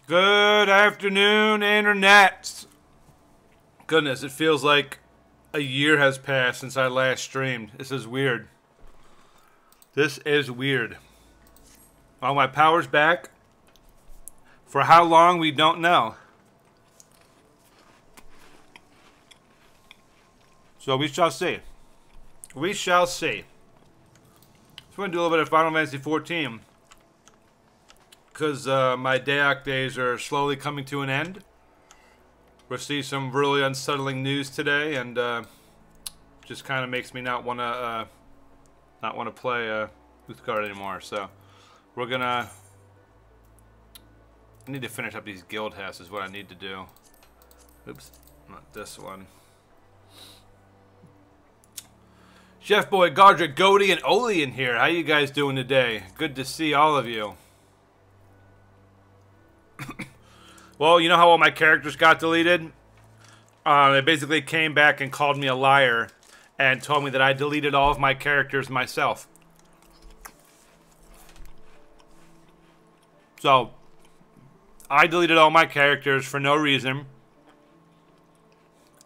Good afternoon, Internet. Goodness, it feels like a year has passed since I last streamed. This is weird. This is weird. Well, my power's back. For how long, we don't know. So we shall see. We shall see. So we're going to do a little bit of Final Fantasy XIV. Because my Dayak days are slowly coming to an end. We'll see some really unsettling news today, and just kind of makes me not want to play Uthgard anymore. So we're gonna I need to finish up these guild houses. Is what I need to do. Oops, not this one. Chef Boy, Godric, Goaty, and Oli in here. How you guys doing today? Good to see all of you. Well, you know how all my characters got deleted? They basically came back and called me a liar and told me that I deleted all of my characters myself. So, I deleted all my characters for no reason.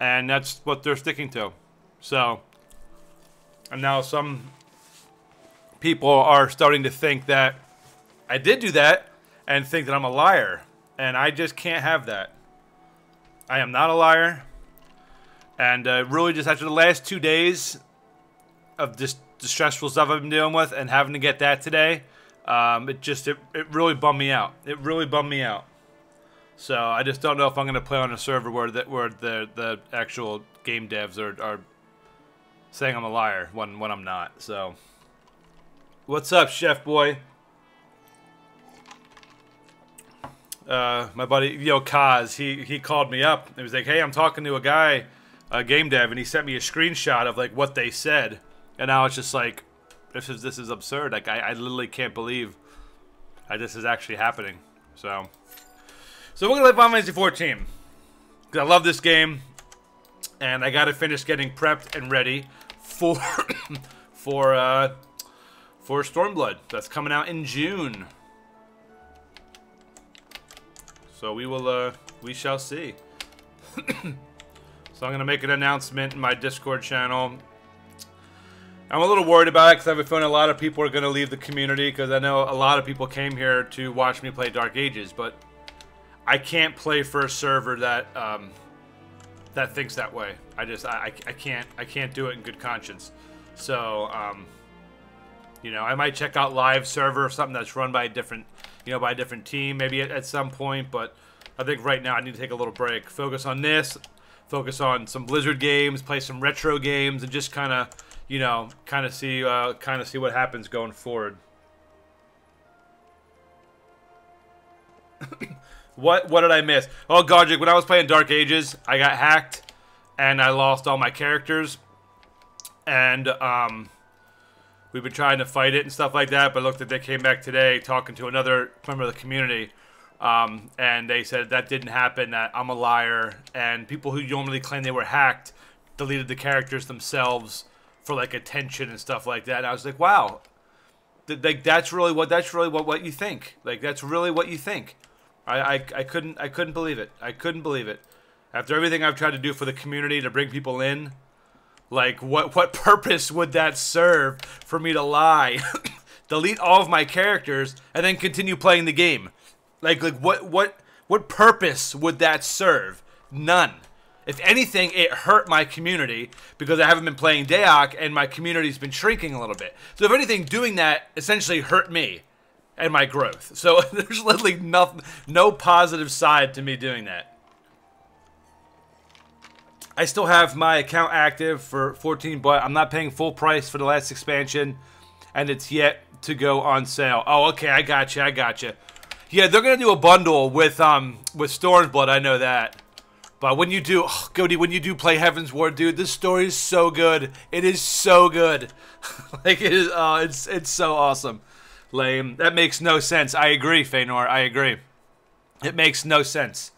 And that's what they're sticking to. So, and now some people are starting to think that I did do that and think that I'm a liar. And I just can't have that. I am not a liar. And really just after the last 2 days of just the stressful stuff I've been dealing with and having to get that today, it really bummed me out. It really bummed me out. So I just don't know if I'm going to play on a server where the actual game devs are saying I'm a liar when I'm not. So what's up, Chef Boy? My buddy, Yo Kaz, he called me up. He was like, hey, I'm talking to a guy, a game dev, and he sent me a screenshot of, like, what they said. And now it's just like, this is absurd. Like, I literally can't believe this is actually happening. So we're going to play Final Fantasy XIV. Because I love this game. And I got to finish getting prepped and ready for, for Stormblood. That's coming out in June. So we shall see. So I'm going to make an announcement in my Discord channel. I'm a little worried about it because I have a feeling a lot of people are going to leave the community because I know a lot of people came here to watch me play Dark Ages, but I can't play for a server that that thinks that way. I can't do it in good conscience. So you know, I might check out live server or something that's run by a different, you know, by a different team maybe at some point, but I think right now I need to take a little break. Focus on this, focus on some Blizzard games, play some retro games, and just kind of, you know, kind of see what happens going forward. What did I miss? Oh, Godric, when I was playing Dark Ages, I got hacked and I lost all my characters. And we've been trying to fight it and stuff like that, but looked at they came back today talking to another member of the community, and they said that didn't happen, that I'm a liar, and people who normally claim they were hacked deleted the characters themselves for, like, attention and stuff like that. And I was like, wow, like, that's really what you think. Like, that's really what you think. I couldn't believe it. I couldn't believe it. After everything I've tried to do for the community to bring people in, like, what purpose would that serve for me to lie, delete all of my characters, and then continue playing the game? Like what purpose would that serve? None. If anything, it hurt my community because I haven't been playing Dayak and my community's been shrinking a little bit. So if anything, doing that essentially hurt me and my growth. So there's literally no positive side to me doing that. I still have my account active for 14, but I'm not paying full price for the last expansion, and it's yet to go on sale. Oh, okay, I got you. Yeah, they're gonna do a bundle with Stormblood. I know that. But when you do, oh, Goaty, when you do play Heaven's Ward, dude, this story is so good. It is so good. Like, it is. It's so awesome. Lame. That makes no sense. I agree, Feanor. I agree. It makes no sense.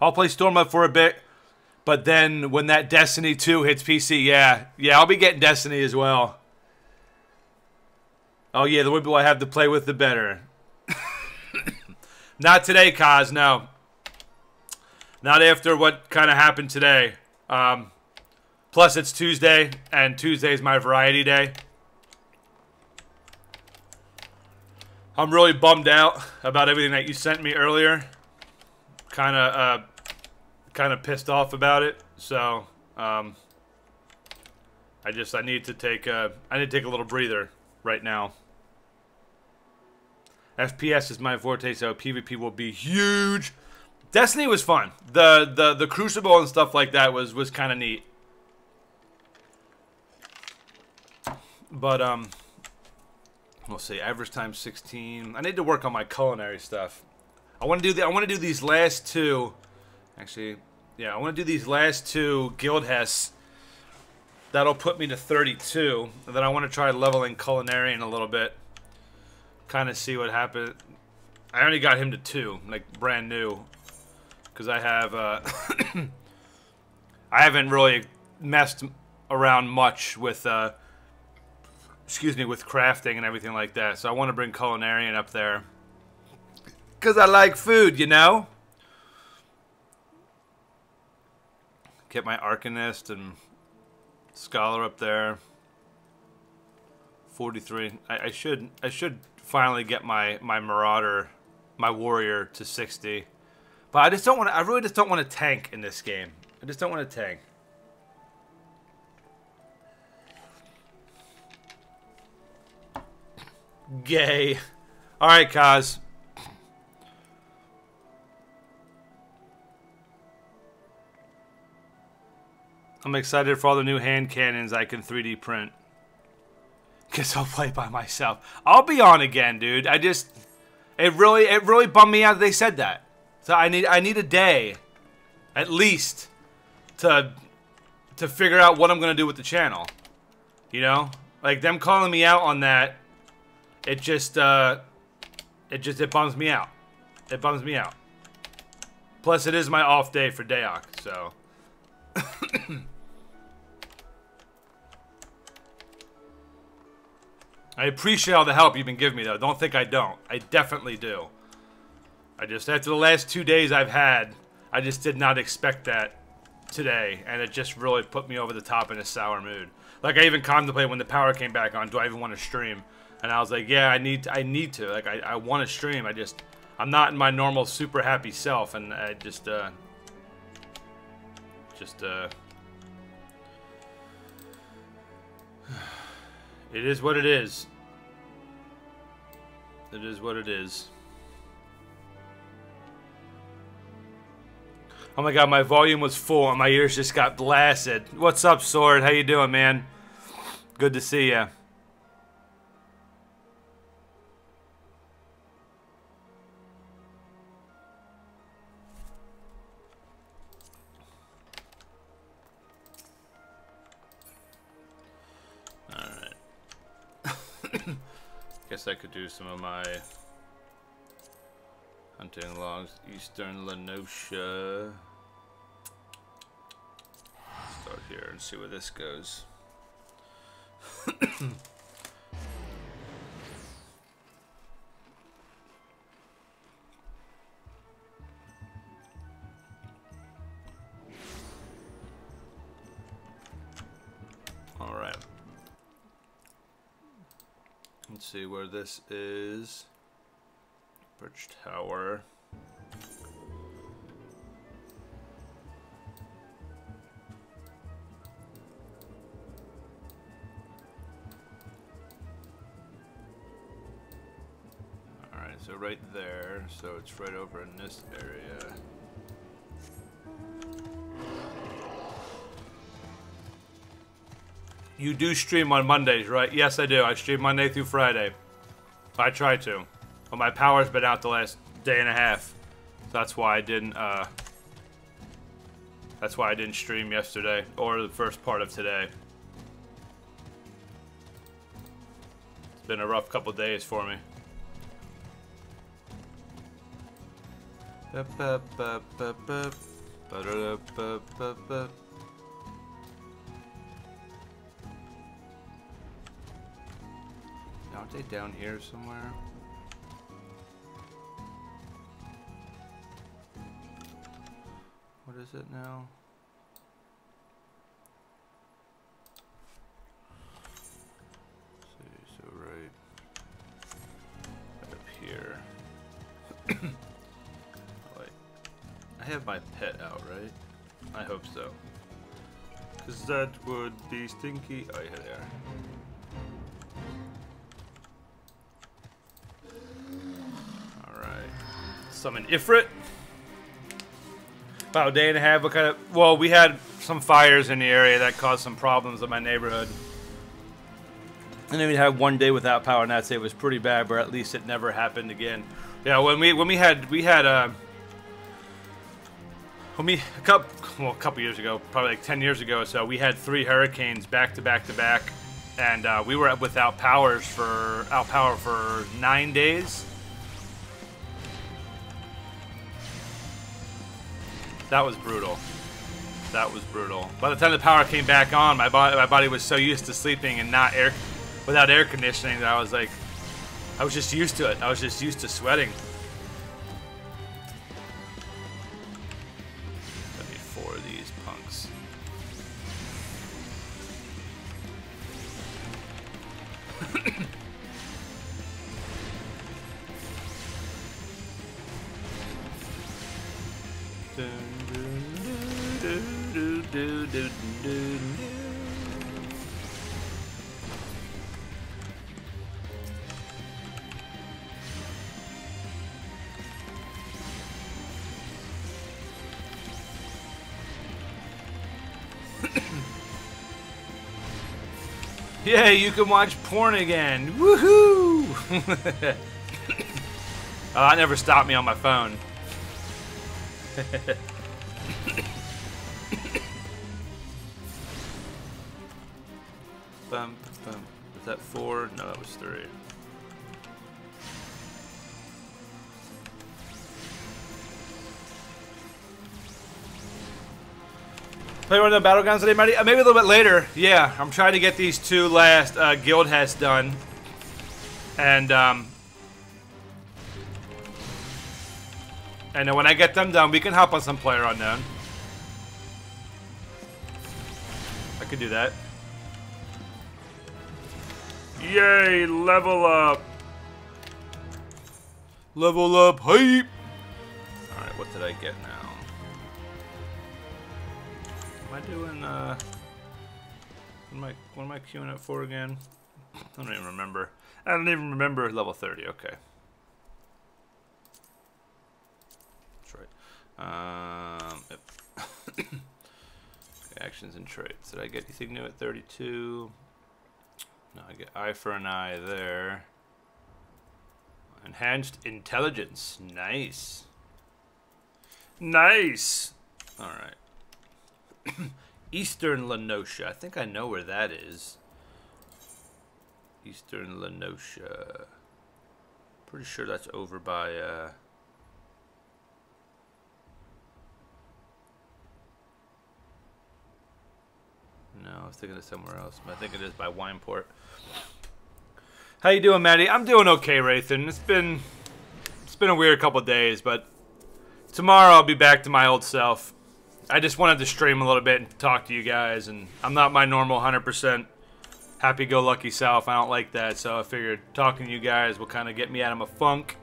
I'll play Stormblood for a bit. But then when that Destiny 2 hits PC, yeah, I'll be getting Destiny as well. Oh yeah, the more people I have to play with, the better. Not today, Kaz, no. Not after what kind of happened today. Plus, it's Tuesday, and Tuesday is my variety day. I'm really bummed out about everything that you sent me earlier. Kind of pissed off about it. So, I need to take a little breather right now. FPS is my forte, so PvP will be huge. Destiny was fun. The Crucible and stuff like that was kind of neat. But we'll see. Average time 16. I need to work on my culinary stuff. I want to do these last two. Actually, yeah, I want to do these last two Guildhess. That'll put me to 32. And then I want to try leveling Culinarian a little bit. Kind of see what happens. I only got him to 2, like brand new. Because I have, I haven't really messed around much with, with crafting and everything like that. So I want to bring Culinarian up there. Because I like food, you know? Get my Arcanist and Scholar up there. 43. I should finally get my Marauder, my Warrior to 60. But I just don't want to, I really just don't want to tank in this game. I just don't want to tank. Gay. Alright, Kaz. I'm excited for all the new hand cannons I can 3D print. Guess I'll play by myself. I'll be on again, dude. It really bummed me out that they said that. So I need a day, at least, to figure out what I'm gonna do with the channel. You know, like them calling me out on that. It bums me out. It bums me out. Plus, it is my off day for Daok, so. I appreciate all the help you've been giving me, though. Don't think I don't. I definitely do. After the last 2 days I've had, I just did not expect that today, and it just really put me over the top in a sour mood. Like, I even contemplated when the power came back on, do I even want to stream? And I was like, yeah, I need to. Like, I want to stream. I'm not in my normal super happy self, and I it is what it is. It is what it is. Oh my god, my volume was full and my ears just got blasted. What's up, Sword? How you doing, man? Good to see ya. Guess I could do some of my hunting logs. Eastern Lenosha. Start here and see where this goes. All right. Let's see where this is. Bridge Tower. Alright, so right there. So it's right over in this area. You do stream on Mondays, right? Yes, I do. I stream Monday through Friday. I try to. But my power's been out the last day and a half. So that's why I didn't, stream yesterday. Or the first part of today. It's been a rough couple days for me. Aren't they down here somewhere? is it now? Let's see, so right up here. Oh, wait. I have my pet out, right? I hope so. Because that would be stinky. Oh, yeah, there. Alright. Summon Ifrit. About a day and a half. What kind of... Well, we had some fires in the area that caused some problems in my neighborhood. And then we had one day without power, and that's it. It was pretty bad, but at least it never happened again. Yeah, when we had a couple years ago, probably like 10 years ago or so, we had 3 hurricanes back to back to back, and we were without power for 9 days. That was brutal. That was brutal. By the time the power came back on, my body was so used to sleeping and without air conditioning that I was like, I was just used to it. I was just used to sweating. I need 4 of these punks. Yay, you can watch porn again. Woohoo! That never stopped me on my phone. Bum, bum. Was that 4? No, that was 3. Play one of the battlegrounds today, Marty? Maybe a little bit later. Yeah, I'm trying to get these 2 last guild hats done. And then when I get them done, we can hop on some PlayerUnknown. I could do that. Yay, level up. Level up, hype. Alright, what did I get now? Am I doing, what am I queuing up for again? I don't even remember. I don't even remember. Level 30, okay. That's right. Okay, actions and traits. Did I get anything new at 32? No, I get eye for an eye there. Enhanced intelligence. Nice. Nice. Alright. Eastern Lenosha. I think I know where that is. Eastern Lenosha. Pretty sure that's over by, No, I was thinking of somewhere else, but I think it is by Wineport. How you doing, Maddie? I'm doing okay, Rathan. It's been a weird couple days, but tomorrow I'll be back to my old self. I just wanted to stream a little bit and talk to you guys, and I'm not my normal 100% happy-go-lucky self. I don't like that, so I figured talking to you guys will kind of get me out of my funk,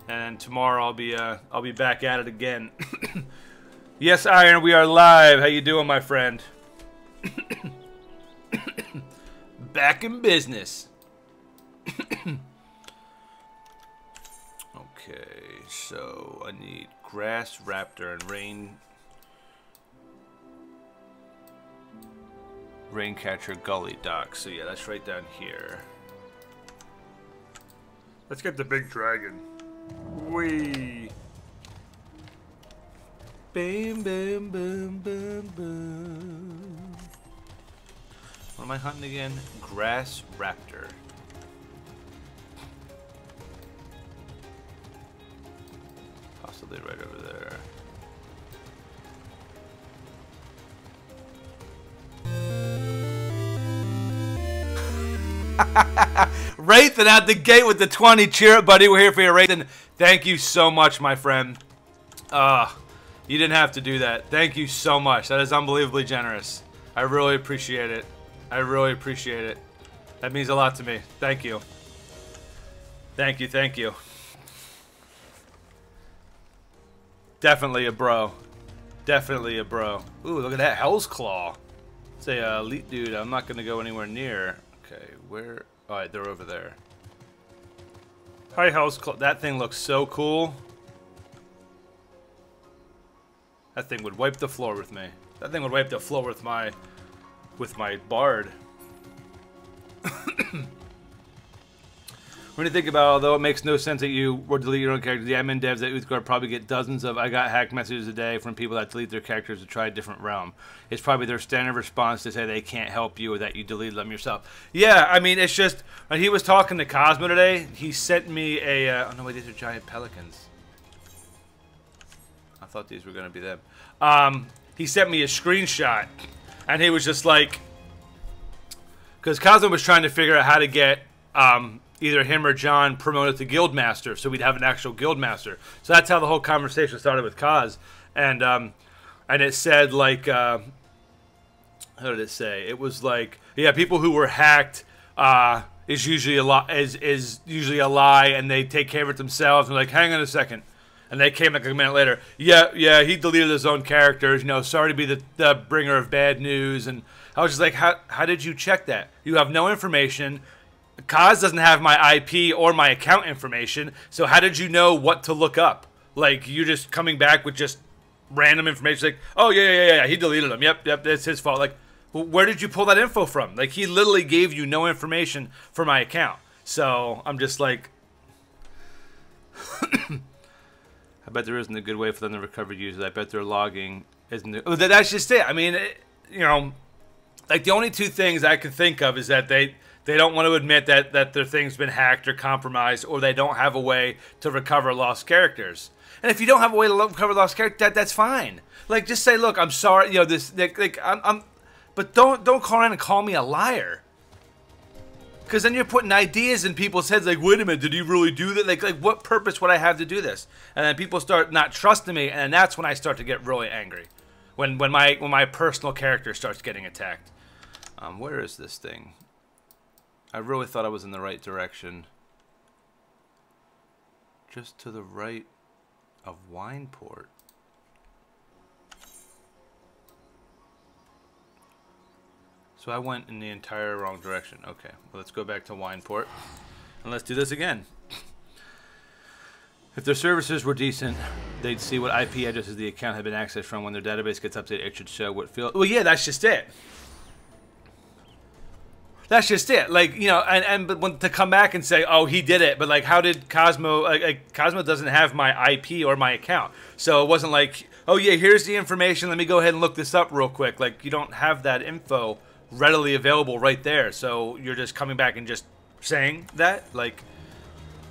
and tomorrow I'll be back at it again. Yes, Iron, we are live. How you doing, my friend? Back in business. Okay, so I need Grass Raptor and Raincatcher Gully Dock. So yeah, that's right down here. Let's get the big dragon. Whee! Bam, bam, bam, bam, bam. What am I hunting again? Grass Raptor. Possibly right over there. Rathan out the gate with the 20. Cheer up, buddy. We're here for you, Rathan. Thank you so much, my friend. You didn't have to do that. Thank you so much. That is unbelievably generous. I really appreciate it. I really appreciate it. That means a lot to me. Thank you. Thank you, thank you. Definitely a bro. Definitely a bro. Ooh, look at that Hell's Claw. It's a elite dude I'm not going to go anywhere near. Okay, where? Alright, they're over there. Hi, Hell's Claw. That thing looks so cool. That thing would wipe the floor with me. That thing would wipe the floor with my bard. When you think about it, although it makes no sense that you would delete your own character, the admin devs at Uthgardt probably get dozens of I got hacked messages a day from people that delete their characters to try a different realm. It's probably their standard response to say they can't help you or that you deleted them yourself. Yeah, I mean, it's just, when he was talking to Cosmo today, he sent me a, oh no, wait, these are giant pelicans. I thought these were going to be them. He sent me a screenshot, and he was just like, because Cosmo was trying to figure out how to get, either him or John promoted to Guildmaster, so we'd have an actual Guildmaster. So that's how the whole conversation started with Kaz, and it said like, how did it say? It was like, yeah, people who were hacked is usually a lie, and they take care of it themselves. And like, hang on a second, and they came like a minute later. Yeah, he deleted his own characters. You know, sorry to be the bringer of bad news. And I was just like, how did you check that? You have no information. Kaz doesn't have my IP or my account information, so how did you know what to look up? Like, you're just coming back with just random information, like, oh, yeah, he deleted them. Yep, that's his fault. Like, where did you pull that info from? Like, he literally gave you no information for my account. So, I'm just like, I bet there isn't a good way for them to recover users. I bet their logging isn't. That's just it. I mean, you know, like, the only two things I can think of is that they don't want to admit that their thing's been hacked or compromised, or they don't have a way to recover lost characters. And if you don't have a way to recover lost characters, that's fine. Like, just say, look, I'm sorry, you know, this, like, but don't call around and call me a liar. Because then you're putting ideas in people's heads, like, wait a minute, did he really do that? Like, what purpose would I have to do this? And then people start not trusting me, and that's when I start to get really angry. When my personal character starts getting attacked. Where is this thing? I really thought I was in the right direction. Just to the right of Wineport. So I went in the entire wrong direction. Okay, well, let's go back to Wineport. And let's do this again. If their services were decent, they'd see what IP addresses the account had been accessed from. When their database gets updated, it should show what field. Well, yeah, that's just it. That's just it. Like, you know, but when to come back and say, oh, he did it, but like, how did Cosmo? Like Cosmo doesn't have my IP or my account, so it wasn't like, oh yeah, here's the information. Let me go ahead and look this up real quick. Like, you don't have that info readily available right there, so you're just coming back and just saying that. Like,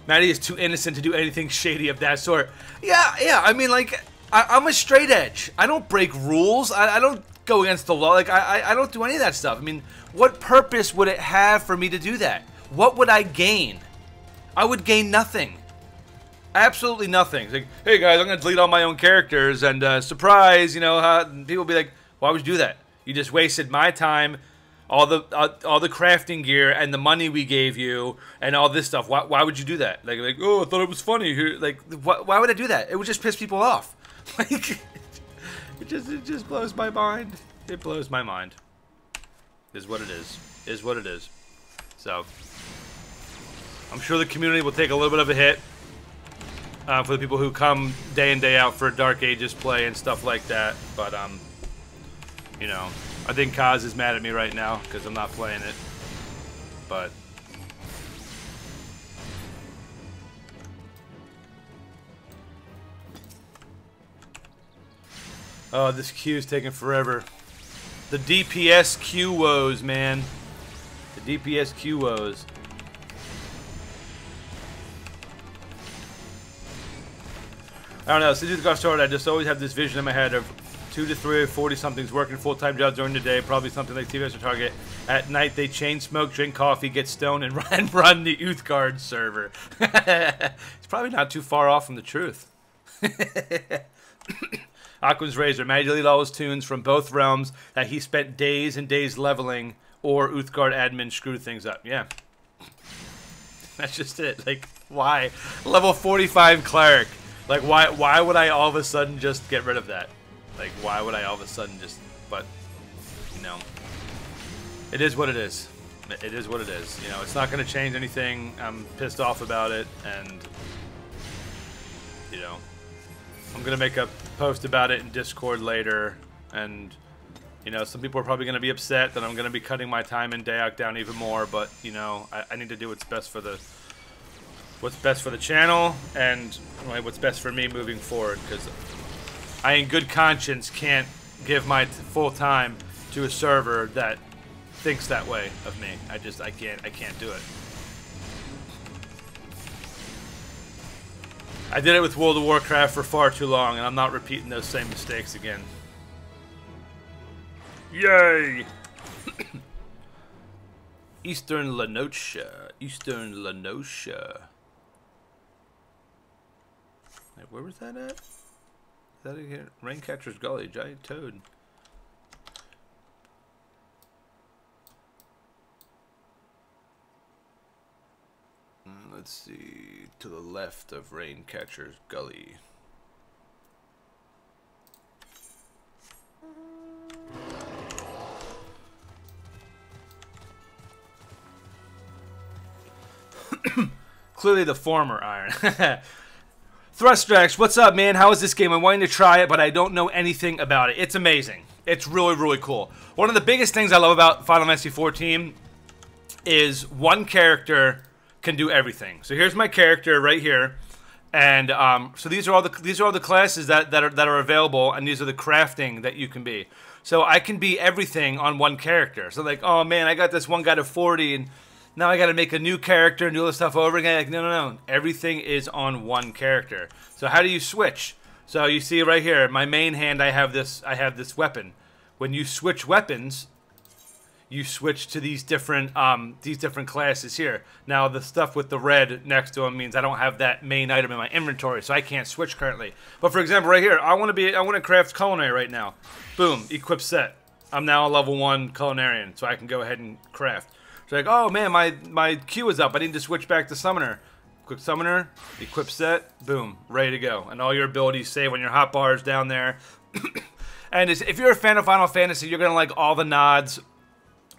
Maddie is too innocent to do anything shady of that sort. Yeah. I mean, like, I'm a straight edge. I don't break rules. I don't go against the law. Like, I don't do any of that stuff. I mean, what purpose would it have for me to do that? What would I gain? I would gain nothing. Absolutely nothing. It's like, hey guys, I'm going to delete all my own characters, and surprise, you know, people will be like, why would you do that? You just wasted my time, all the crafting gear, and the money we gave you, and all this stuff. Why would you do that? Like, oh, I thought it was funny. Like, why would I do that? It would just piss people off. Like, it just blows my mind. It blows my mind. Is what it is. Is what it is. So, I'm sure the community will take a little bit of a hit for the people who come day in, day out for Dark Ages play and stuff like that. But, you know, I think Kaz is mad at me right now because I'm not playing it. But oh, this queue is taking forever. The DPS queue woes, man. The DPS queue woes. I don't know. Since it got started, I just always have this vision in my head of 2 to 3 or 40-somethings working full-time jobs during the day, probably something like TVS or Target. At night, they chain smoke, drink coffee, get stoned, and run the Uthgardt server. It's probably not too far off from the truth. Aqua's Razor. Maddie deleted all his tunes from both realms that he spent days and days leveling, or Uthgard admin screwed things up. Yeah. That's just it. Like, why? Level 45 cleric. Like, why would I all of a sudden just get rid of that? Like, why would I all of a sudden just... But, you know, it is what it is. It is what it is. You know, it's not going to change anything. I'm pissed off about it, and, you know, I'm going to make a post about it in Discord later, and, you know, some people are probably going to be upset that I'm going to be cutting my time in Dayak down even more, but, you know, I need to do what's best for the channel, and what's best for me moving forward, because I, in good conscience, can't give my full time to a server that thinks that way of me. I can't do it. I did it with World of Warcraft for far too long, and I'm not repeating those same mistakes again. Yay! Eastern Lenotia. Eastern Lenotia. Wait, where was that at? Is that again? Raincatcher's Gully, Giant Toad. Let's see, to the left of Raincatcher's Gully. Clearly the former, Iron. Thrustrax, what's up, man? How is this game? I'm wanting to try it, but I don't know anything about it. It's amazing. It's really, really cool. One of the biggest things I love about Final Fantasy XIV is one character can do everything. So here's my character right here, and so these are all the classes that are available, and these are the crafting that you can be. So I can be everything on one character. So like, oh man, I got this one guy to 40, and now I got to make a new character and do all this stuff over again. Like, no. Everything is on one character. So how do you switch? So you see right here, my main hand, I have this weapon. When you switch weapons, you switch to these different classes here. Now the stuff with the red next to them means I don't have that main item in my inventory, so I can't switch currently. But for example, right here, I want to craft culinary right now. Boom, equip set. I'm now a level 1 culinarian, so I can go ahead and craft. So like, oh man, my queue is up. I need to switch back to summoner. Quick summoner, equip set, boom, ready to go. And all your abilities save on your hotbars down there. And if you're a fan of Final Fantasy, you're gonna like all the nods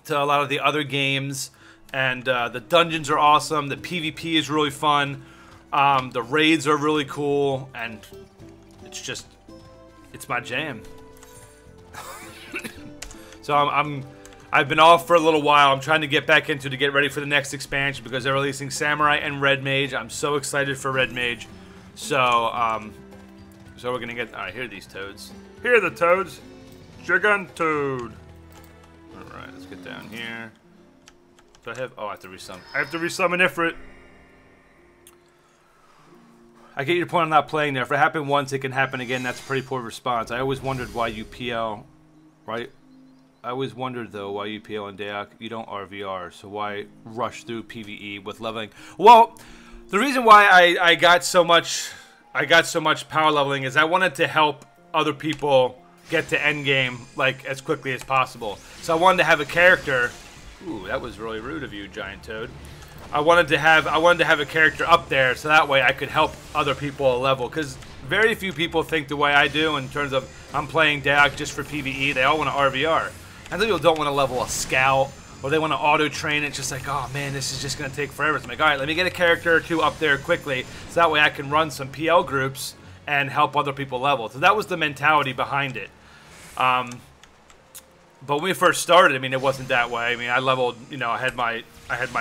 to a lot of the other games, and the dungeons are awesome. The PvP is really fun. The raids are really cool, and it's my jam. So I've been off for a little while. I'm trying to get back into to get ready for the next expansion because they're releasing Samurai and Red Mage. I'm so excited for Red Mage. So we're gonna get. All right, here are these toads. Here are the toads. Gigantoad. All right, let's get down here. Do I have? Oh, I have to resummon. I have to resummon Ifrit. I get your point on not playing there. If it happened once, it can happen again. That's a pretty poor response. I always wondered why you PL, right? I always wondered though why you PL and Dayak you don't RVR. So why rush through PVE with leveling? Well, the reason why I got so much power leveling is I wanted to help other people get to endgame like as quickly as possible. So I wanted to have a character. Ooh, that was really rude of you, Giant Toad. I wanted to have a character up there so that way I could help other people level, because very few people think the way I do in terms of I'm playing Dayak just for PvE. They all want to RVR. And people don't want to level a scout, or they want to auto train. It's just like, oh man, this is just going to take forever. So I'm like, all right, let me get a character or two up there quickly, so that way I can run some PL groups and help other people level. So that was the mentality behind it. But when we first started, I mean, it wasn't that way. I mean, I leveled, you know, I had my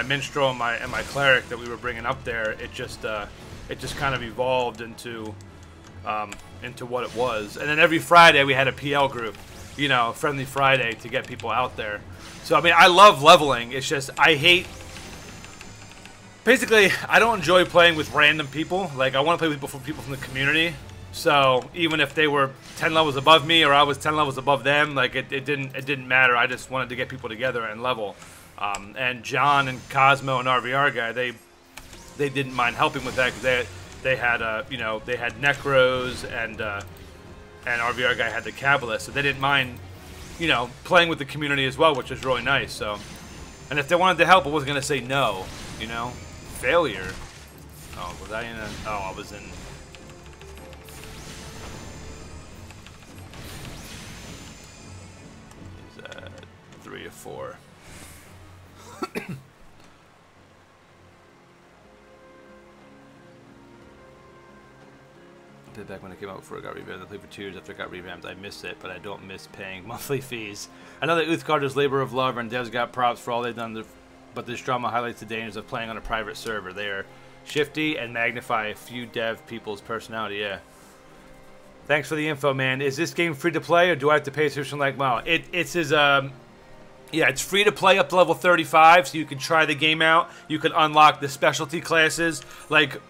minstrel and my cleric that we were bringing up there. It just kind of evolved into what it was. And then every Friday we had a PL group, you know, Friendly Friday, to get people out there. So I mean, I love leveling. It's just I hate. Basically, I don't enjoy playing with random people. Like, I want to play with people from the community. So even if they were 10 levels above me or I was 10 levels above them, like it didn't matter. I just wanted to get people together and level. And John and Cosmo and RVR guy, they didn't mind helping with that because they had you know, they had Necros and and RVR guy had the Kabbalist, so they didn't mind, you know, playing with the community as well, which was really nice. So, and if they wanted to help, I wasn't gonna say no, you know. Failure. Oh, was I in a? Oh, I was in. Is that 3 or 4? Back when it came out before it got revamped. I played for 2 years after it got revamped. I missed it, but I don't miss paying monthly fees. I know that Uthgard is labor of love, and devs got props for all they've done, but this drama highlights the dangers of playing on a private server. They are shifty and magnify a few dev people's personality. Yeah. Thanks for the info, man. Is this game free to play, or do I have to pay a subscription like WoW? It's his yeah, it's free to play up to level 35, so you can try the game out. You can unlock the specialty classes, like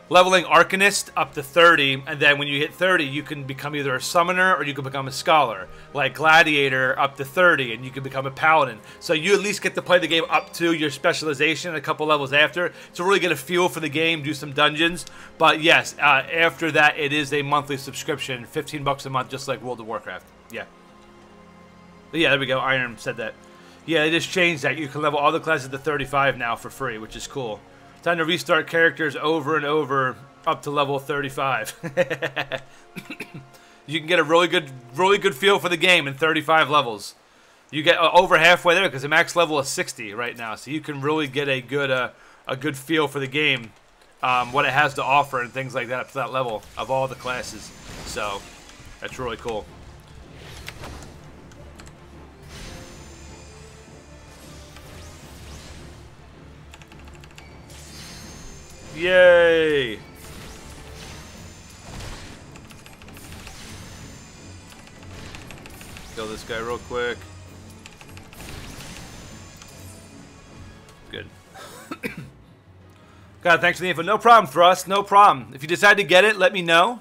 leveling Arcanist up to 30, and then when you hit 30, you can become either a summoner or you can become a scholar. Like Gladiator up to 30, and you can become a paladin. So you at least get to play the game up to your specialization a couple levels after to really get a feel for the game, do some dungeons. But yes, after that, it is a monthly subscription, 15 bucks a month, just like World of Warcraft. Yeah. But yeah, there we go. Iron said that. Yeah, they just changed that. You can level all the classes to 35 now for free, which is cool. Time to restart characters over and over up to level 35. You can get a really good feel for the game in 35 levels. You get over halfway there because the max level is 60 right now, so you can really get a good feel for the game, what it has to offer and things like that up to that level of all the classes. So that's really cool. Yay! Kill this guy real quick. Good. God, thanks for the info. No problem, Thrust. No problem. If you decide to get it, let me know.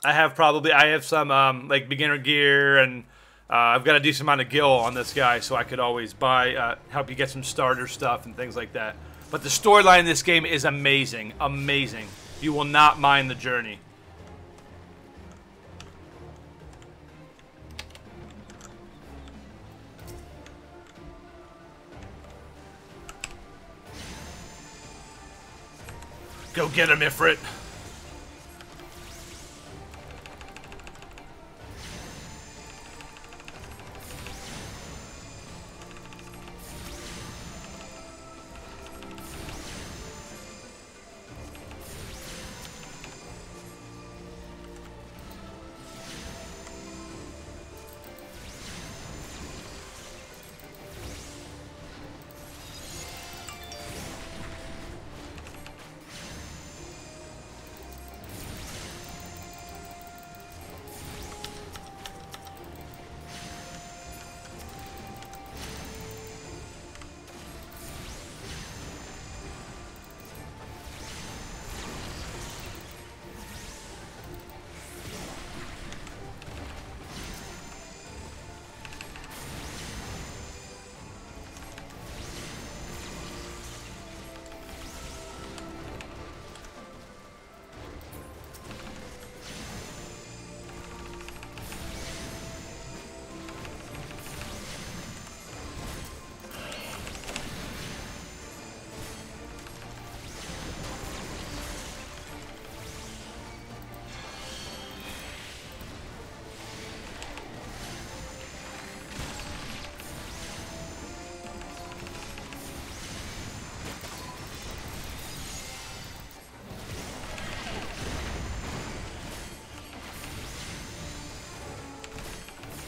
I have some like beginner gear, and I've got a decent amount of gil on this guy, so I could always buy, help you get some starter stuff and things like that. But the storyline in this game is amazing. Amazing. You will not mind the journey. Go get him, Ifrit.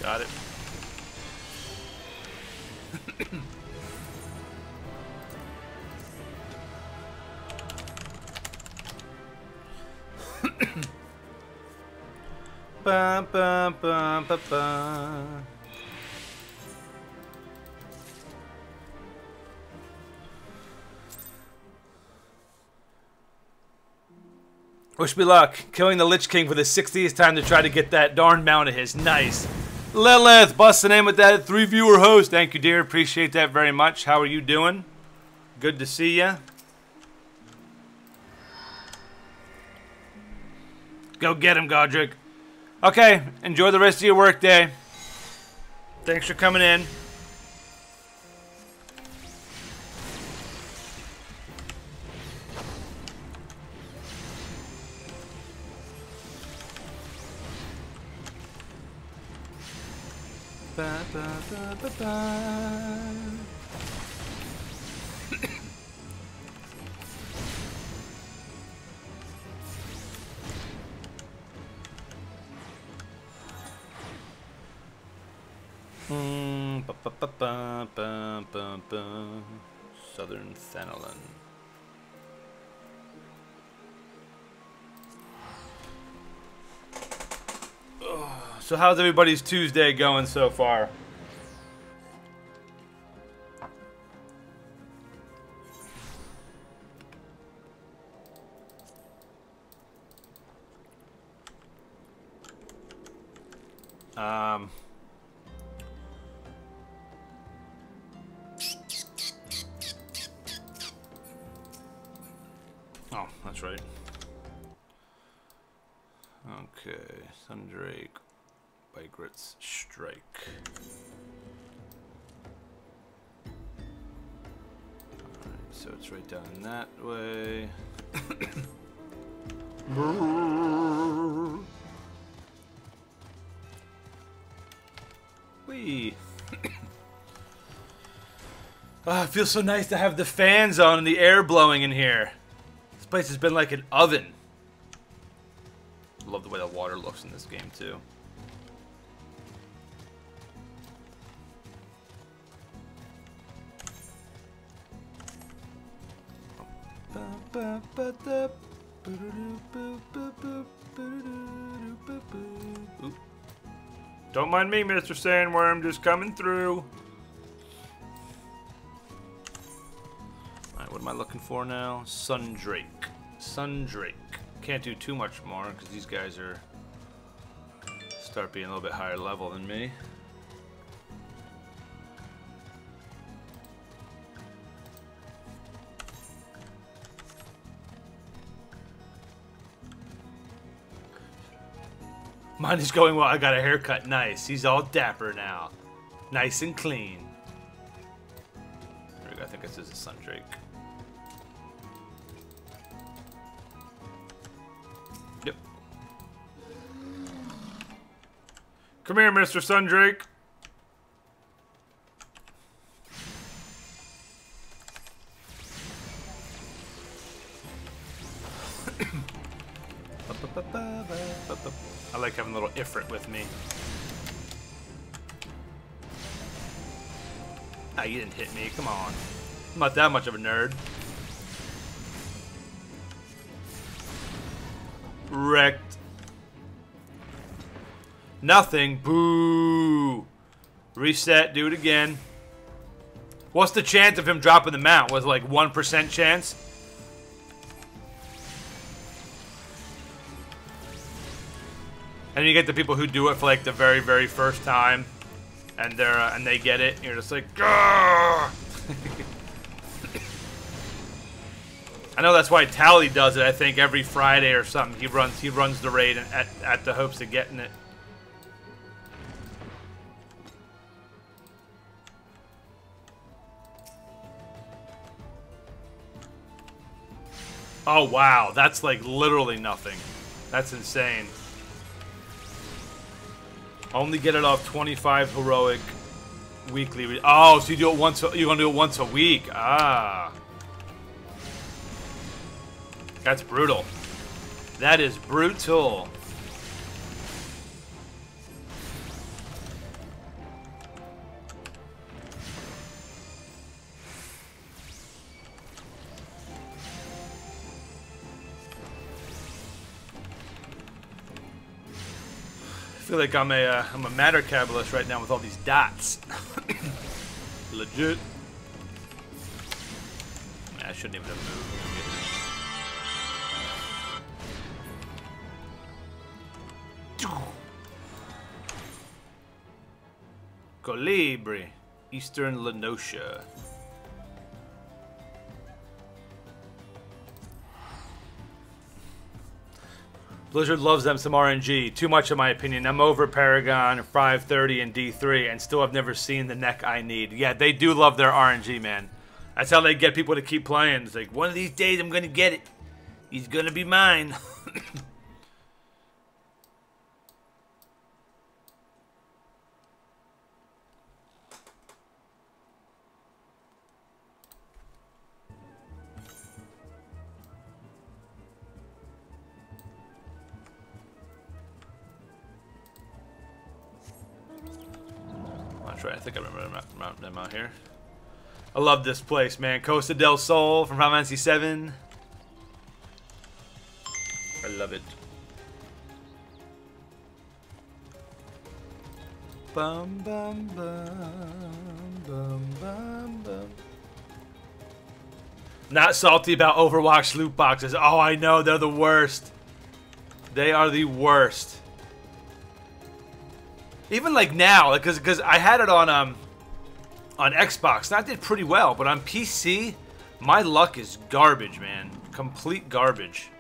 Got it. Ba, ba, ba, ba, ba. Wish me luck. Killing the Lich King for the 60th time to try to get that darn mount of his. Nice. Lilith, busting in with that 3-viewer host. Thank you, dear. Appreciate that very much. How are you doing? Good to see ya. Go get him, Godric. Okay, enjoy the rest of your work day. Thanks for coming in. Ba, ba, ba, ba, ba. Ba, ba, ba, ba, ba, ba, ba. Southern Phenolin. So how's everybody's Tuesday going so far? Oh, that's right. Okay, Sundrake, Vigret's Strike. Alright, so it's right down that way. Whee! Oh, it feels so nice to have the fans on and the air blowing in here. This place has been like an oven. Love the way the water looks in this game too. Oop. Don't mind me, Mr. Sandworm, just coming through. Alright, what am I looking for now? Sundrake. Sundrake. Can't do too much more because these guys are start being a little bit higher level than me. Mine is going well. I got a haircut. Nice. He's all dapper now. Nice and clean. There we go. I think this is a Sundrake. Yep. Come here, Mr. Sundrake. I like having a little Ifrit with me. Ah, you didn't hit me. Come on. I'm not that much of a nerd. Wrecked. Nothing. Boo. Reset. Do it again. What's the chance of him dropping the mount? Was it like 1% chance? And you get the people who do it for like the very, very first time, and they get it. And you're just like, I know that's why Tally does it. I think every Friday or something he runs the raid at the hopes of getting it. Oh wow, that's like literally nothing. That's insane. Only get it off 25 heroic weekly. Oh, so you do it once. You're gonna do it once a week. Ah, that's brutal. That is brutal. I feel like I'm a matter cabalist right now with all these dots. Legit. I shouldn't even have moved. Colibri, Eastern Lenosha. Blizzard loves them some RNG. Too much in my opinion. I'm over Paragon, 530, and D3, and still have never seen the neck I need. Yeah, they do love their RNG, man. That's how they get people to keep playing. It's like, one of these days I'm going to get it. He's going to be mine. Right, I think I remember them out here. I love this place, man. Costa del Sol from Final Fantasy VII. I love it. Bum bum bum bum bum bum. Not salty about Overwatch loot boxes. Oh, I know, they're the worst. They are the worst. Even like now, like, cause I had it on Xbox, and I did pretty well. But on PC, my luck is garbage, man. Complete garbage.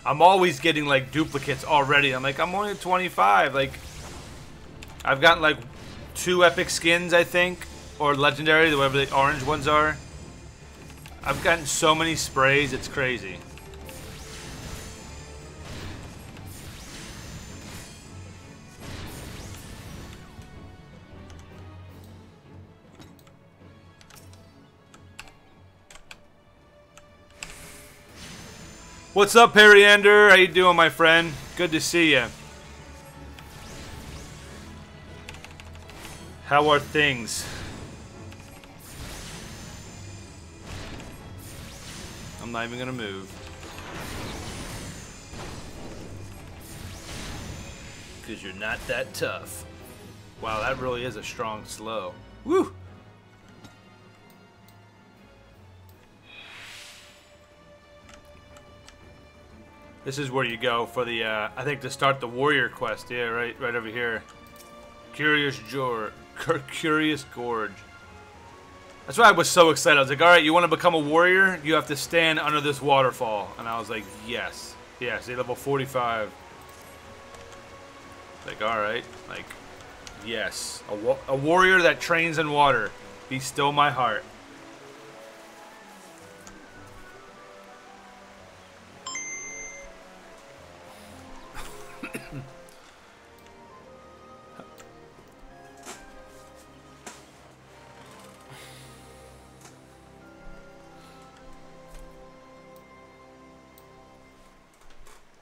I'm always getting like duplicates already. I'm like, I'm only at 25. Like, I've gotten like 2 epic skins, I think, or legendary, whatever the orange ones are. I've gotten so many sprays, it's crazy. What's up, Periander? How you doing, my friend? Good to see you. How are things? I'm not even gonna move. Because you're not that tough. Wow, that really is a strong slow. Woo! This is where you go for the, I think to start the warrior quest. Yeah, right over here. Curious Gorge. That's why I was so excited. I was like, alright, you want to become a warrior? You have to stand under this waterfall. And I was like, yes. Yes, level 45. Like, alright. Like, yes. A warrior that trains in water. Be still my heart.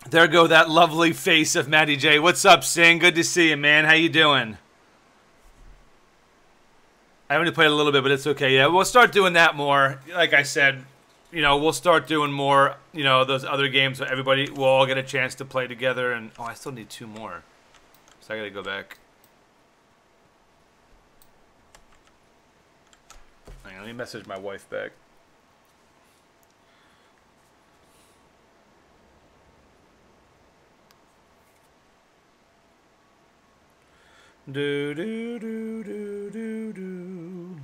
There go that lovely face of Matty J. What's up, Sing? Good to see you, man. How you doing? I only played a little bit, but it's okay. Yeah, we'll start doing that more. Like I said, you know, we'll start doing more, you know, those other games so everybody will all get a chance to play together. And oh, I still need 2 more. So I gotta go back. Hang on, let me message my wife back. Do do do do do do.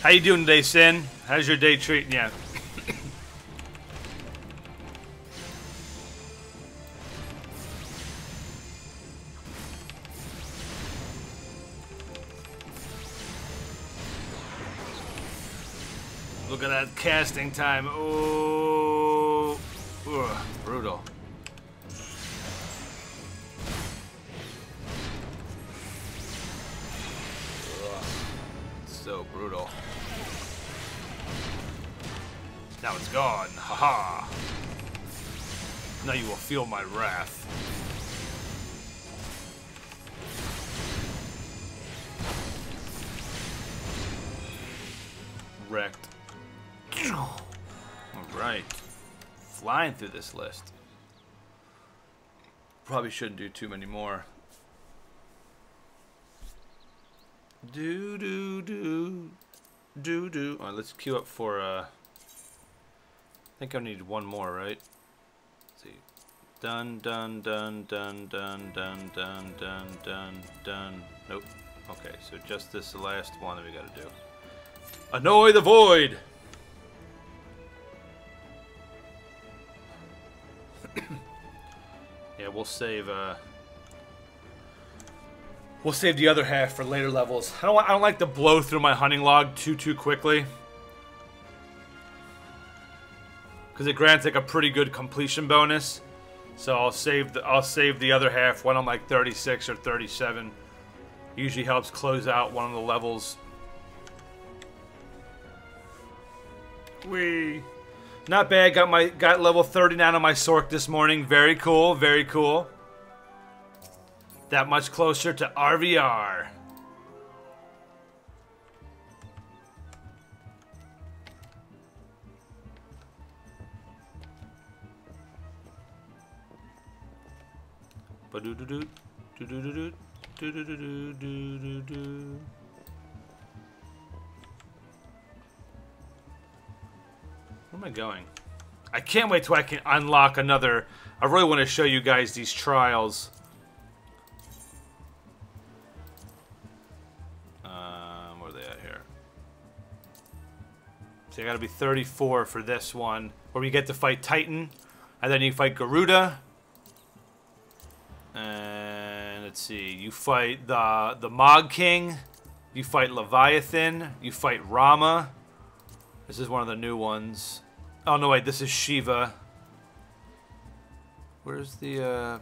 How you doing today, Sin? How's your day treating you? Look at that casting time. Oh, ugh, brutal. Ugh, so brutal. Now it's gone. Haha. Now you will feel my wrath. Wrecked. Alright. Flying through this list. Probably shouldn't do too many more. Do do do. Do do. Alright, let's queue up for think I need one more, right? Let's see. Done, done, done, done, done, done, done, done, done, done. Nope. Okay, so just this last one that we gotta do. Annoy the void! Yeah, we'll save the other half for later levels. I don't like to blow through my hunting log too quickly. Because it grants like a pretty good completion bonus. So I'll save the other half when I'm like 36 or 37. Usually helps close out one of the levels. Whee! Not bad. Got level 39 on my Sork this morning. Very cool. Very cool. That much closer to RVR. Ba-do-do-do, do-do-do-do, do-do-do-do-do-do-do. Where am I going? I can't wait till I can unlock another. I really want to show you guys these trials. Where are they at here? So you gotta be 34 for this one, where you get to fight Titan, and then you fight Garuda. And let's see, you fight the Mog King, you fight Leviathan, you fight Rama. This is one of the new ones. Oh no, wait, this is Shiva. Where's the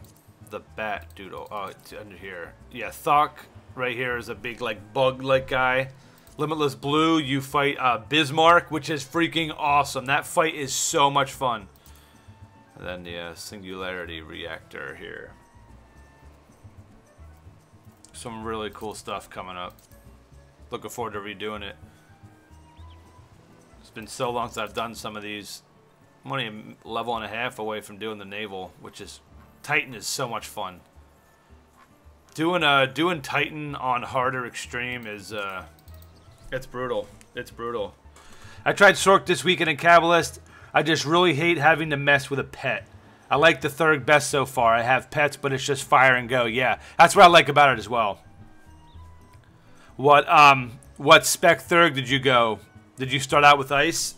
bat doodle? Oh, it's under here. Yeah, Thok right here is a big like bug-like guy. Limitless Blue, you fight Bismarck, which is freaking awesome. That fight is so much fun. And then the Singularity Reactor here. Some really cool stuff coming up. Looking forward to redoing it. It's been so long since I've done some of these. I'm only a level and a half away from doing the naval, which is Titan is so much fun. Doing Titan on harder extreme is it's brutal. It's brutal. I tried Sork this weekend in Kabbalist. I just really hate having to mess with a pet. I like the Thurg best so far. I have pets, but it's just fire and go. Yeah, that's what I like about it as well. What spec Thurg did you go? Did you start out with ice?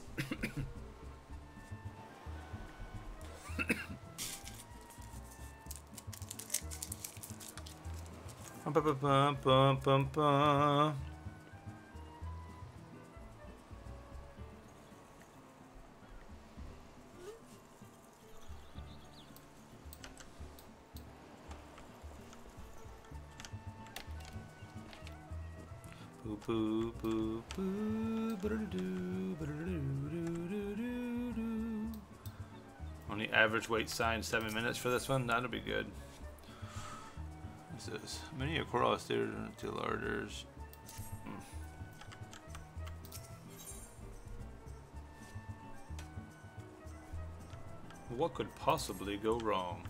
Only average wait sign 7 minutes for this one. That'll be good. What's this? Many across there to larders. What could possibly go wrong?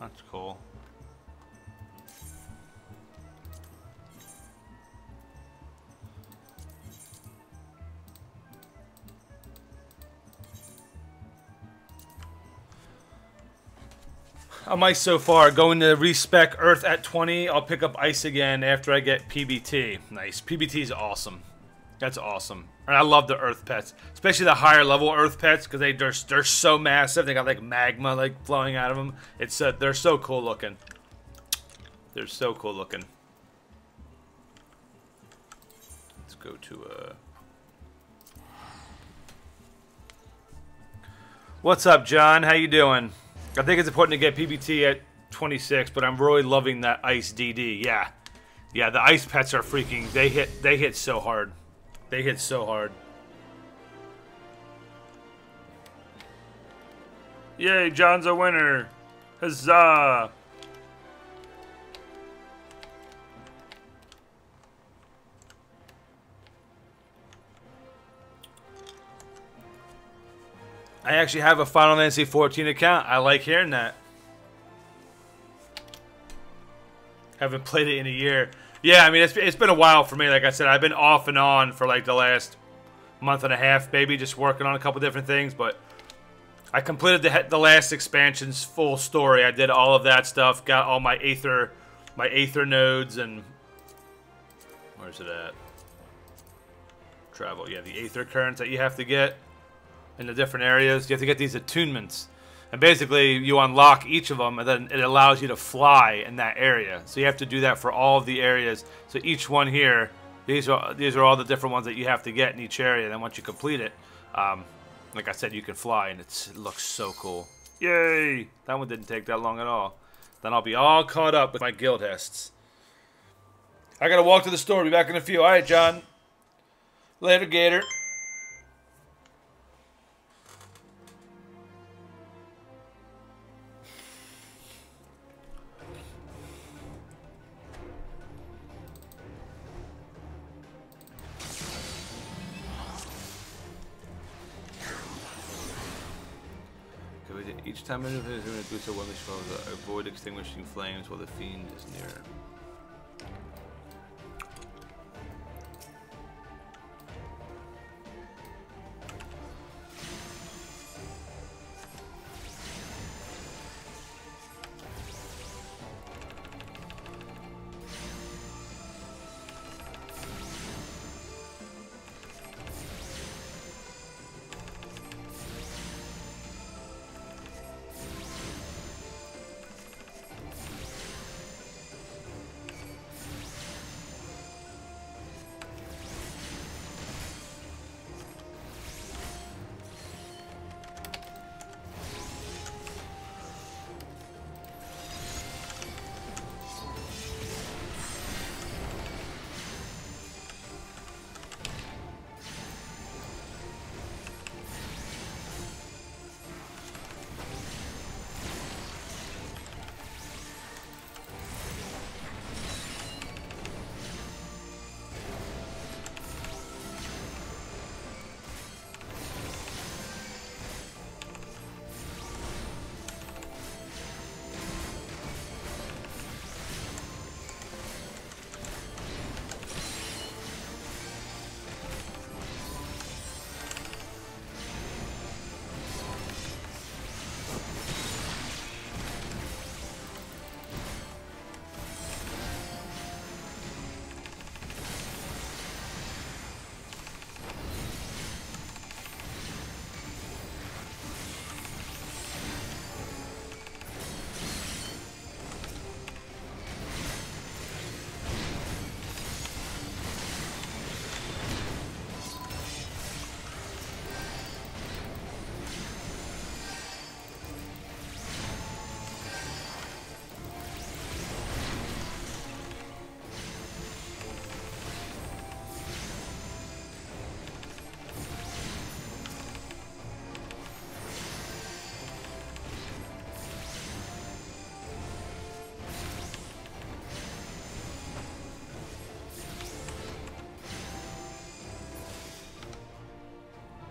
That's cool. I'm ice so far. Going to respec Earth at 20. I'll pick up ice again after I get PBT. Nice. PBT is awesome. That's awesome. And I love the Earth pets, especially the higher level Earth pets, because they're so massive. They got like magma like flowing out of them. It's they're so cool looking. They're so cool looking. Let's go to What's up, John? How you doing? I think it's important to get PBT at 26, but I'm really loving that Ice DD. Yeah, yeah. The ice pets are freaking. They hit so hard. They hit so hard. Yay, John's a winner. Huzzah. I actually have a Final Fantasy 14 account. I like hearing that. Haven't played it in a year. Yeah, I mean, it's been a while for me. Like I said, I've been off and on for like the last month and a half, maybe, just working on a couple different things. But I completed the last expansion's full story. I did all of that stuff. Got all my Aether nodes, and where's it at? Travel. Yeah, the Aether currents that you have to get in the different areas. You have to get these attunements. And basically, you unlock each of them, and then it allows you to fly in that area. So you have to do that for all of the areas. So each one here, these are all the different ones that you have to get in each area. And then once you complete it, like I said, you can fly, and it looks so cool. Yay! That one didn't take that long at all. Then I'll be all caught up with my guild hests. I gotta walk to the store. Be back in a few. All right, John. Later, Gator. Each time I move, I'm going to boost a one foes. Avoid extinguishing flames while the fiend is near.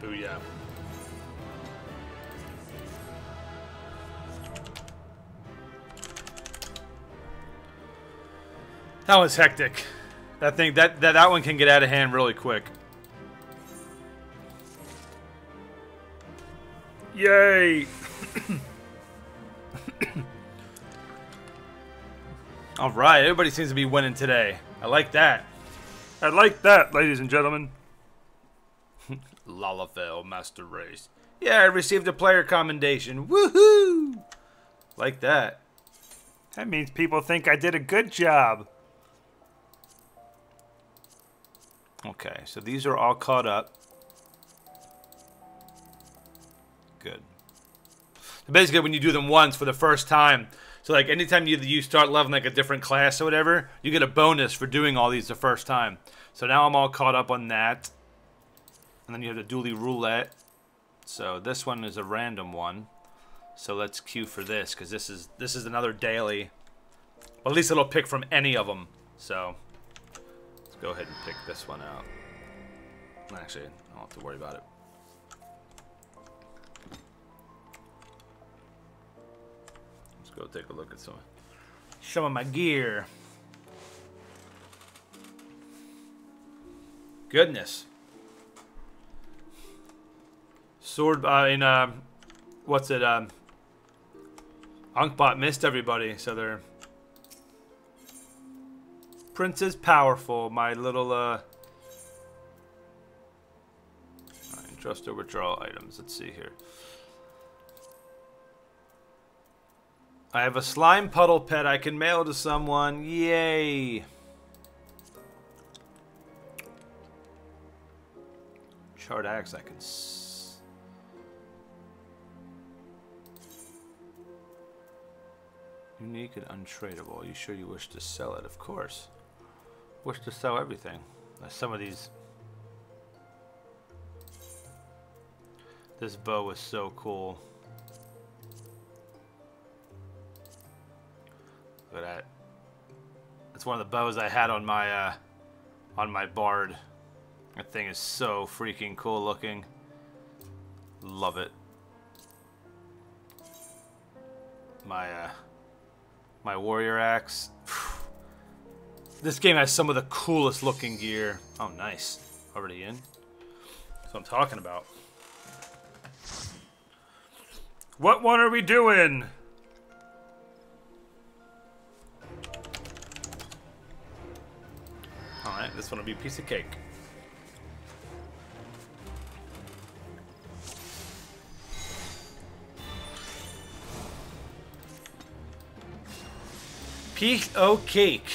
Booyah. That was hectic. That one can get out of hand really quick. Yay! All right, everybody seems to be winning today. I like that. I like that, ladies and gentlemen. Lalafell Master Race. Yeah, I received a player commendation. Woohoo! Like that. That means people think I did a good job. Okay, so these are all caught up. Good. So basically, when you do them once for the first time, so like anytime you start leveling like a different class or whatever, you get a bonus for doing all these the first time. So now I'm all caught up on that. And then you have the dually roulette. So this one is a random one. So let's queue for this, because this is another daily. Well, at least it'll pick from any of them. So let's go ahead and pick this one out. Actually, I don't have to worry about it. Go take a look at some of my gear. Goodness. Sword, what's it, Unkbot missed everybody, so they're... Prince is powerful, my little, Alright, trust or withdrawal items, let's see here. I have a slime puddle pet I can mail to someone, yay! Shard axe I can... Unique and untradeable. Are you sure you wish to sell it? Of course. Wish to sell everything. Some of these... This bow is so cool. Look at that. It's one of the bows I had on my Bard. That thing is so freaking cool looking. Love it. My warrior axe. This game has some of the coolest looking gear. Oh, nice. Already in? That's what I'm talking about. What one are we doing? Alright, this one will be a piece of cake. Piece of cake.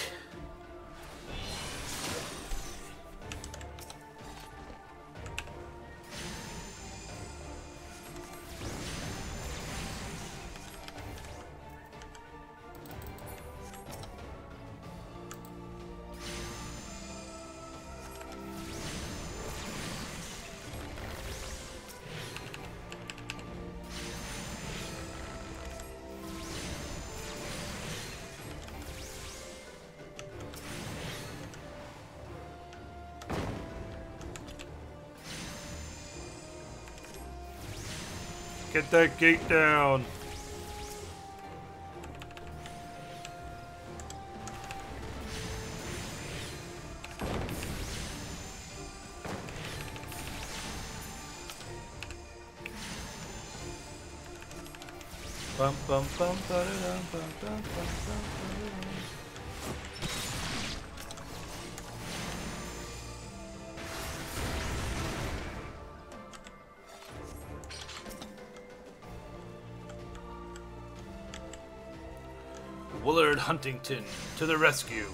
Get that gate down. Bum bum bum ba-da-dum, bum bum bum bum. Willard Huntington to the rescue.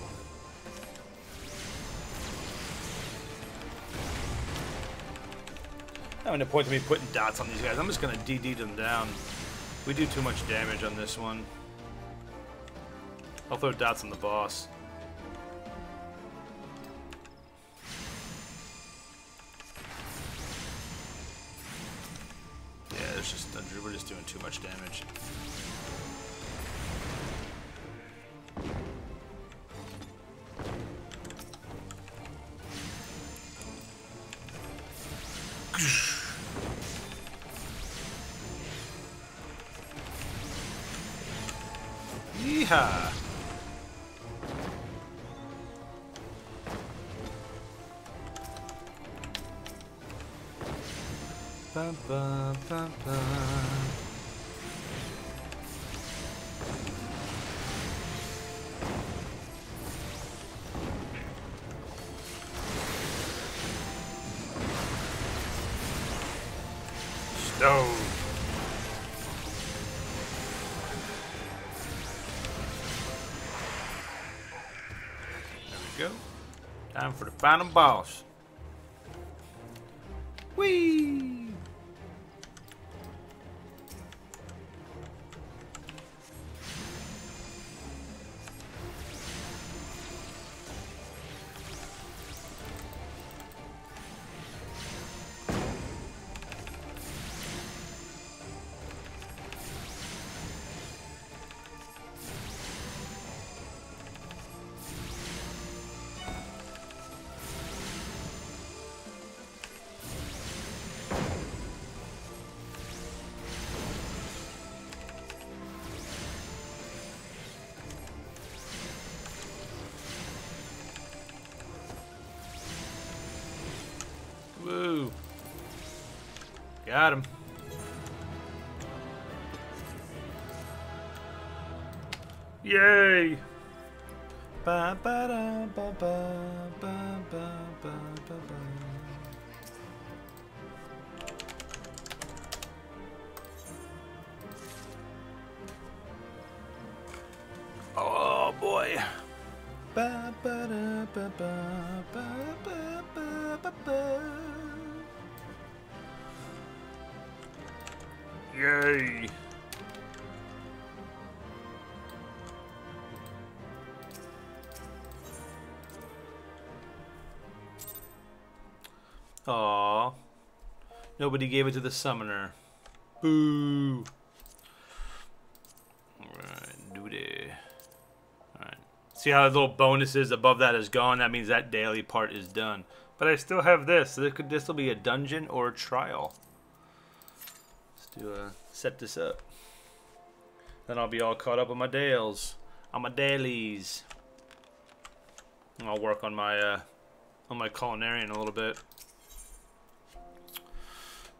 I mean, the point of me putting dots on these guys, I'm just gonna DD them down. We do too much damage on this one. I'll throw dots on the boss. Yeah, there's just we're just doing too much damage. Yeehaw! Bum, bum, bum, bum. Stone. Go. Time for the final boss. Whee! Got him. Yay! Ba, ba, da, ba, ba, ba, ba, ba, ba, ba. Oh boy. Ba, ba, da, ba, ba, ba, ba, ba, ba, ba. Yay! Aw. Nobody gave it to the summoner. Boo. Alright, duty. Alright. See how the little bonuses above that is gone? That means that daily part is done. But I still have this. So this will be a dungeon or a trial. Let's do set this up. Then I'll be all caught up on my dails. On my dailies. And I'll work on my culinarian a little bit.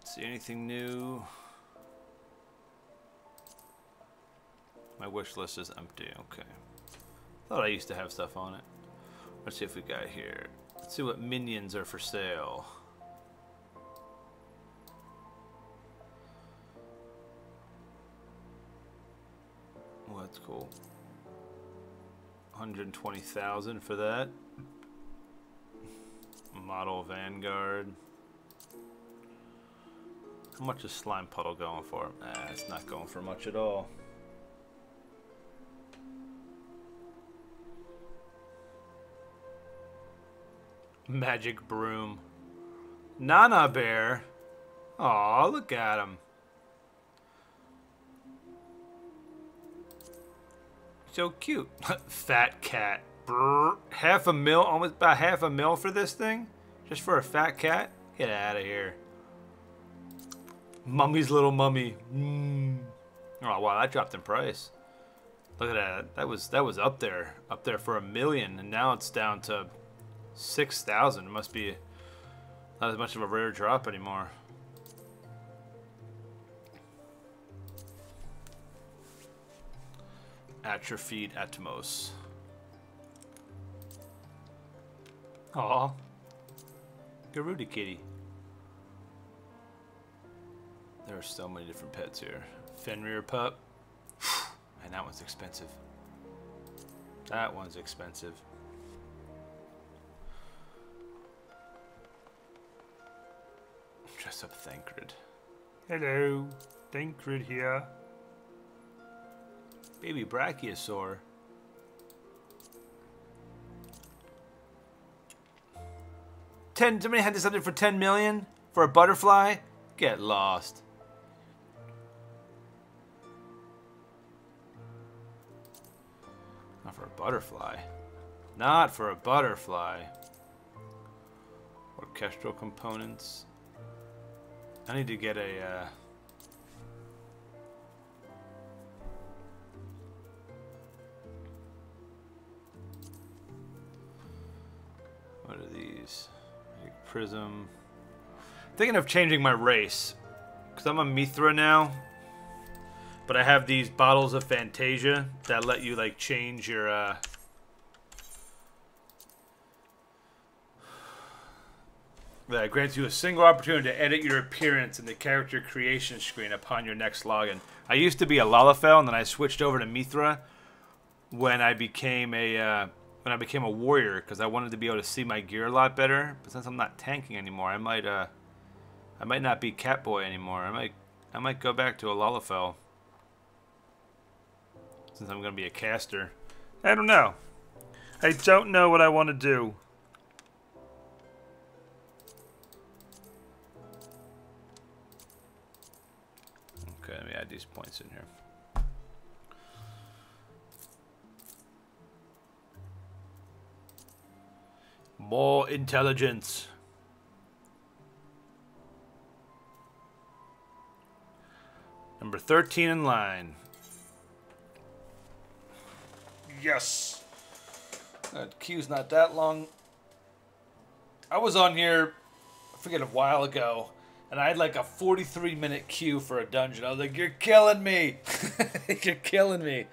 See anything new? My wish list is empty. Okay. Thought I used to have stuff on it. Let's see if we got here. Let's see what minions are for sale. Oh, that's cool. 120,000 for that. Model Vanguard. How much is Slime Puddle going for? It's not going for much at all. Magic Broom. Nana Bear. Aw, look at him. So cute. Fat cat. Brr. Half a mil, almost about half a mil for this thing? Just for a fat cat? Get out of here. Mummy's little mummy. Oh wow, that dropped in price. Look at that. That was up there for $1 million, and now it's down to 6,000. It must be not as much of a rare drop anymore. Atrophied Atmos. Aw. Garuda kitty. There are so many different pets here. Fenrir pup. Man, that one's expensive. That one's expensive. Dress up Thancred. Hello, Thancred here. Baby Brachiosaur. Somebody had this up there for 10 million for a butterfly? Get lost. Not for a butterfly. Not for a butterfly. Orchestral components. I need to get a what are these? Prism. Thinking of changing my race, because I'm a Mithra now, but I have these bottles of Fantasia that let you like change your that grants you a single opportunity to edit your appearance in the character creation screen upon your next login. I used to be a Lalafell, and then I switched over to Mithra when I became a warrior, because I wanted to be able to see my gear a lot better. But since I'm not tanking anymore, I might not be Catboy anymore. I might go back to a Lalafell, since I'm gonna be a caster. I don't know. I don't know what I want to do. Okay, let me add these points in here. More intelligence. Number 13 in line. Yes. That queue's not that long. I was on here, I forget, a while ago, And I had like a 43-minute queue for a dungeon. I was like, you're killing me. You're killing me.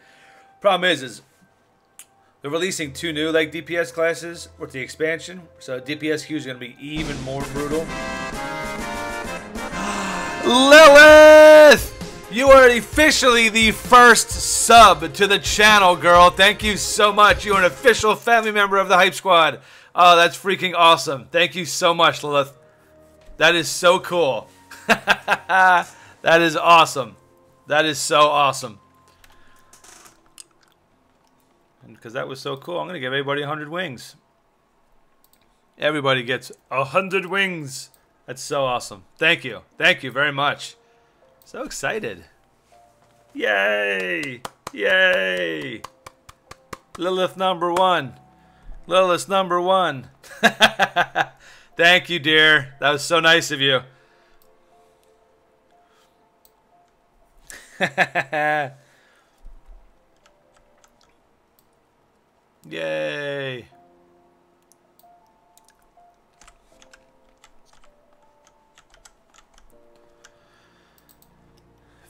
Problem is they're releasing 2 new like DPS classes with the expansion. So DPS queue is going to be even more brutal. Lilith! You are officially the first sub to the channel, girl. Thank you so much. You are an official family member of the Hype Squad. Oh, that's freaking awesome. Thank you so much, Lilith. That is so cool. That is awesome. That is so awesome. And because that was so cool, I'm going to give everybody 100 wings. Everybody gets 100 wings. That's so awesome. Thank you. Thank you very much. So excited. Yay. Yay. Lilith number 1. Lilith number 1. Thank you, dear. That was so nice of you. Yay.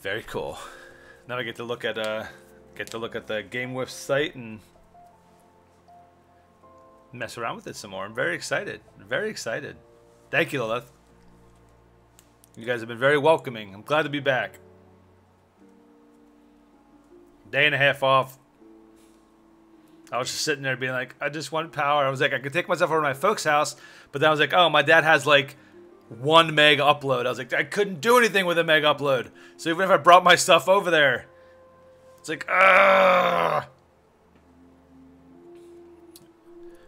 Very cool. Now I get to look at the GameWift site and mess around with it some more. I'm very excited. Very excited. Thank you, Lilith. You guys have been very welcoming. I'm glad to be back. Day and a half off. I was just sitting there being like, I just want power. I was like, I could take myself over to my folks' house, but then I was like, oh, my dad has like 1 meg upload. I was like, I couldn't do anything with a meg upload. So even if I brought my stuff over there, it's like, ah.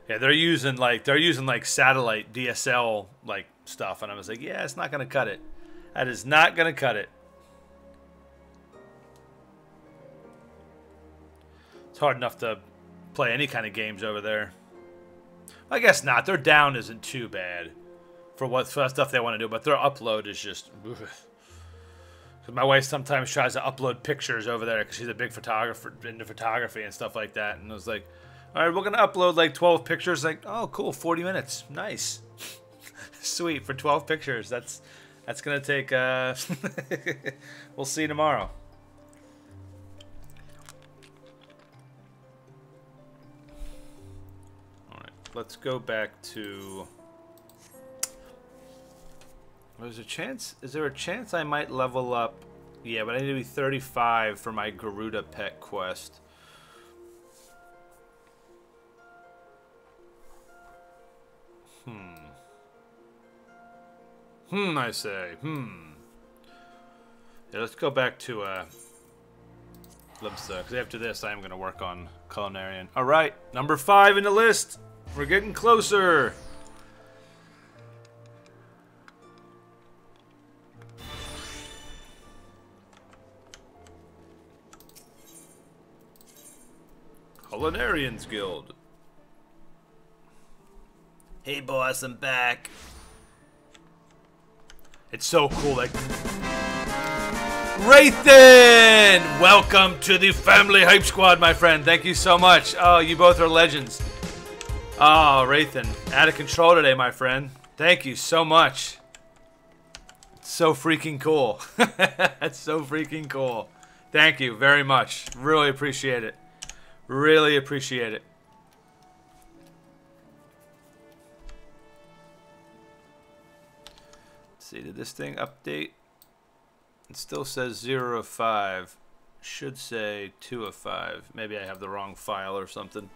Yeah, they're using like satellite DSL like stuff, and I was like, yeah, it's not gonna cut it. That is not gonna cut it. It's hard enough to play any kind of games over there. I guess not. Their down isn't too bad for the stuff they want to do, but their upload is just. Because my wife sometimes tries to upload pictures over there because she's a big photographer into photography and stuff like that, and I was like, all right, we're going to upload like 12 pictures. Like, oh, cool, 40 minutes. Nice. Sweet, for 12 pictures. That's going to take, we'll see tomorrow. All right, let's go back to... There's a chance, is there a chance I might level up? Yeah, but I need to be 35 for my Garuda pet quest. I say. Yeah, let's go back to, because after this, I am going to work on Culinarian. All right, number 5 in the list. We're getting closer. Culinarians Guild. Hey, boss, I'm back. It's so cool, like... Raythan! Welcome to the family Hype Squad, my friend. Thank you so much. Oh, you both are legends. Oh, Raythan. Out of control today, my friend. Thank you so much. It's so freaking cool. That's so freaking cool. Thank you very much. Really appreciate it. Really appreciate it. See, did this thing update? It still says 0 of 5. Should say 2 of 5. Maybe I have the wrong file or something.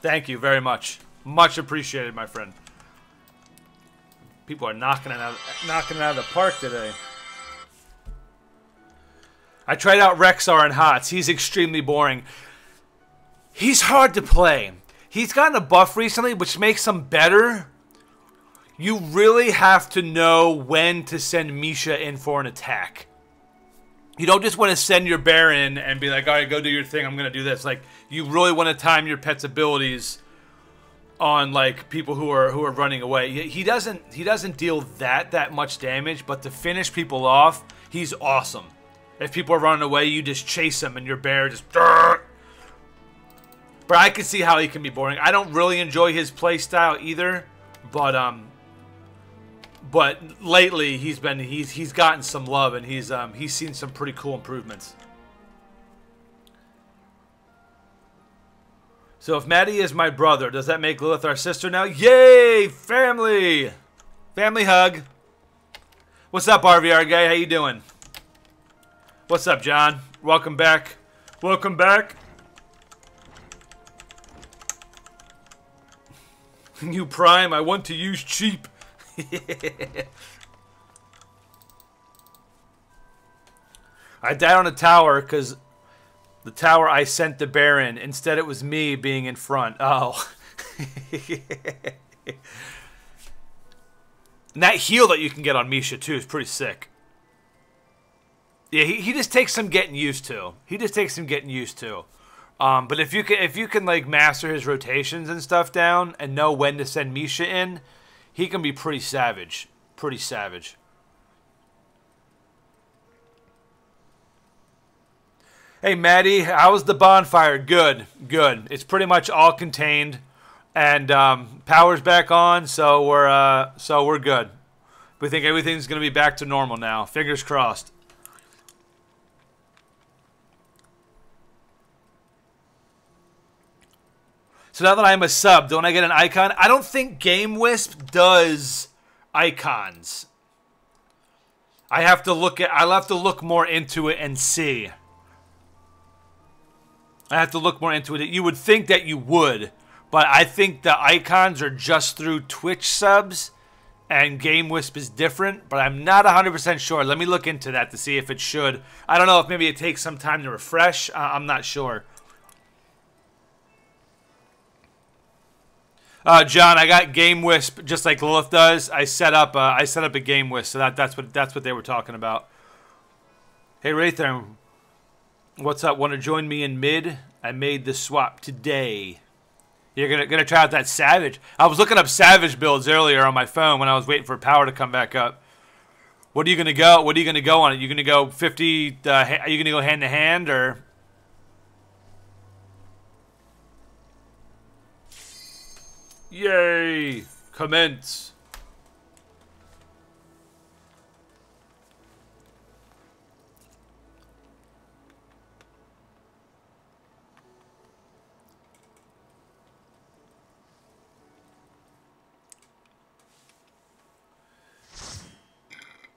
Thank you very much. Much appreciated, my friend. People are knocking it out of the park today. I tried out Rexar and HOTS. He's extremely boring. He's hard to play. He's gotten a buff recently, which makes him better. You really have to know when to send Misha in for an attack. You don't just want to send your bear in and be like, all right, go do your thing, I'm going to do this. Like, you really want to time your pet's abilities on, like, people who are running away. He doesn't deal that much damage, but to finish people off, he's awesome. If people are running away, you just chase them and your bear just... But I can see how he can be boring. I don't really enjoy his play style either, but But lately he's gotten some love, and he's seen some pretty cool improvements. So if Maddie is my brother, does that make Lilith our sister now? Yay, family! Family hug. What's up, RVR guy? How you doing? What's up, John? Welcome back. Welcome back. New Prime, I want to use cheap. I died on a tower because the tower I sent the bear in. Instead, it was me being in front. Oh. And that heal that you can get on Misha, too, is pretty sick. Yeah, he just takes some getting used to. But if you can like master his rotations and stuff down and know when to send Misha in, he can be pretty savage. Pretty savage. Hey Maddie, how was the bonfire? Good, good. It's pretty much all contained, and power's back on, so we're good. We think everything's gonna be back to normal now. Fingers crossed. So now that I'm a sub, don't I get an icon? I don't think GameWisp does icons. I'll have to look more into it and see. I have to look more into it. You would think that you would, but I think the icons are just through Twitch subs, and GameWisp is different, but I'm not 100% sure. Let me look into that to see if it should. I don't know if maybe it takes some time to refresh. I'm not sure. John, I got GameWisp just like Lilith does. I set up a GameWisp, so that's what they were talking about. Hey Rayther, what's up? Want to join me in mid? I made the swap today. You're gonna try out that Savage. I was looking up Savage builds earlier on my phone when I was waiting for power to come back up. What are you gonna go? What are you gonna go on it? You gonna go 50? Are you gonna go hand to hand or? Yay! Commence.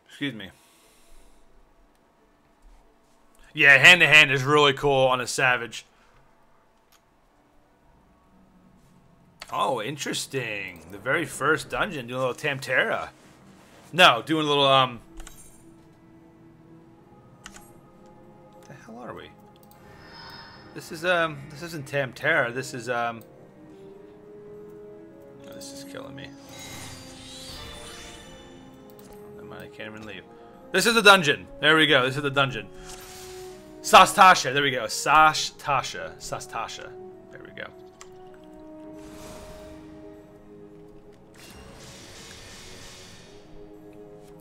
Excuse me. Yeah, hand to hand is really cool on a Savage. Oh, interesting. The very first dungeon, doing a little Tamtera. No, doing a little, What the hell are we? This isn't Tamtera. This is, oh, this is killing me. I can't even leave. This is the dungeon. There we go. This is the dungeon. Sastasha. There we go. Sastasha. Sastasha. There we go.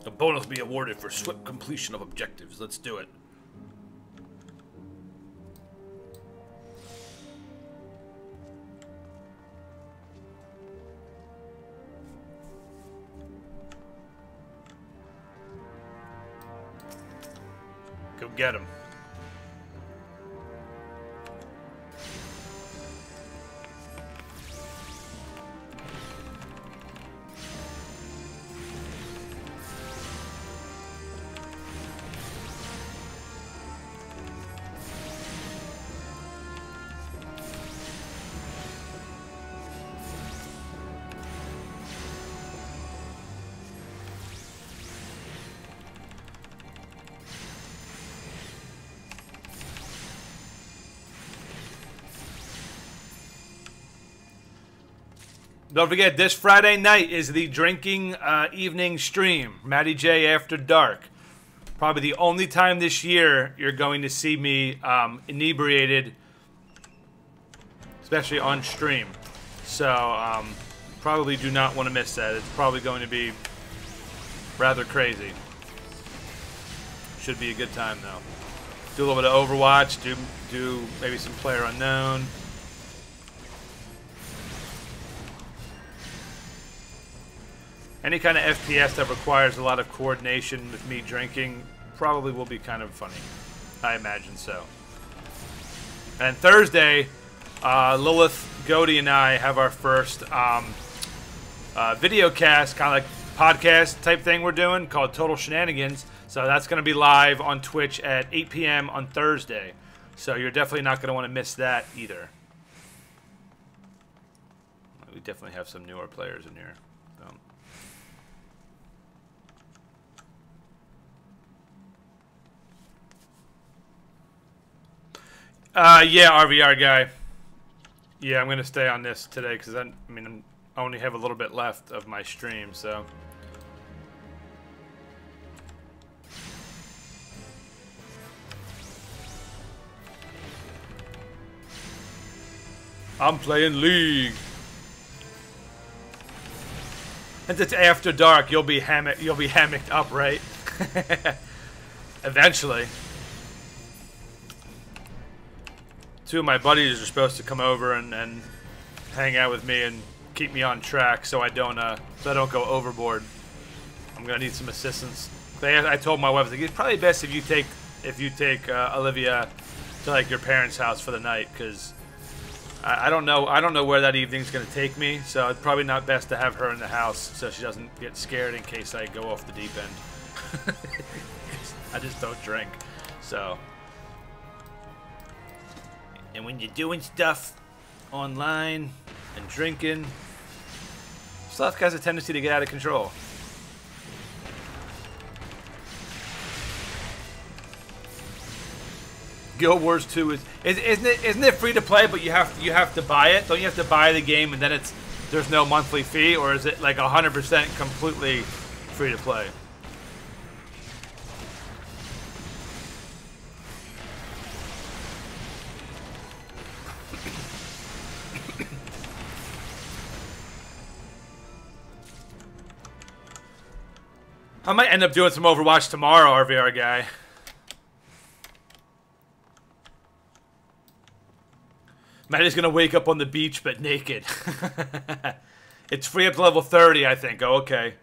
A bonus be awarded for swift completion of objectives. Let's do it. Go get him. Don't forget, this Friday night is the drinking evening stream. Matty J After Dark. Probably the only time this year you're going to see me inebriated, especially on stream. So, probably do not want to miss that. It's probably going to be rather crazy. Should be a good time, though. Do a little bit of Overwatch, do maybe some PlayerUnknown. Any kind of FPS that requires a lot of coordination with me drinking probably will be kind of funny. I imagine so. And Thursday, Lilith, Goaty, and I have our first video cast, kind of like podcast type thing we're doing called Total Shenanigans. So that's going to be live on Twitch at 8 p.m. on Thursday. So you're definitely not going to want to miss that either. We definitely have some newer players in here. So. Yeah, RVR guy. Yeah, I'm going to stay on this today because I only have a little bit left of my stream, so. I'm playing League. And it's after dark. You'll be hammocked up, right? Eventually. Two of my buddies are supposed to come over and hang out with me and keep me on track, so I don't go overboard. I'm gonna need some assistance. I told my wife, like, it's probably best if you take Olivia to like your parents' house for the night, because I don't know where that evening's gonna take me, so it's probably not best to have her in the house so she doesn't get scared in case I go off the deep end. I just don't drink, so. And when you're doing stuff online and drinking, stuff has a tendency to get out of control. Guild Wars 2 isn't it free to play, but you have to buy it? Don't you have to buy the game and then there's no monthly fee, or is it like 100% completely free to play? I might end up doing some Overwatch tomorrow, RVR guy. Maddie's gonna wake up on the beach but naked. It's free up to level 30, I think. Oh, okay.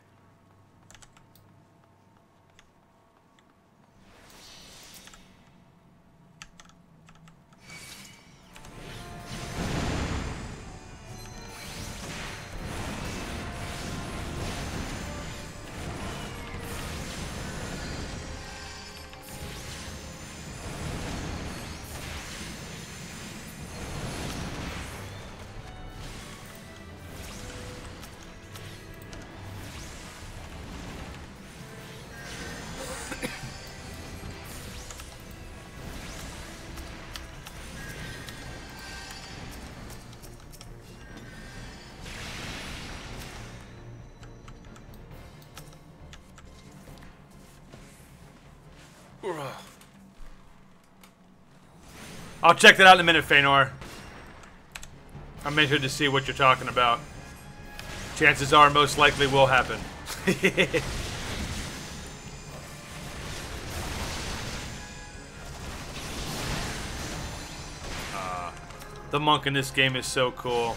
I'll check that out in a minute, Feanor. I'm interested to see what you're talking about. Chances are, most likely will happen. The monk in this game is so cool.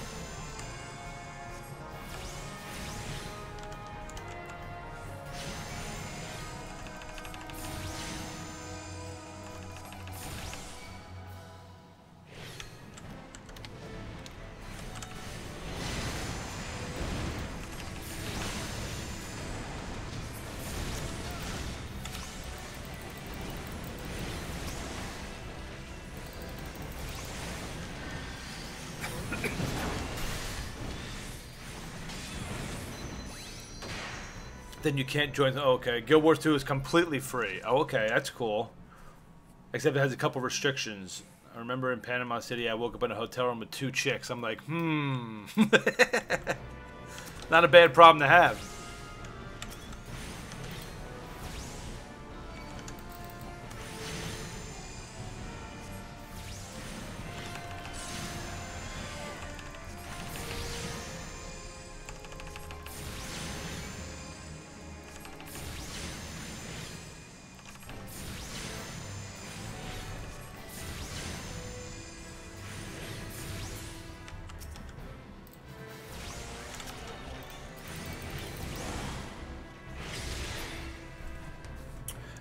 Then you can't join. Oh, okay. Guild Wars 2 is completely free. Oh, okay. That's cool. Except it has a couple restrictions. I remember in Panama City, I woke up in a hotel room with 2 chicks. I'm like, Not a bad problem to have.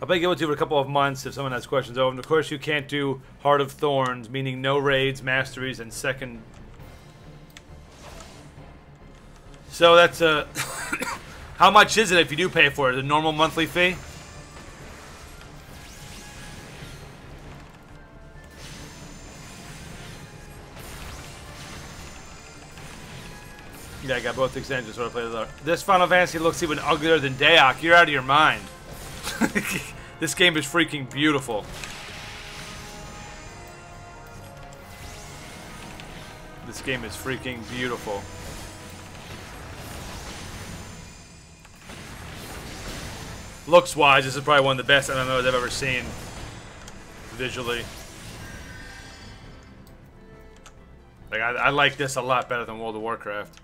I'll be able to for a couple of months if someone has questions. Oh, and of course you can't do Heart of Thorns, meaning no raids, masteries, and second. So that's a. How much is it if you do pay for it? The normal monthly fee? Yeah, I got both extensions, so I played it. This Final Fantasy looks even uglier than Dayak. You're out of your mind. This game is freaking beautiful. This game is freaking beautiful. Looks-wise, this is probably one of the best MMOs I've ever seen. Visually. Like, I like this a lot better than World of Warcraft.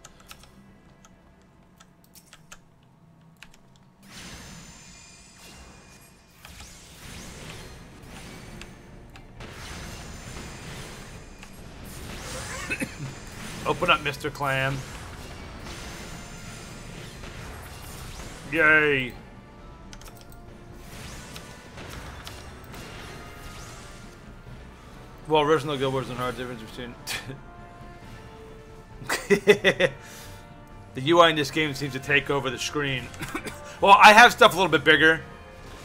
Open up, Mr. Clam. Yay. Well, original Guild Wars and hard difference between... The UI in this game seems to take over the screen. Well, I have stuff a little bit bigger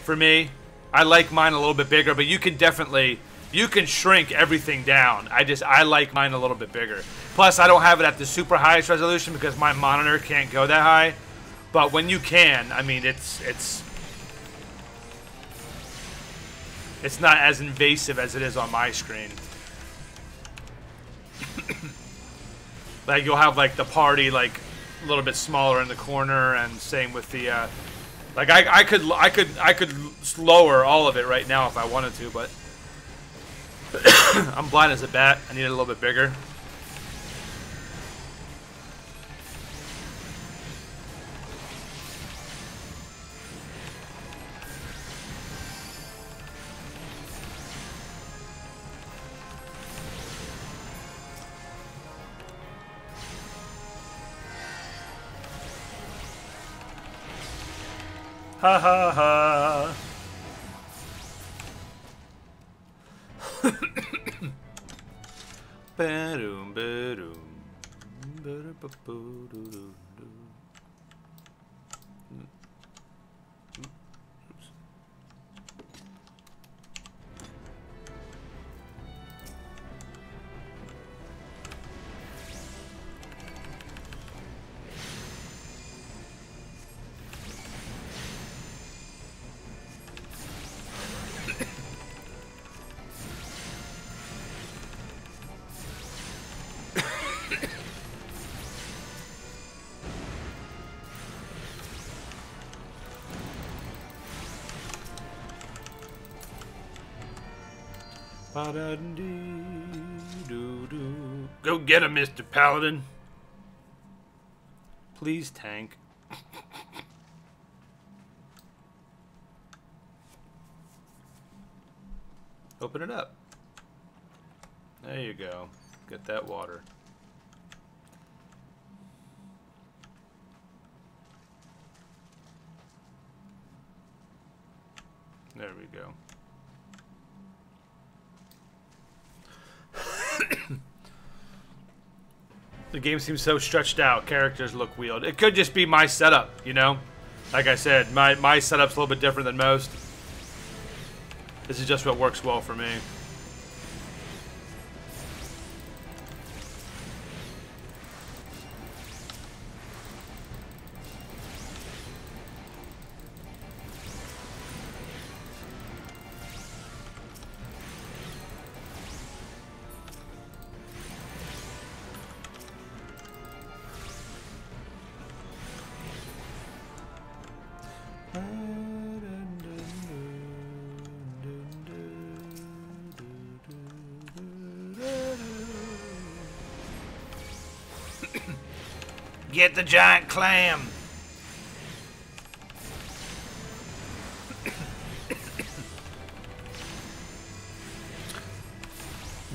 for me. I like mine a little bit bigger, but you can definitely... You can shrink everything down. I like mine a little bit bigger. Plus, I don't have it at the super highest resolution because my monitor can't go that high. But when you can, I mean, it's not as invasive as it is on my screen. Like, you'll have, like, the party, like, a little bit smaller in the corner, and same with the, like, I could lower all of it right now if I wanted to, but I'm blind as a bat. I need it a little bit bigger. Ha ha ha. Ba-doom, ba-doom. Ba-da-ba-boo-doo-doo-doo. Go get him, Mr. Paladin. Please, tank. Open it up. There you go. Get that water. There we go. The game seems so stretched out. Characters look weird. It could just be my setup, you know? Like I said, my setup's a little bit different than most. This is just what works well for me. Get the giant clam.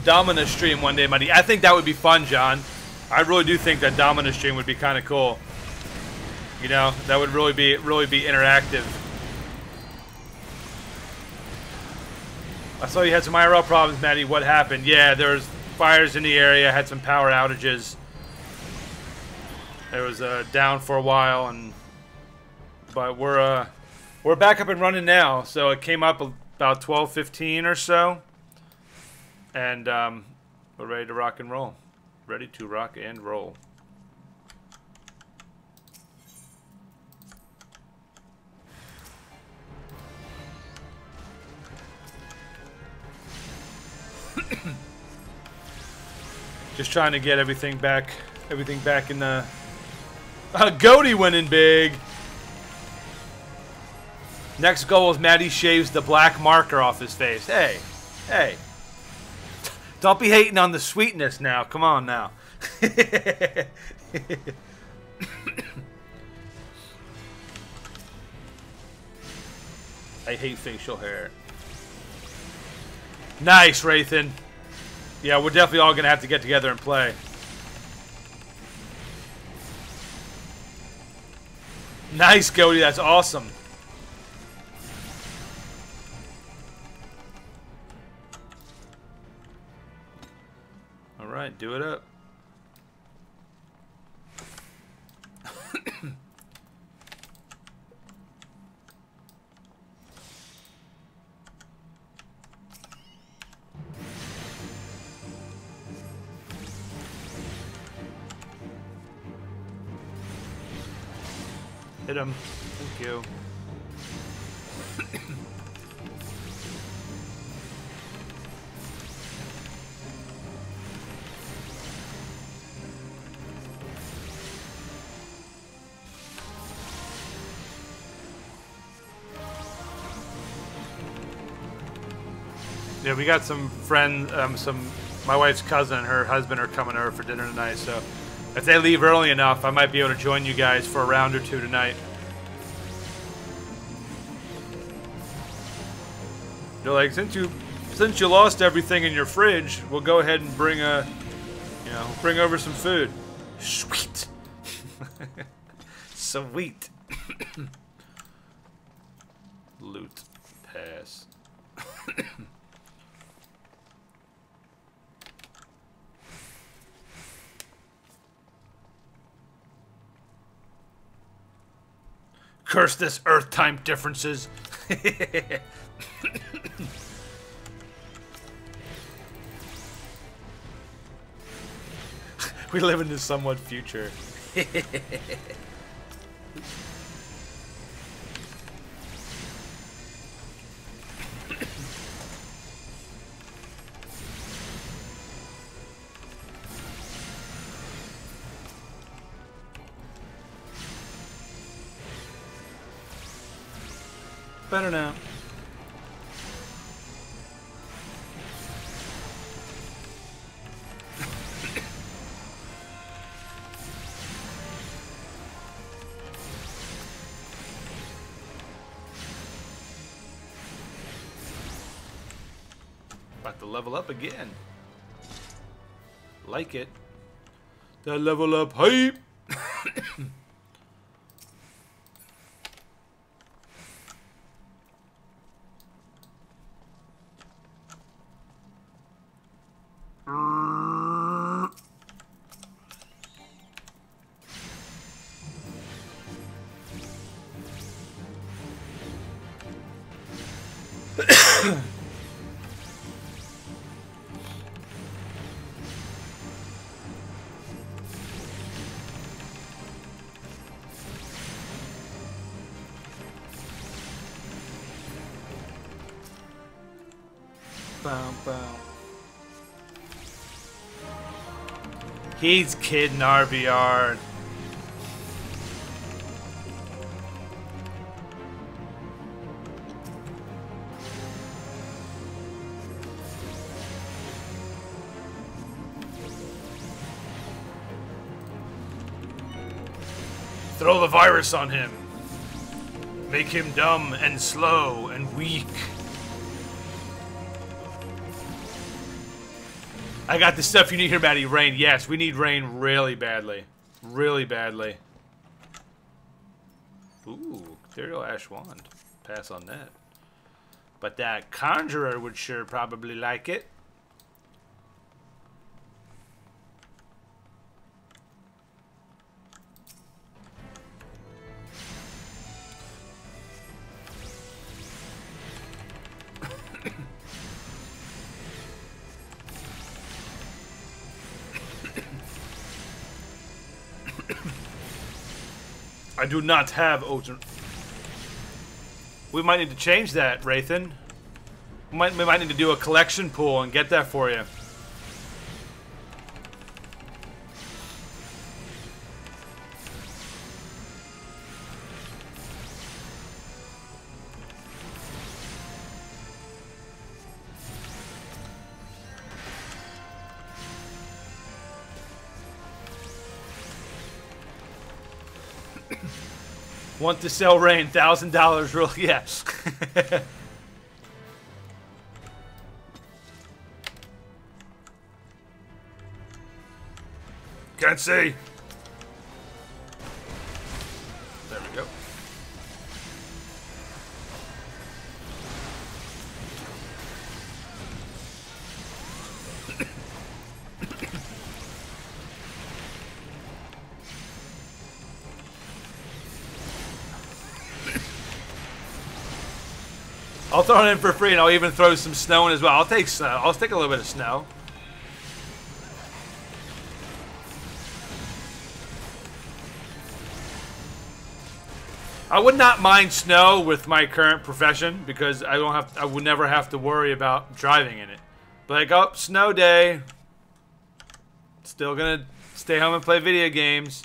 Domina stream one day, buddy. I think that would be fun, John. I really do think that Domina stream would be kind of cool. You know, that would really be interactive. I saw you had some IRL problems, Maddie. What happened? Yeah, there was fires in the area. Had some power outages. It was down for a while, but we're back up and running now. So it came up about 12:15 or so, and we're ready to rock and roll. Ready to rock and roll. Just trying to get everything back in the... Goaty winning big! Next goal is Maddie shaves the black marker off his face. Hey, hey. Don't be hating on the sweetness now. Come on now. I hate facial hair. Nice, Rathan. Yeah, we're definitely all going to have to get together and play. Nice, Goaty. That's awesome. All right, do it up. Hit him. Thank you. Yeah, we got some friends, my wife's cousin and her husband are coming over for dinner tonight, so if they leave early enough, I might be able to join you guys for a round or two tonight. They're like, since you lost everything in your fridge, we'll go ahead and bring over some food. Sweet. Sweet. Loot. Pass. Curse this Earth time differences. We live in this somewhat future. Better now. About to level up again. Like it. The level up hype. Bow, bow. He's kidding RBR. Throw the virus on him. Make him dumb and slow and weak. I got the stuff you need here, Maddie. Rain. Yes, we need rain really badly. Really badly. Ooh, Ethereal Ash Wand. Pass on that. But that conjurer would sure probably like it. I do not have Odin. We might need to change that, Wraithen. We might need to do a collection pool and get that for you. Want to sell Rain, $1,000 real, yes. Can't see. There we go. I'll throw it in for free, and I'll even throw some snow in as well. I'll take snow. I'll take a little bit of snow. I would not mind snow with my current profession because I would never have to worry about driving in it. But like, oh, snow day. Still gonna stay home and play video games.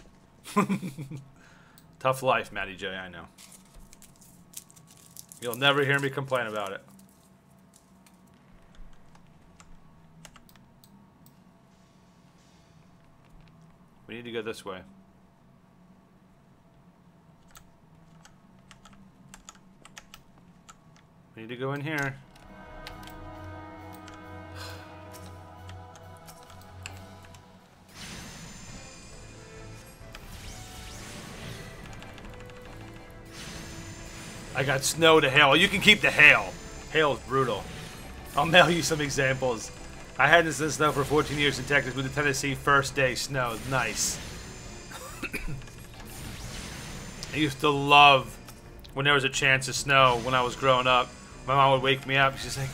Tough life, Matty J, I know. You'll never hear me complain about it. We need to go this way. We need to go in here. I got snow to hail. You can keep the hail. Hail is brutal. I'll mail you some examples. I hadn't seen snow for 14 years in Texas. Moved to Tennessee, first day snow. Nice. I used to love when there was a chance of snow when I was growing up. My mom would wake me up. She's like,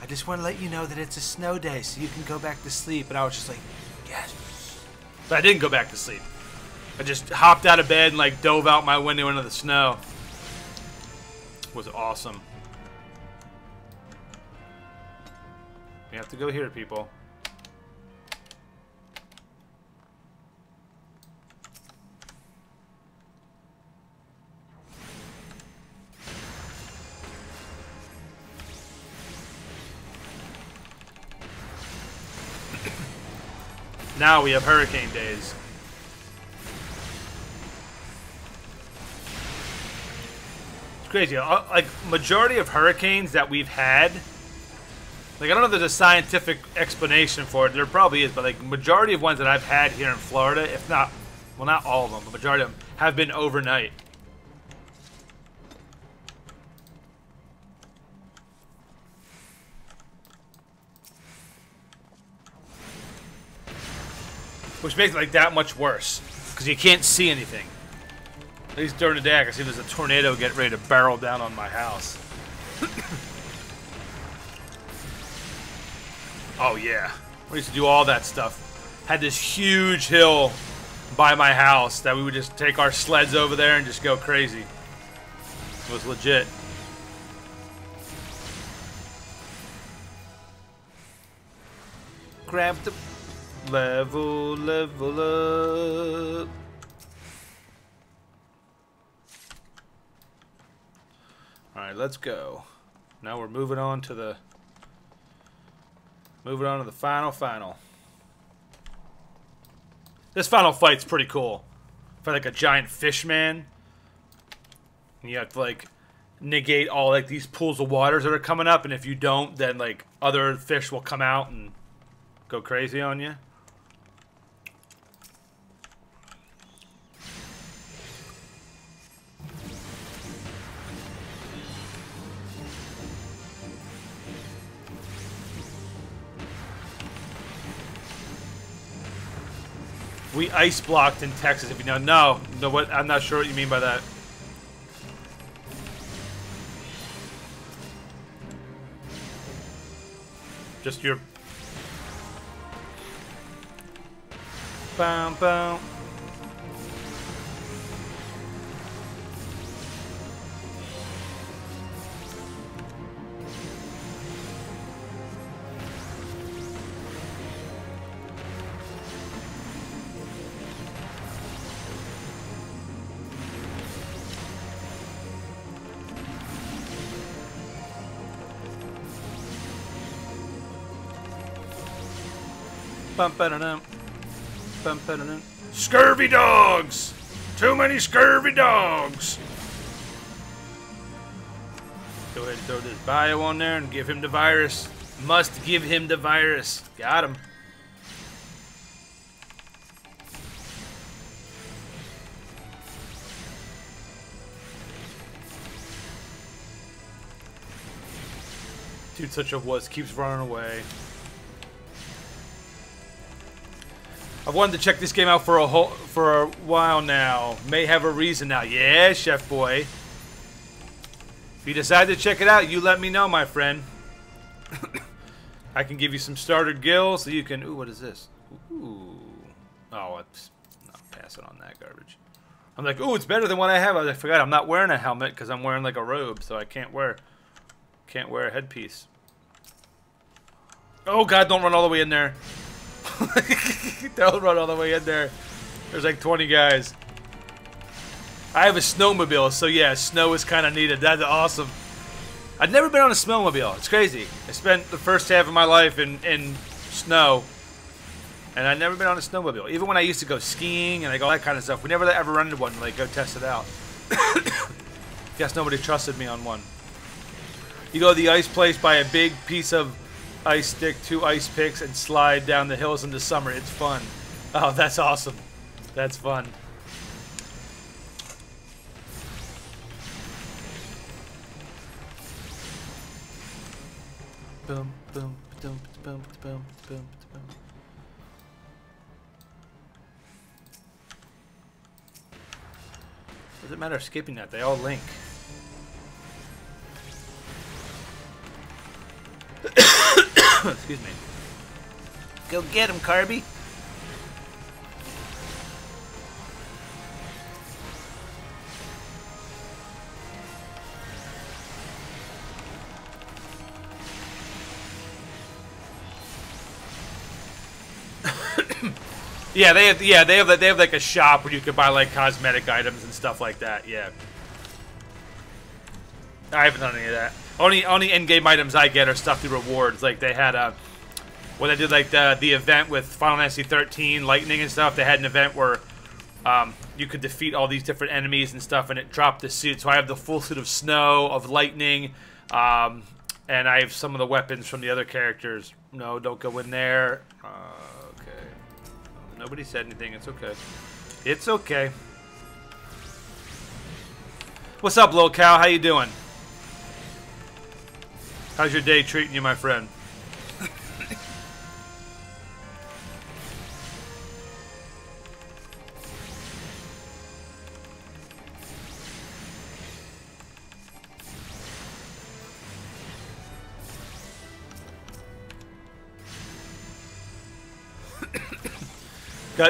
I just want to let you know that it's a snow day so you can go back to sleep. And I was just like, yes. But I didn't go back to sleep. I just hopped out of bed and like dove out my window into the snow. It was awesome. We have to go here, people. Now we have hurricane days. It's crazy. Like, majority of hurricanes that we've had, like, I don't know if there's a scientific explanation for it. There probably is, but, like, majority of ones that I've had here in Florida, if not, well, not all of them, but majority of them have been overnight. Which makes it like that much worse, because you can't see anything. At least during the day, I can see there's a tornado getting ready to barrel down on my house. Oh yeah, we used to do all that stuff. Had this huge hill by my house that we would just take our sleds over there and just go crazy. It was legit. Grab the... level up. Alright, let's go. Now we're moving on to the final. This final fight's pretty cool. For like a giant fish man. And you have to like negate all like these pools of waters that are coming up, and if you don't, then like other fish will come out and go crazy on you. We ice blocked in Texas, if you know. No, what? I'm not sure what you mean by that. Just your... Bum, bum. Scurvy dogs! Too many scurvy dogs! Go ahead and throw this bio on there and give him the virus. Must give him the virus. Got him. Dude, such a wuss. Keeps running away. I've wanted to check this game out for a while now. May have a reason now. Yeah, Chef Boy. If you decide to check it out, you let me know, my friend. I can give you some starter gills so you can... Ooh, what is this? Ooh. Oh, it's... No, passing on that garbage. I'm like, ooh, it's better than what I have. I forgot I'm not wearing a helmet because I'm wearing like a robe, so I can't wear a headpiece. Oh, God, don't run all the way in there. Don't run all the way in there. There's like 20 guys. I have a snowmobile, so yeah, snow is kind of needed. That's awesome. I've never been on a snowmobile. It's crazy. I spent the first half of my life in snow, and I've never been on a snowmobile. Even when I used to go skiing and like all that kind of stuff, we never ever run into one. Like go test it out. Guess nobody trusted me on one. You go to the ice place, buy a big piece of ice stick, 2 ice picks, and slide down the hills in the summer. It's fun. Oh, that's awesome. That's fun. Boom, boom, boom, boom, boom, boom, boom. Doesn't matter skipping that. They all link. Excuse me. Go get him, Carby. Yeah, they have like a shop where you can buy like cosmetic items and stuff like that. Yeah. I haven't done any of that. Only in-game items I get are stuff through rewards. Like they had when I did like the event with Final Fantasy 13 Lightning and stuff, they had an event where you could defeat all these different enemies and stuff, and it dropped the suit. So I have the full suit of Snow, of Lightning, and I have some of the weapons from the other characters. No, don't go in there. Okay. Nobody said anything. It's okay. It's okay. What's up, Lil Cow? How you doing? How's your day treating you, my friend?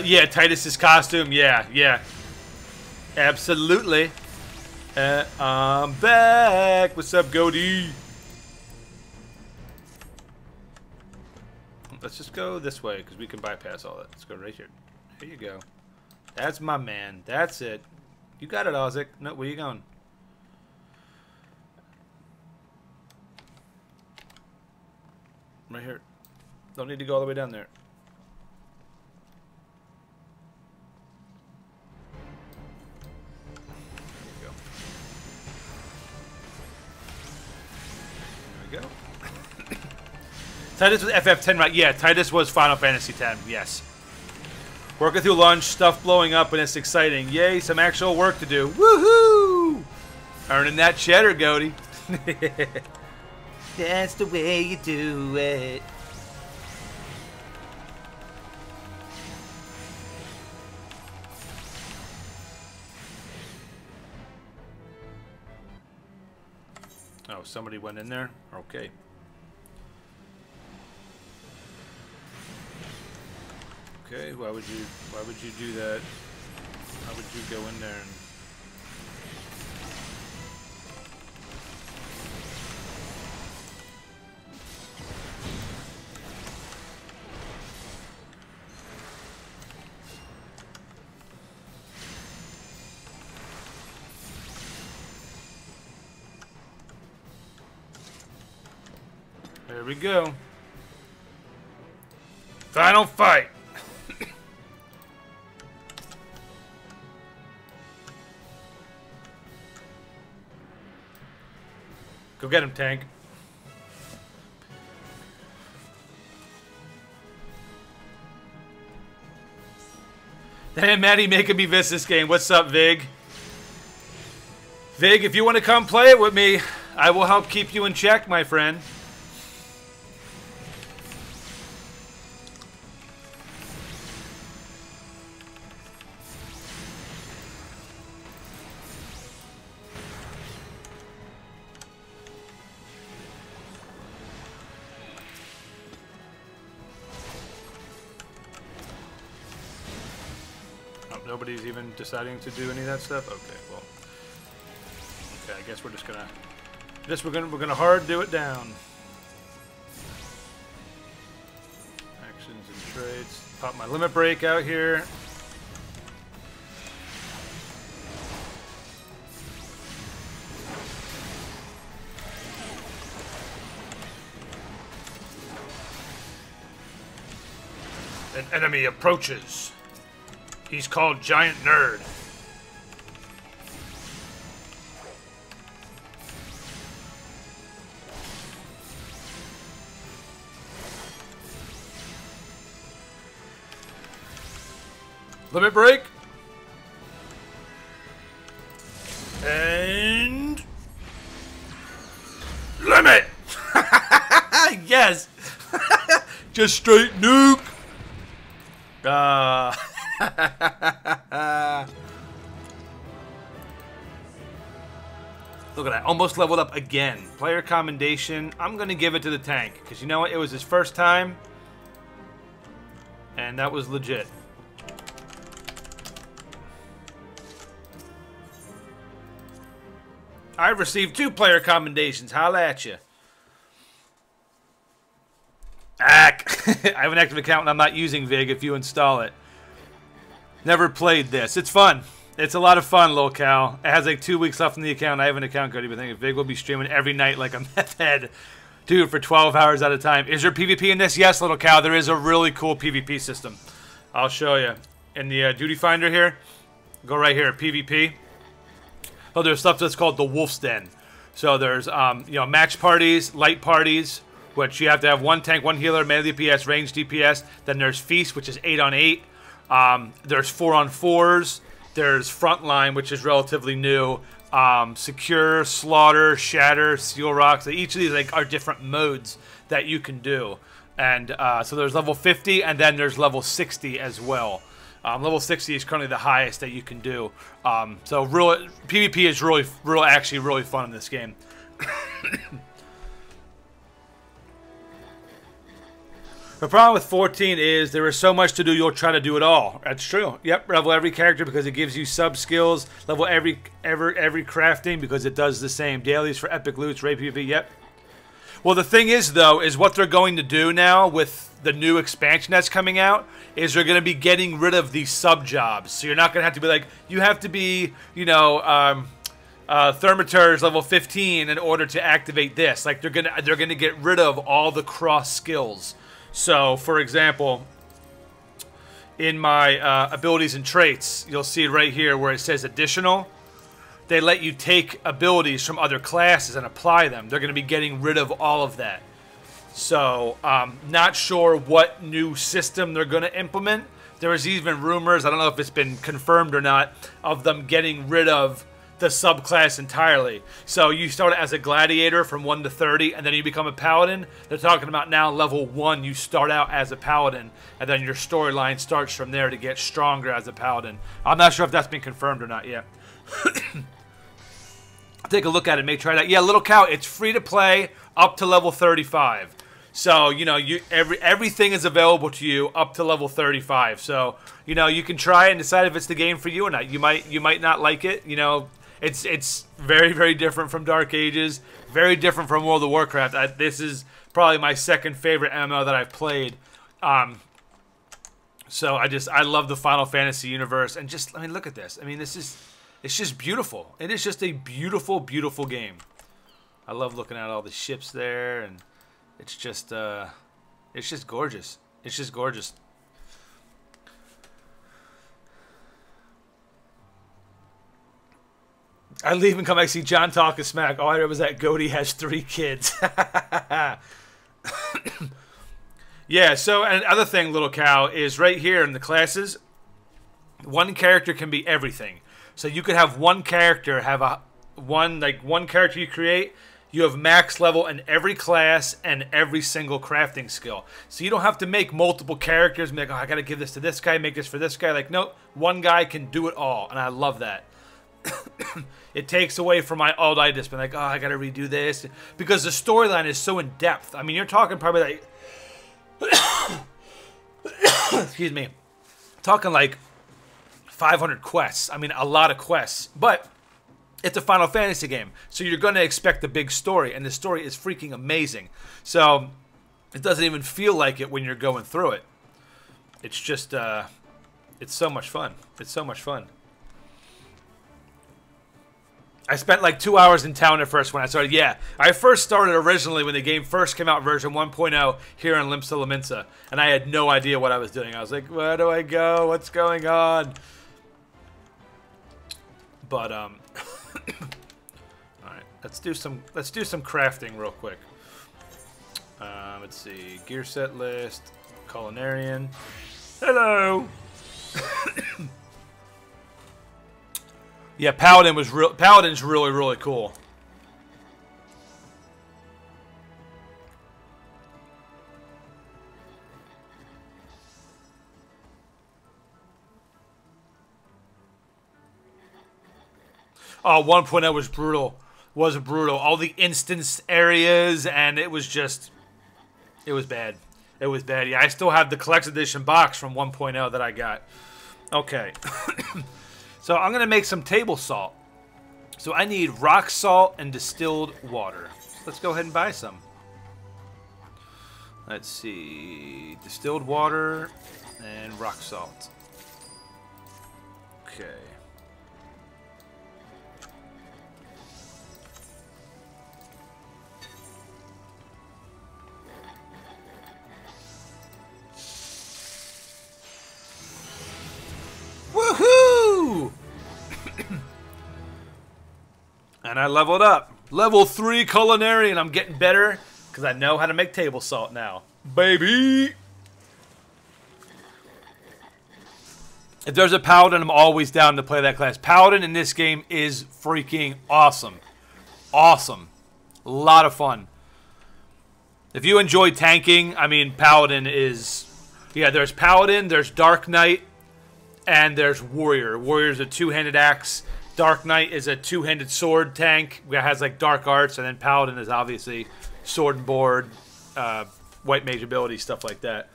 Yeah, Titus's costume. Yeah. Absolutely. I'm back. What's up, Goldie? Let's just go this way, because we can bypass all that. Let's go right here. Here you go. That's my man. That's it. You got it, Ozzy. No, where you going? Right here. Don't need to go all the way down there. There we go. Titus was FF10, right? Yeah, Titus was Final Fantasy X, yes. Working through lunch, stuff blowing up, and it's exciting. Yay, some actual work to do. Woohoo! Earning that cheddar, Goaty. That's the way you do it. somebody went in there. Okay. Okay, why would you do that? How would you go in there and... There we go. Final fight. Go get him, tank. Damn, Maddie making me miss this game. What's up, Vig? Vig, if you want to come play it with me, I will help keep you in check, my friend. Nobody's even deciding to do any of that stuff. Okay, well, okay. I guess we're just gonna, we're gonna hard do it down. Actions and trades. Pop my limit break out here. An enemy approaches. He's called Giant Nerd. Limit break. And... limit! Yes! Just straight nuke! Look at that. Almost leveled up again. Player commendation. I'm going to give it to the tank. Because you know what? It was his first time. And that was legit. I've received 2 player commendations. Holla at you. Ack. I have an active account and I'm not using Vig if you install it. Never played this. It's fun. It's a lot of fun, Lil Cal. It has like 2 weeks left in the account. I have an account code. But I think Vig will be streaming every night like a meth head. Dude, for 12 hours at a time. Is there PvP in this? Yes, Little Cal. There is a really cool PvP system. I'll show you. In the duty finder here. Go right here. PvP. Oh, there's stuff that's called the Wolf's Den. So there's, you know, match parties, light parties, which you have to have 1 tank, 1 healer, melee DPS, range DPS. Then there's Feast, which is 8 on 8. There's 4 on 4s. There's Frontline, which is relatively new. Secure, Slaughter, Shatter, Steel Rocks. Each of these like are different modes that you can do. And so there's level 50, and then there's level 60 as well. Level 60 is currently the highest that you can do. So real PvP is actually really fun in this game. The problem with 14 is there is so much to do, you'll try to do it all. That's true. Yep, level every character because it gives you sub-skills. Level every crafting because it does the same. Dailies for epic loots, raid PvP, yep. Well, the thing is, though, is what they're going to do now with the new expansion that's coming out is they're going to be getting rid of these sub-jobs. So you're not going to have to be like, you have to be, you know, Thermiters level 15 in order to activate this. Like, they're gonna get rid of all the cross skills. So, for example, in my abilities and traits, you'll see right here where it says additional. They let you take abilities from other classes and apply them. They're going to be getting rid of all of that. So, not sure what new system they're going to implement. There is even rumors, I don't know if it's been confirmed or not, of them getting rid of the subclass entirely. So you start as a gladiator from 1 to 30, and then you become a paladin. They're talking about now level 1, you start out as a paladin, and then your storyline starts from there to get stronger as a paladin. I'm not sure if that's been confirmed or not yet. take a look at it. May try that. Yeah, Little Cow. It's free to play up to level 35. So you know, everything is available to you up to level 35. So you know, you can try and decide if it's the game for you or not. You might not like it. You know, it's very, very different from Dark Ages. Very different from World of Warcraft. This is probably my second favorite MMO that I've played. So I love the Final Fantasy universe, and just, I mean, look at this. I mean, it's just beautiful. It is just a beautiful, beautiful game. I love looking at all the ships there, and it's just gorgeous. It's just gorgeous. I leave and come back, see John talking smack. All I heard was that Goaty has 3 kids. Yeah, so and another thing, Little Cow, is right here in the classes, one character can be everything. So you could have one character have one character you create, you have max level in every class and every single crafting skill. So you don't have to make multiple characters and be like, oh, I gotta give this to this guy, make this for this guy. Like, nope, one guy can do it all, and I love that. It takes away from my all-night being like, oh, I gotta redo this, because the storyline is so in depth. I mean, you're talking probably like excuse me, talking like 500 quests. I mean, a lot of quests, but it's a Final Fantasy game, so you're going to expect a big story, and the story is freaking amazing. So it doesn't even feel like it when you're going through it. It's just, it's so much fun. It's so much fun. I spent like 2 hours in town at first when I started. Yeah, I first started originally when the game first came out, version 1.0, here in Limsa Lominsa, and I had no idea what I was doing. I was like, where do I go? What's going on? But all right, let's do some crafting real quick. Let's see, gear set list, culinarian. Hello. Yeah, Paladin's really, really cool. Oh, 1.0 was brutal. Was brutal. All the instance areas, and it was just, it was bad. It was bad. Yeah, I still have the collector's edition box from 1.0 that I got. Okay. So I'm going to make some table salt. So I need rock salt and distilled water. Let's go ahead and buy some. Let's see. Distilled water and rock salt. Okay. Woohoo! And I leveled up. Level 3 culinary, and I'm getting better because I know how to make table salt now. Baby! If there's a Paladin, I'm always down to play that class. Paladin in this game is freaking awesome. Awesome. A lot of fun. If you enjoy tanking, I mean, Paladin is... Yeah, there's Paladin, there's Dark Knight, and there's Warrior. Warrior's a two-handed axe. Dark Knight is a two-handed sword tank that has like dark arts, and then Paladin is obviously sword and board, white mage ability, stuff like that.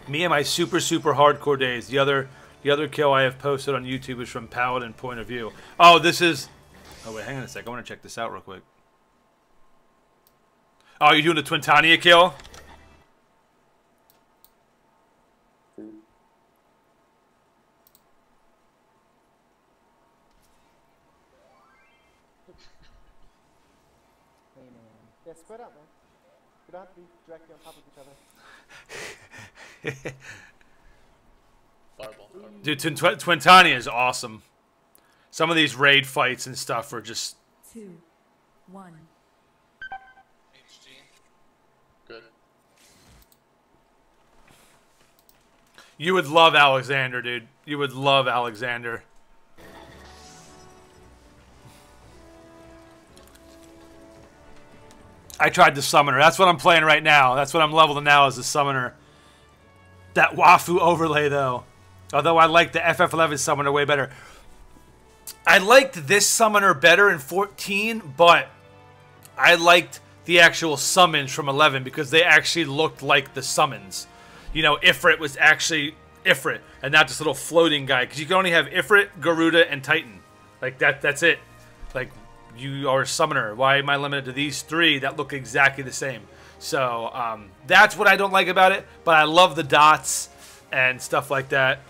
Me and my super hardcore days. The other kill I have posted on YouTube is from Paladin point of view. Oh, this is... Oh, wait, hang on a sec. I want to check this out real quick. Oh, you're doing the Twintania kill? Hey, man. Yeah, spread out, man. We don't have to be directly on top of each other. Dude, Twintania is awesome. Some of these raid fights and stuff are just... 2, 1. Good. You would love Alexander, dude. You would love Alexander. I tried the summoner. That's what I'm playing right now. That's what I'm leveling now as the summoner. That Wafu overlay, though. Although I like the FF11 summoner way better. I liked this summoner better in 14, but I liked the actual summons from 11 because they actually looked like the summons. You know, Ifrit was actually Ifrit and not this little floating guy. Because you can only have Ifrit, Garuda, and Titan. Like, that's it. Like, you are a summoner. Why am I limited to these three that look exactly the same? So, that's what I don't like about it. But I love the dots and stuff like that.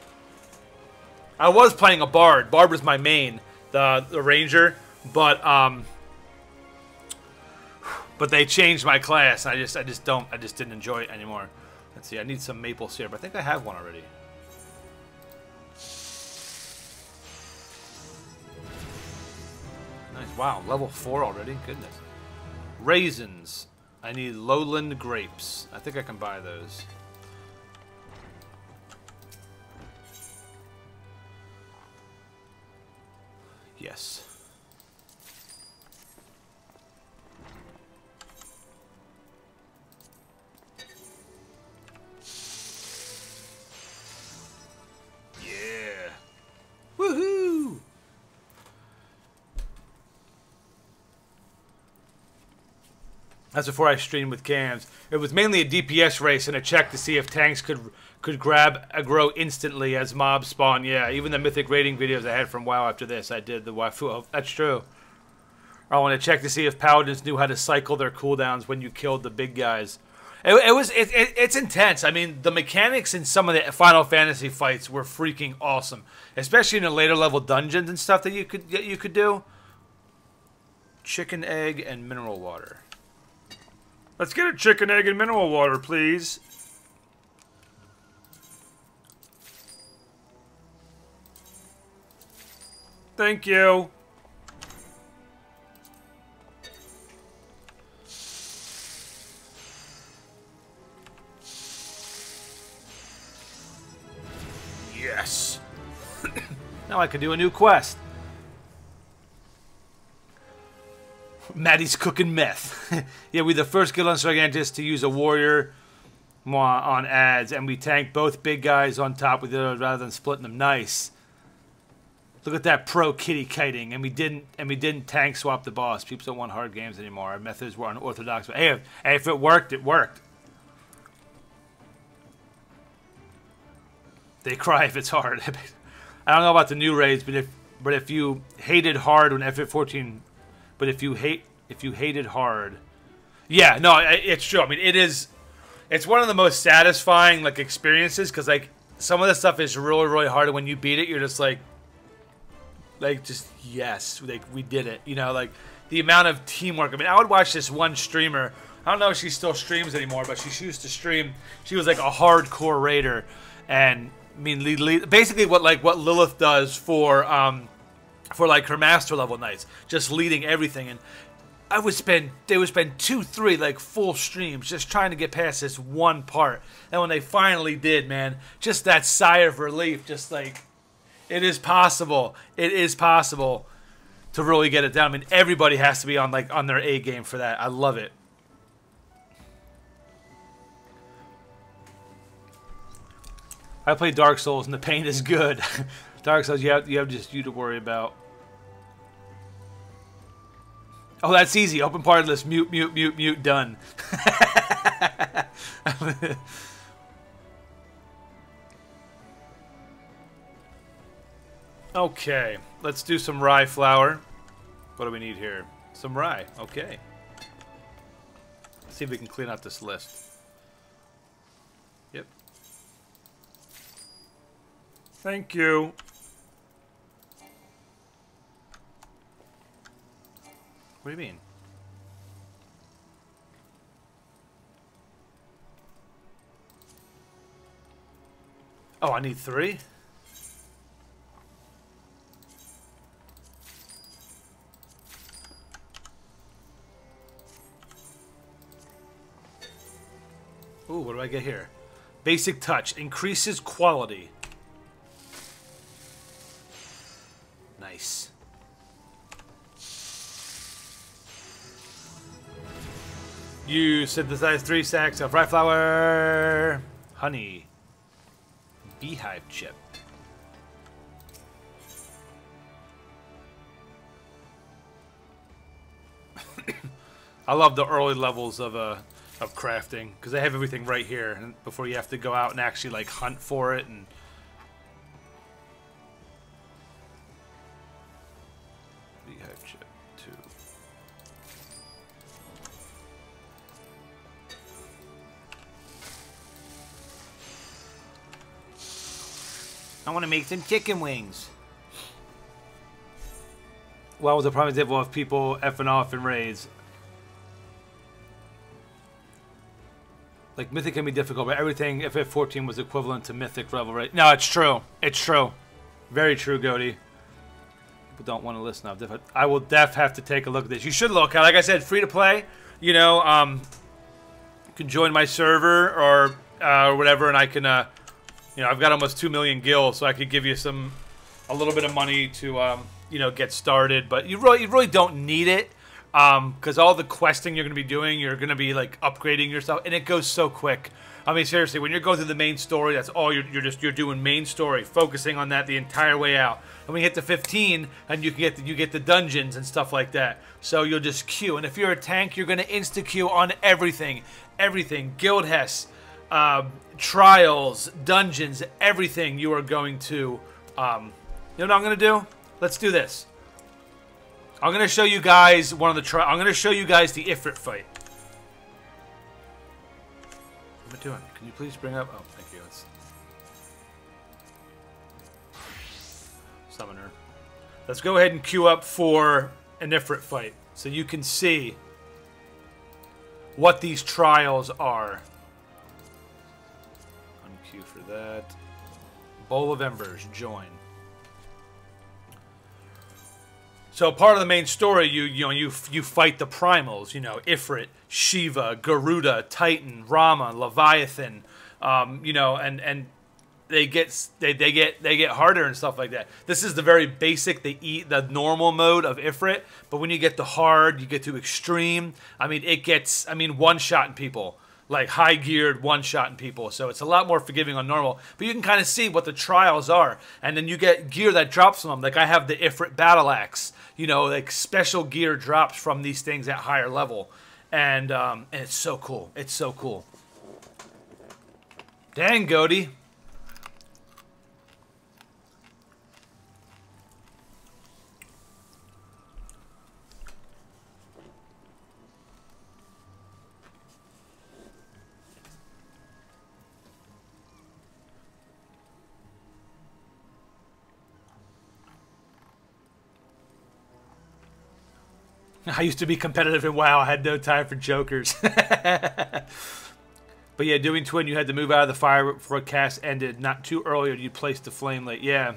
I was playing a Bard. Bard was my main, the Ranger. But they changed my class. I just didn't enjoy it anymore. Let's see. I need some maple syrup. I think I have one already. Nice. Wow, level 4 already. Goodness. Raisins. I need lowland grapes. I think I can buy those. Yes. Yeah. Woohoo! That's before I streamed with cams. It was mainly a DPS race and a check to see if tanks could grab aggro instantly as mobs spawn. Yeah, even the mythic rating videos I had from WoW after this, I did the Wafu. Oh, that's true. I want to check to see if paladins knew how to cycle their cooldowns when you killed the big guys. It's intense. I mean, the mechanics in some of the Final Fantasy fights were freaking awesome, especially in the later level dungeons and stuff that you could do. Chicken, egg, and mineral water. Let's get a chicken, egg, and mineral water, please. Thank you. Yes. Now I can do a new quest. Maddie's cooking meth. Yeah, we're the first guild on Sargantis to use a warrior on ads, and we tanked both big guys on top with it rather than splitting them. Nice. Look at that pro kitty kiting, and we didn't tank swap the boss. People don't want hard games anymore. Our methods were unorthodox, but hey, if it worked, it worked. They cry if it's hard. I don't know about the new raids, but if you hated hard when FF14, but if you hated hard, yeah, no, it's true. I mean, it's one of the most satisfying like experiences because like some of the stuff is really really hard, and when you beat it, you're just like just yes, like we did it. You know, like the amount of teamwork. I mean, I would watch this one streamer. I don't know if she still streams anymore, but she used to stream. She was like a hardcore raider, and I mean, basically what Lilith does for like her master level nights, just leading everything. And they would spend 2-3 like full streams just trying to get past this one part. And when they finally did, man, just that sigh of relief, just like it is possible. It is possible to really get it down. I mean, everybody has to be on their A game for that. I love it. I play Dark Souls and the pain is good. Dark Souls, you have just you to worry about. Oh, that's easy. Open party list. Mute, mute, mute, mute. Done. Okay, let's do some rye flour. What do we need here? Some rye. Okay. Let's see if we can clean out this list. Yep. Thank you. What do you mean? Oh, I need 3? Ooh, what do I get here? Basic touch. Increases quality. Nice. You synthesize 3 sacks of rye flour. Honey. Beehive chip. I love the early levels of crafting because they have everything right here, and before you have to go out and actually like hunt for it. And Beehive chip 2. I want to make some chicken wings. What was the prime example of people effing off in raids? Like, Mythic can be difficult, but everything FF14 was equivalent to Mythic level, right? No, it's true. It's true. Very true, Goaty. People don't want to listen. I will have to take a look at this. You should look. Like I said, free to play. You know, you can join my server or whatever, and I can, you know, I've got almost 2 million gil, so I could give you a little bit of money to, you know, get started. But you really don't need it. Because all the questing you're going to be doing, you're going to be like upgrading yourself, and it goes so quick. I mean, seriously, when you're going through the main story, that's all you're doing main story, focusing on that the entire way out. And when you hit the 15, and you get the dungeons and stuff like that. So you'll just queue, and if you're a tank, you're going to insta queue on everything, Guild Hess, trials, dungeons, everything. You are going to, you know what I'm going to do? Let's do this. I'm gonna show you guys I'm gonna show you guys the Ifrit fight. What am I doing? Can you please bring up? Oh, thank you. Let's summoner. Let's go ahead and queue up for an Ifrit fight so you can see what these trials are. Unqueue for that. Bowl of Embers. Join. So part of the main story, you fight the primals, you know, Ifrit, Shiva, Garuda, Titan, Rama, Leviathan, you know, and they get harder and stuff like that. This is the very basic, the normal mode of Ifrit, but when you get to hard, you get to extreme. I mean, one-shotting people. Like high-geared one-shotting people. So it's a lot more forgiving on normal. But you can kind of see what the trials are. And then you get gear that drops from them. Like I have the Ifrit Battle Axe. You know, like special gear drops from these things at higher level. And it's so cool. It's so cool. Dang, Goaty. I used to be competitive in WoW. I had no time for jokers. But yeah, doing Twin, you had to move out of the fire before a cast ended. Not too early, or you placed the flame late. Yeah.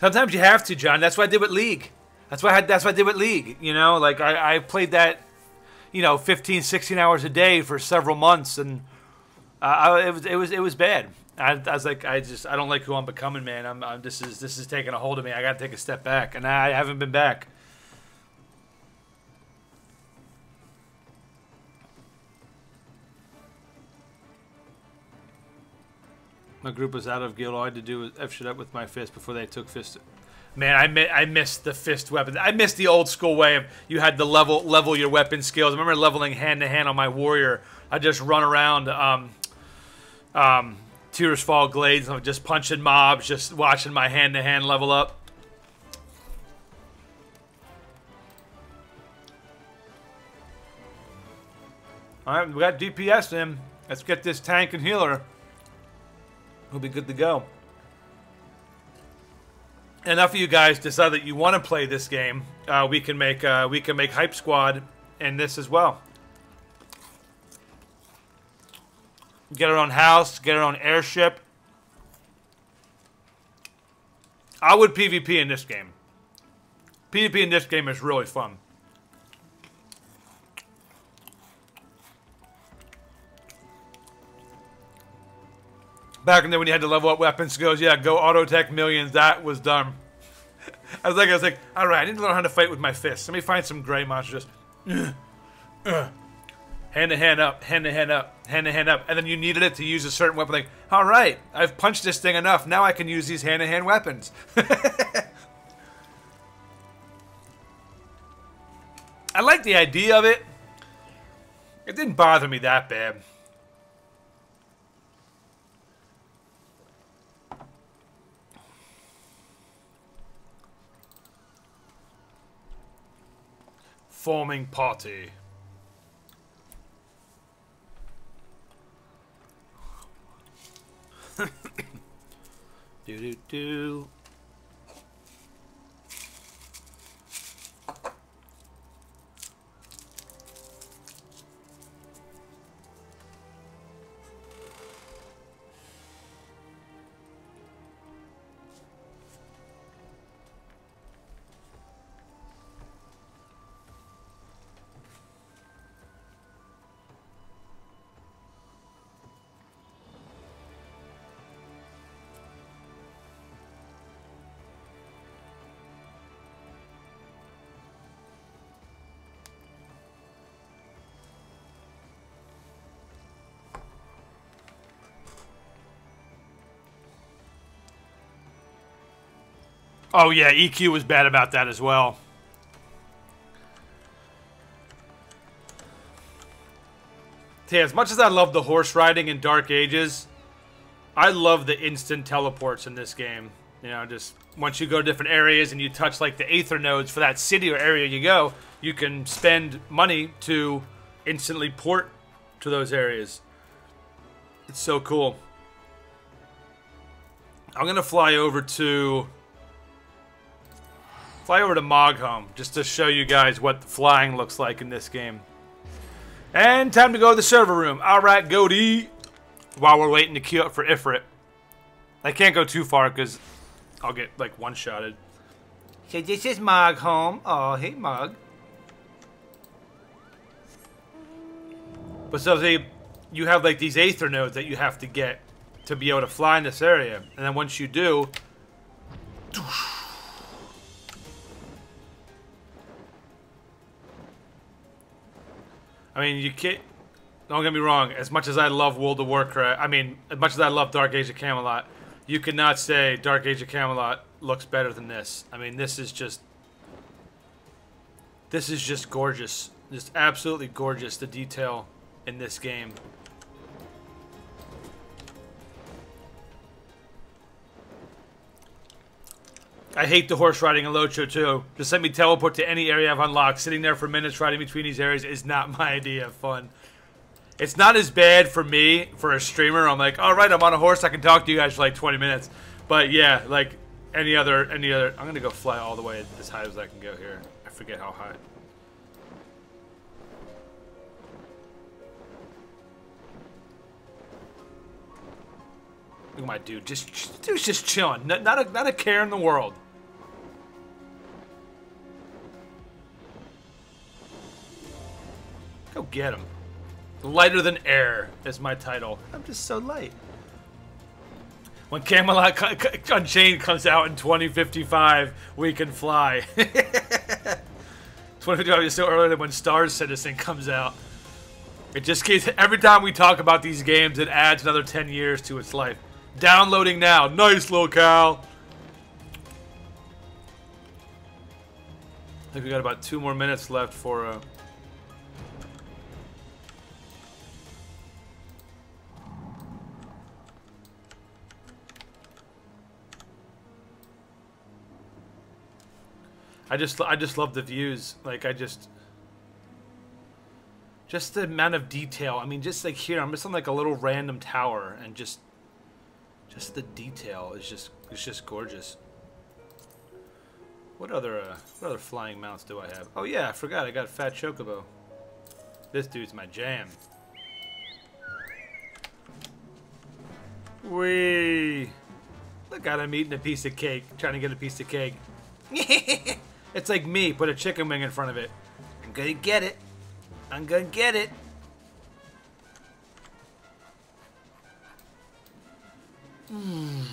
Sometimes you have to, John. That's what I did with League. That's what I did with League. You know, like I played that, you know, 15, 16 hours a day for several months, and it was bad. I was like, I don't like who I'm becoming, man. This is taking a hold of me. I got to take a step back, and I haven't been back. My group was out of guild. All I had to do was F shit up with my fist before they took fist. Man, I missed the fist weapon. I missed the old school way of you had to level your weapon skills. I remember leveling hand to hand on my warrior. I just run around. Tears Fall Glades, I'm just punching mobs, just watching my hand-to-hand level up. Alright, we got DPS in. Let's get this tank and healer. We'll be good to go. Enough of you guys decide that you want to play this game. We can make Hype Squad in this as well. Get our own house, get our own airship. I would PvP in this game. PvP in this game is really fun. Back in there when you had to level up weapon skills, yeah, go auto tech millions, that was dumb. I was like, alright, I need to learn how to fight with my fists. Let me find some gray monsters. hand to hand up, hand to hand up, hand to hand up, and then you needed it to use a certain weapon. Like, all right, I've punched this thing enough. Now I can use these hand to hand weapons. I like the idea of it. It didn't bother me that bad. Forming party. Do do do. Oh yeah, EQ was bad about that as well. Yeah, as much as I love the horse riding in Dark Ages, I love the instant teleports in this game. You know, just once you go to different areas and you touch like the Aether nodes for that city or area you go, you can spend money to instantly port to those areas. It's so cool. I'm gonna fly over to Mogholm just to show you guys what flying looks like in this game. And time to go to the server room. Alright, go to eat while we're waiting to queue up for Ifrit. I can't go too far because I'll get like one-shotted. So this is Mogholm. Oh, hey Mog. But so you have like these Aether nodes that you have to get to be able to fly in this area. And then once you do, I mean, you can't. Don't get me wrong. As much as I love World of Warcraft, I mean, as much as I love Dark Age of Camelot, you cannot say Dark Age of Camelot looks better than this. I mean, this is just gorgeous. Just absolutely gorgeous. The detail in this game. I hate the horse riding in Locho too. Just let me teleport to any area I've unlocked. Sitting there for minutes riding between these areas is not my idea of fun. It's not as bad for me, for a streamer. I'm like, all right, I'm on a horse. I can talk to you guys for like 20 minutes. But yeah, like any other. I'm gonna go fly all the way as high as I can go here. I forget how high. Look at my dude. Dude's just chilling. Not a care in the world. Go get him. Lighter than air is my title. I'm just so light. When Camelot Unchained comes out in 2055, we can fly. 2055 is so early than when Star Citizen comes out. It just keeps, every time we talk about these games, it adds another 10 years to its life. Downloading now. Nice, locale. I think we got about 2 more minutes left for I just love the views. Like just the amount of detail. I mean, just like here, I'm just on like a little random tower, and just the detail is just gorgeous. What other flying mounts do I have? Oh yeah, I forgot. I got Fat Chocobo. This dude's my jam. Whee! Look at him eating a piece of cake, trying to get a piece of cake. It's like me, put a chicken wing in front of it. I'm gonna get it. I'm gonna get it. I'm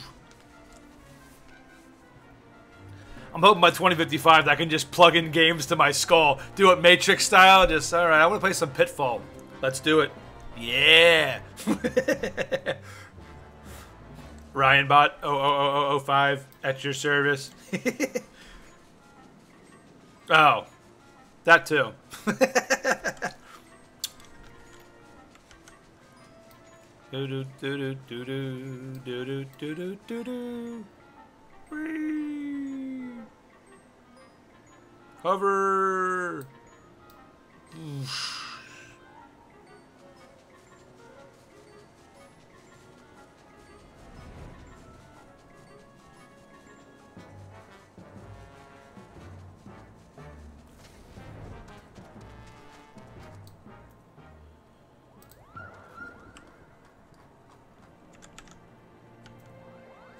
hoping by 2055 that I can just plug in games to my skull. Do it Matrix style. Just, alright, I want to play some Pitfall. Let's do it. Yeah. RyanBot 00005 at your service. Oh, that too. Do do do do do do do do do do. Whee! Hover. Oof.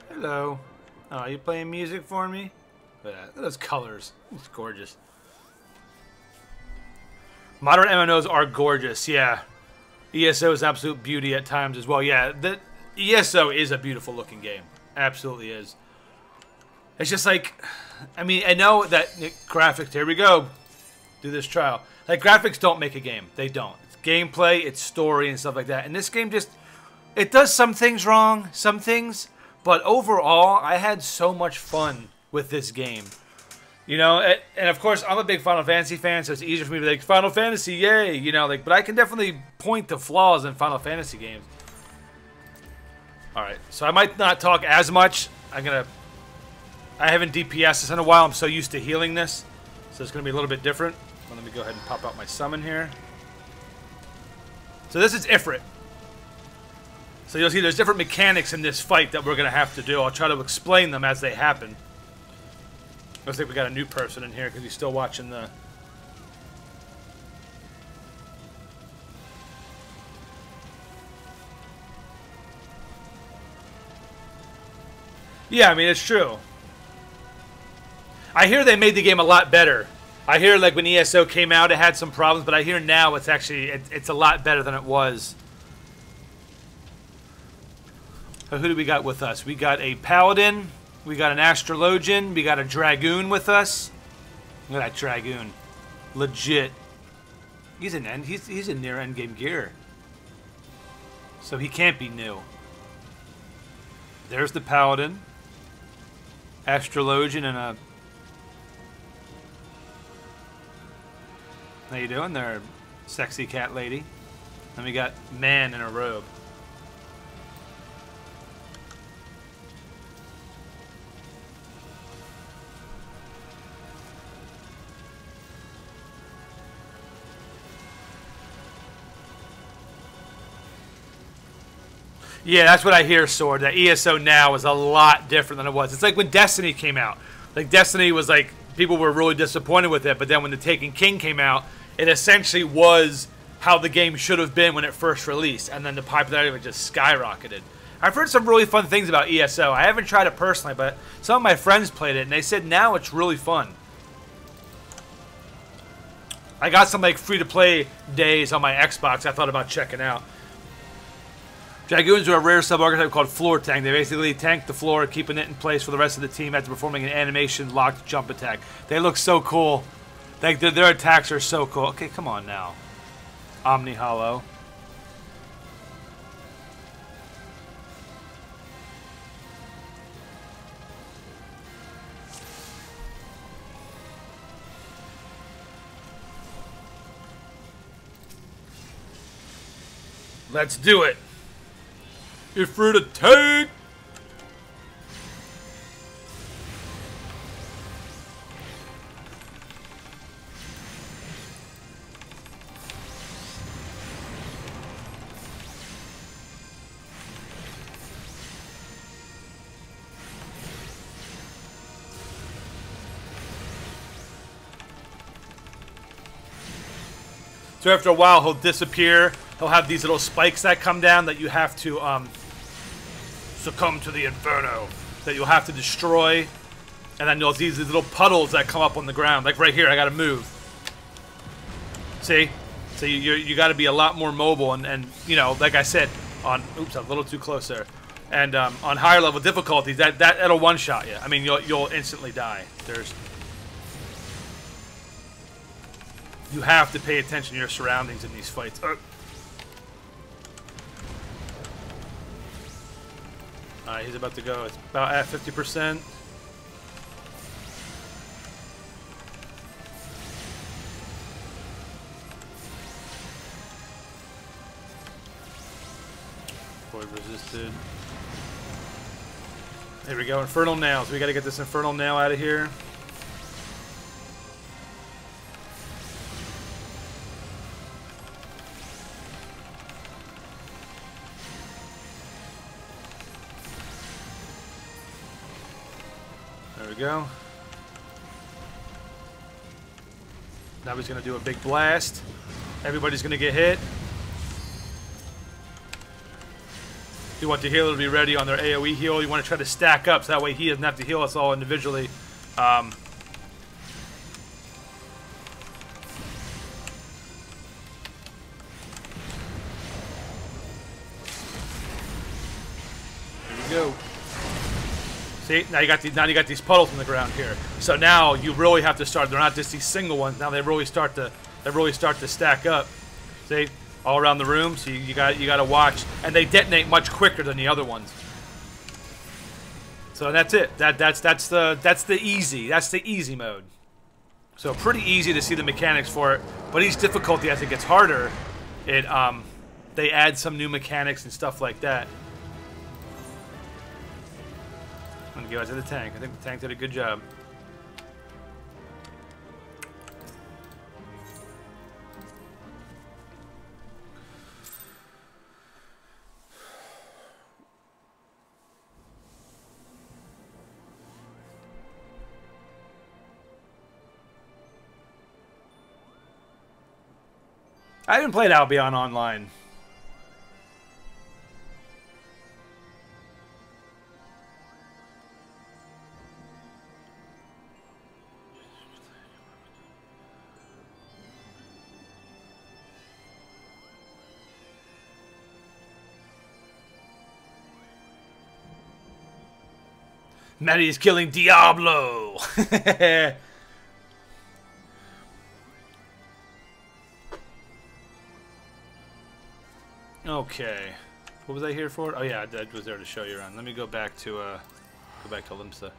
Hello. Oh, you playing music for me? Look at those colors. It's gorgeous. Modern MMOs are gorgeous, yeah. ESO is absolute beauty at times as well. Yeah, the ESO is a beautiful looking game. Absolutely is. It's just like, I mean, I know that graphics, here we go. Do this trial. Like, graphics don't make a game. They don't. It's gameplay, it's story, and stuff like that. And this game just, it does some things wrong, some things. But overall, I had so much fun with this game. You know, and of course, I'm a big Final Fantasy fan, so it's easier for me to be like, Final Fantasy, yay! You know, like, but I can definitely point to flaws in Final Fantasy games. Alright, so I might not talk as much. I haven't DPS this in a while. I'm so used to healing this. So it's going to be a little bit different. Well, let me go ahead and pop out my summon here. So this is Ifrit. So you'll see there's different mechanics in this fight that we're going to have to do. I'll try to explain them as they happen. Looks like we got a new person in here because he's still watching the... Yeah, I mean, it's true. I hear they made the game a lot better. I hear, like, when ESO came out, it had some problems, but I hear now it's actually, it's a lot better than it was. So who do we got with us? We got a Paladin, we got an Astrologian, we got a Dragoon with us. Look at that Dragoon. Legit. He's in near endgame gear. So he can't be new. There's the Paladin. Astrologian and a... How you doing there, sexy cat lady? And we got man in a robe. Yeah, that's what I hear, Sword. That ESO now is a lot different than it was. It's like when Destiny came out. Like, Destiny was like, people were really disappointed with it, but then when The Taken King came out, it essentially was how the game should have been when it first released, and then the popularity of it just skyrocketed. I've heard some really fun things about ESO. I haven't tried it personally, but some of my friends played it, and they said now it's really fun. I got some like free-to-play days on my Xbox I thought about checking out. Dragoons are a rare sub-archetype called floor tank. They basically tank the floor, keeping it in place for the rest of the team after performing an animation locked jump attack. They look so cool. Like their attacks are so cool. Okay, come on now. Omni Hollow. Let's do it. If we're the tank. So after a while, he'll disappear. He'll have these little spikes that come down that you have to succumb to the inferno, that you'll have to destroy. And then you'll see these little puddles that come up on the ground. Like right here, I gotta move. See? So you gotta be a lot more mobile. And you know, like I said, on... Oops, I'm a little too close there. And on higher level difficulties, that'll one-shot you. I mean, you'll instantly die. You have to pay attention to your surroundings in these fights. Alright, he's about to go. It's about at 50%. Void resisted. There we go, Infernal Nails. We gotta get this Infernal Nail out of here. There we go. Now he's gonna do a big blast. Everybody's gonna get hit. You want the healer to be ready on their AoE heal. You want to try to stack up so that way he doesn't have to heal us all individually. There we go. See, now you got these puddles in the ground here. So now you really have to start. They're not just these single ones. Now they really start to stack up. See? All around the room, so you got to watch, and they detonate much quicker than the other ones. So that's it. That's the easy mode. So pretty easy to see the mechanics for it, but each difficulty as it gets harder, they add some new mechanics and stuff like that. I'm gonna give it to the tank. I think the tank did a good job. I haven't played Albion Online. Maddie is killing Diablo! Okay, what was I here for? Oh yeah, I was there to show you around. Let me go back to Limsa.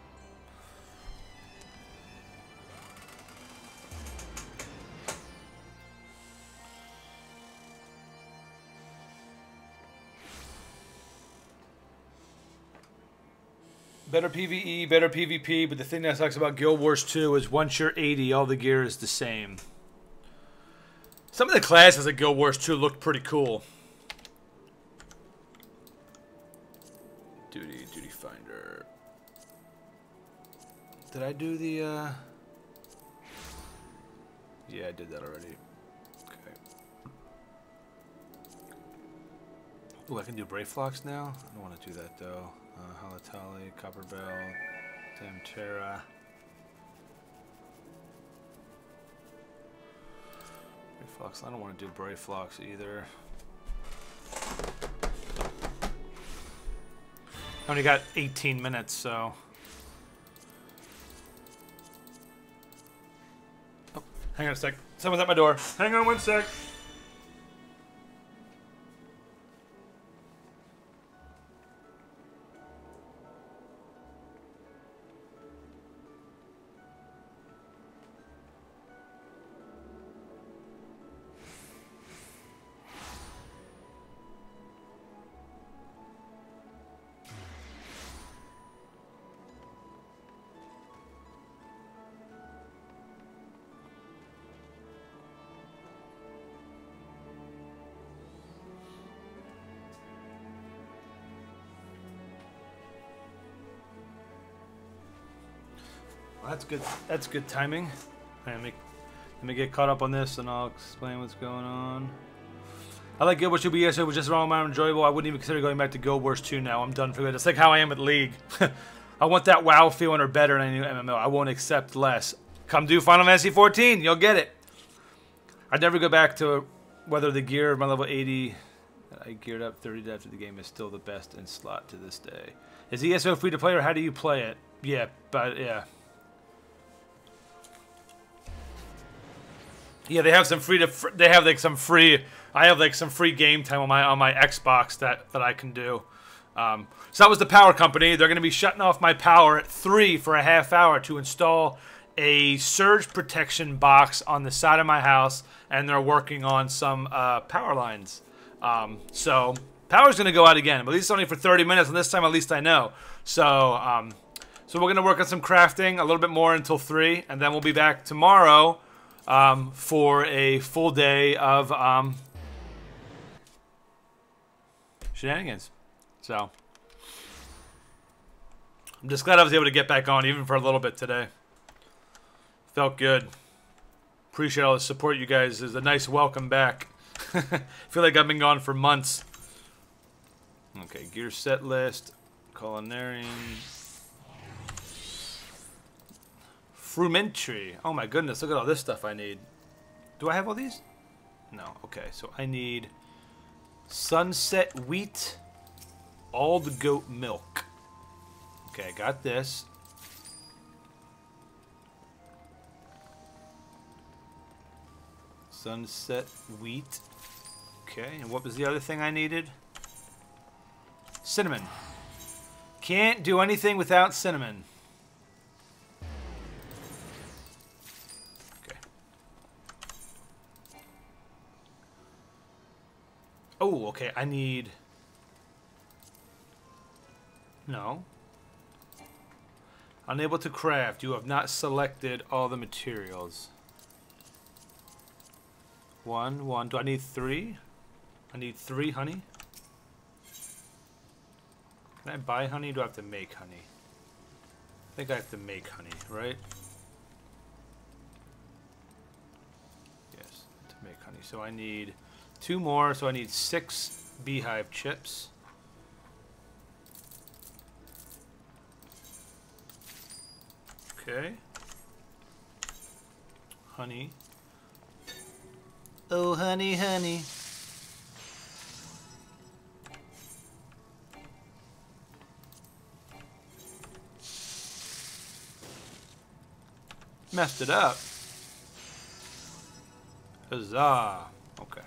Better PvE, better PvP, but the thing that sucks about Guild Wars 2 is once you're 80, all the gear is the same. Some of the classes at Guild Wars 2 looked pretty cool. Duty Finder. Did I do the, Yeah, I did that already. Okay. Ooh, I can do Brave Flocks now? I don't want to do that, though. Halatali, Copper Bell, Damterra. Brave Flocks. I don't want to do Brave Flocks either. I only got 18 minutes, so... Oh, hang on a sec. Someone's at my door. Hang on one sec. That's good. That's good timing. Let me get caught up on this, and I'll explain what's going on. I like Guild Wars 2, but yes, it was just the wrong amount of enjoyable. I wouldn't even consider going back to Guild Wars 2 now. I'm done for good. It's like how I am with League. I want that WoW feeling or better in a new MMO. I won't accept less. Come do Final Fantasy 14. You'll get it. I'd never go back to whether the gear of my level 80 that I geared up 30 after the game is still the best in slot to this day. Is ESO free to play, or how do you play it? Yeah, but yeah. Yeah, they have some free they have like some free. I have like some free game time on my Xbox that I can do. So that was the power company. They're going to be shutting off my power at 3 for a half hour to install a surge protection box on the side of my house, and they're working on some power lines. So power's going to go out again, but at least only for 30 minutes, and this time at least I know. So so we're going to work on some crafting a little bit more until 3, and then we'll be back tomorrow for a full day of shenanigans. So I'm just glad I was able to get back on even for a little bit today. Felt good. Appreciate all the support, you guys. It's a nice welcome back. Feel like I've been gone for months. Okay, gear set list. Culinarian. Frumentary. Oh my goodness, look at all this stuff I need. Do I have all these? No. Okay, so I need sunset wheat, Ald goat milk. Okay, I got this. Sunset wheat. Okay, and what was the other thing I needed? Cinnamon. Can't do anything without cinnamon. Okay. Oh, okay, I need... No. Unable to craft. You have not selected all the materials. One. Do I need 3? I need 3 honey. Can I buy honey? Or do I have to make honey? I think I have to make honey, right? Yes, to make honey. So I need 2 more. So I need 6 beehive chips. Okay. Honey. Oh, honey, honey. Messed it up. Huzzah. Okay.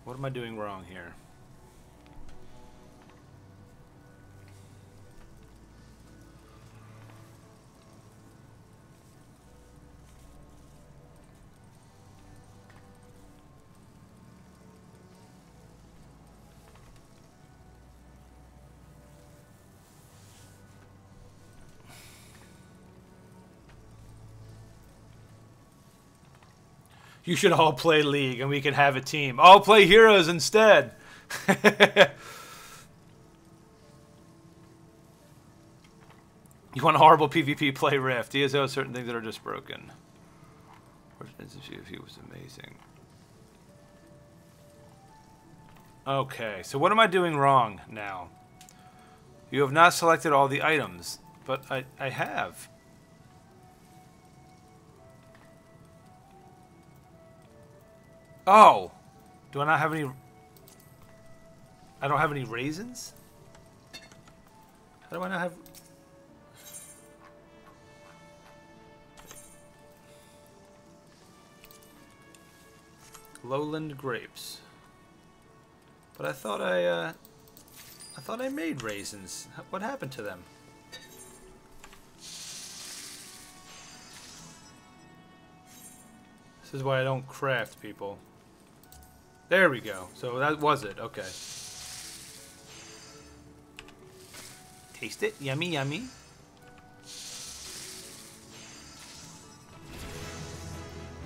What am I doing wrong here? You should all play League and we can have a team. I'll play Heroes instead. You want a horrible PvP, play Rift. ESO, certain things that are just broken. He was amazing. Okay, so what am I doing wrong now? You have not selected all the items, but I have. Oh! Do I not have any... I don't have any raisins? How do I not have... Lowland grapes. But I thought I made raisins. What happened to them? This is why I don't craft, people. There we go. So that was it. Okay. Taste it. Yummy, yummy.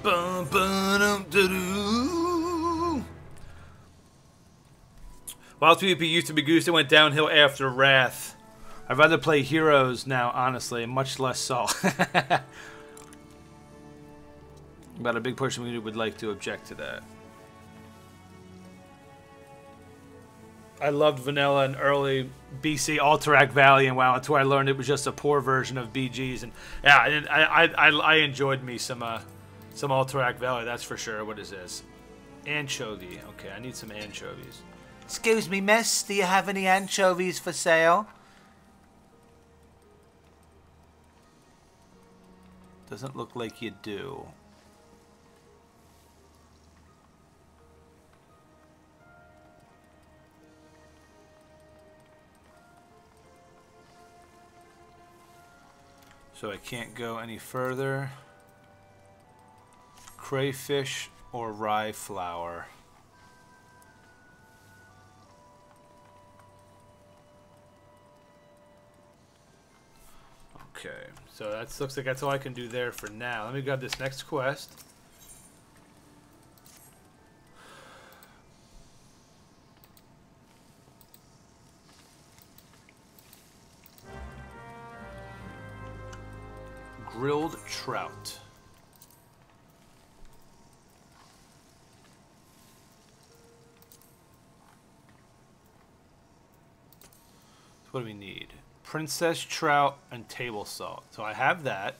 Bum, ba-dum, da-doo. While PvP used to be goose, it went downhill after Wrath. I'd rather play Heroes now, honestly, much less so. But a big portion of me would like to object to that. I loved vanilla and early BC Alterac Valley, and wow, that's where I learned it was just a poor version of BGs. And yeah, I enjoyed me some Alterac Valley, that's for sure. What is this? Anchovy. Okay, I need some anchovies. Excuse me, miss, do you have any anchovies for sale? Doesn't look like you do. So I can't go any further. Crayfish or rye flour. Okay, so that looks like that's all I can do there for now. Let me grab this next quest. Grilled trout. So what do we need? Princess trout and table salt. So I have that.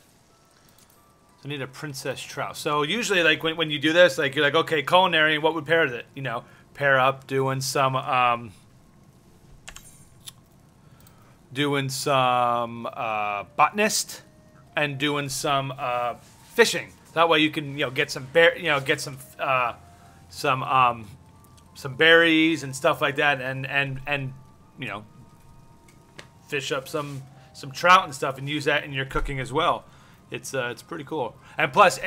So I need a princess trout. So usually, like when you do this, like you're like, okay, culinary, what would pair with it? You know, pair up doing some botanist and doing some fishing. That way you can get some some berries and stuff like that, and fish up some trout and stuff and use that in your cooking as well. It's pretty cool. And plus,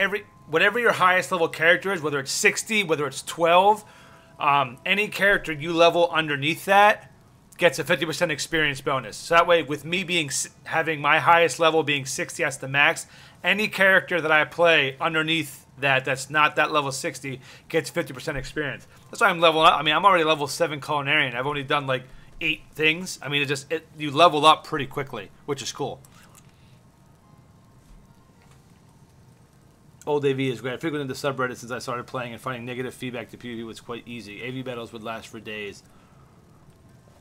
whatever your highest level character is, whether it's 60, whether it's 12, any character you level underneath that gets a 50% experience bonus. So that way, with me having my highest level being 60 as the max, any character that I play underneath that's not that level 60 gets 50% experience. That's why I'm leveling up. I mean, I'm already level 7 culinarian. I've only done like 8 things. I mean, you level up pretty quickly, which is cool. Old AV is great. I frequented the subreddit since I started playing, and finding negative feedback to PvP was quite easy. AV battles would last for days.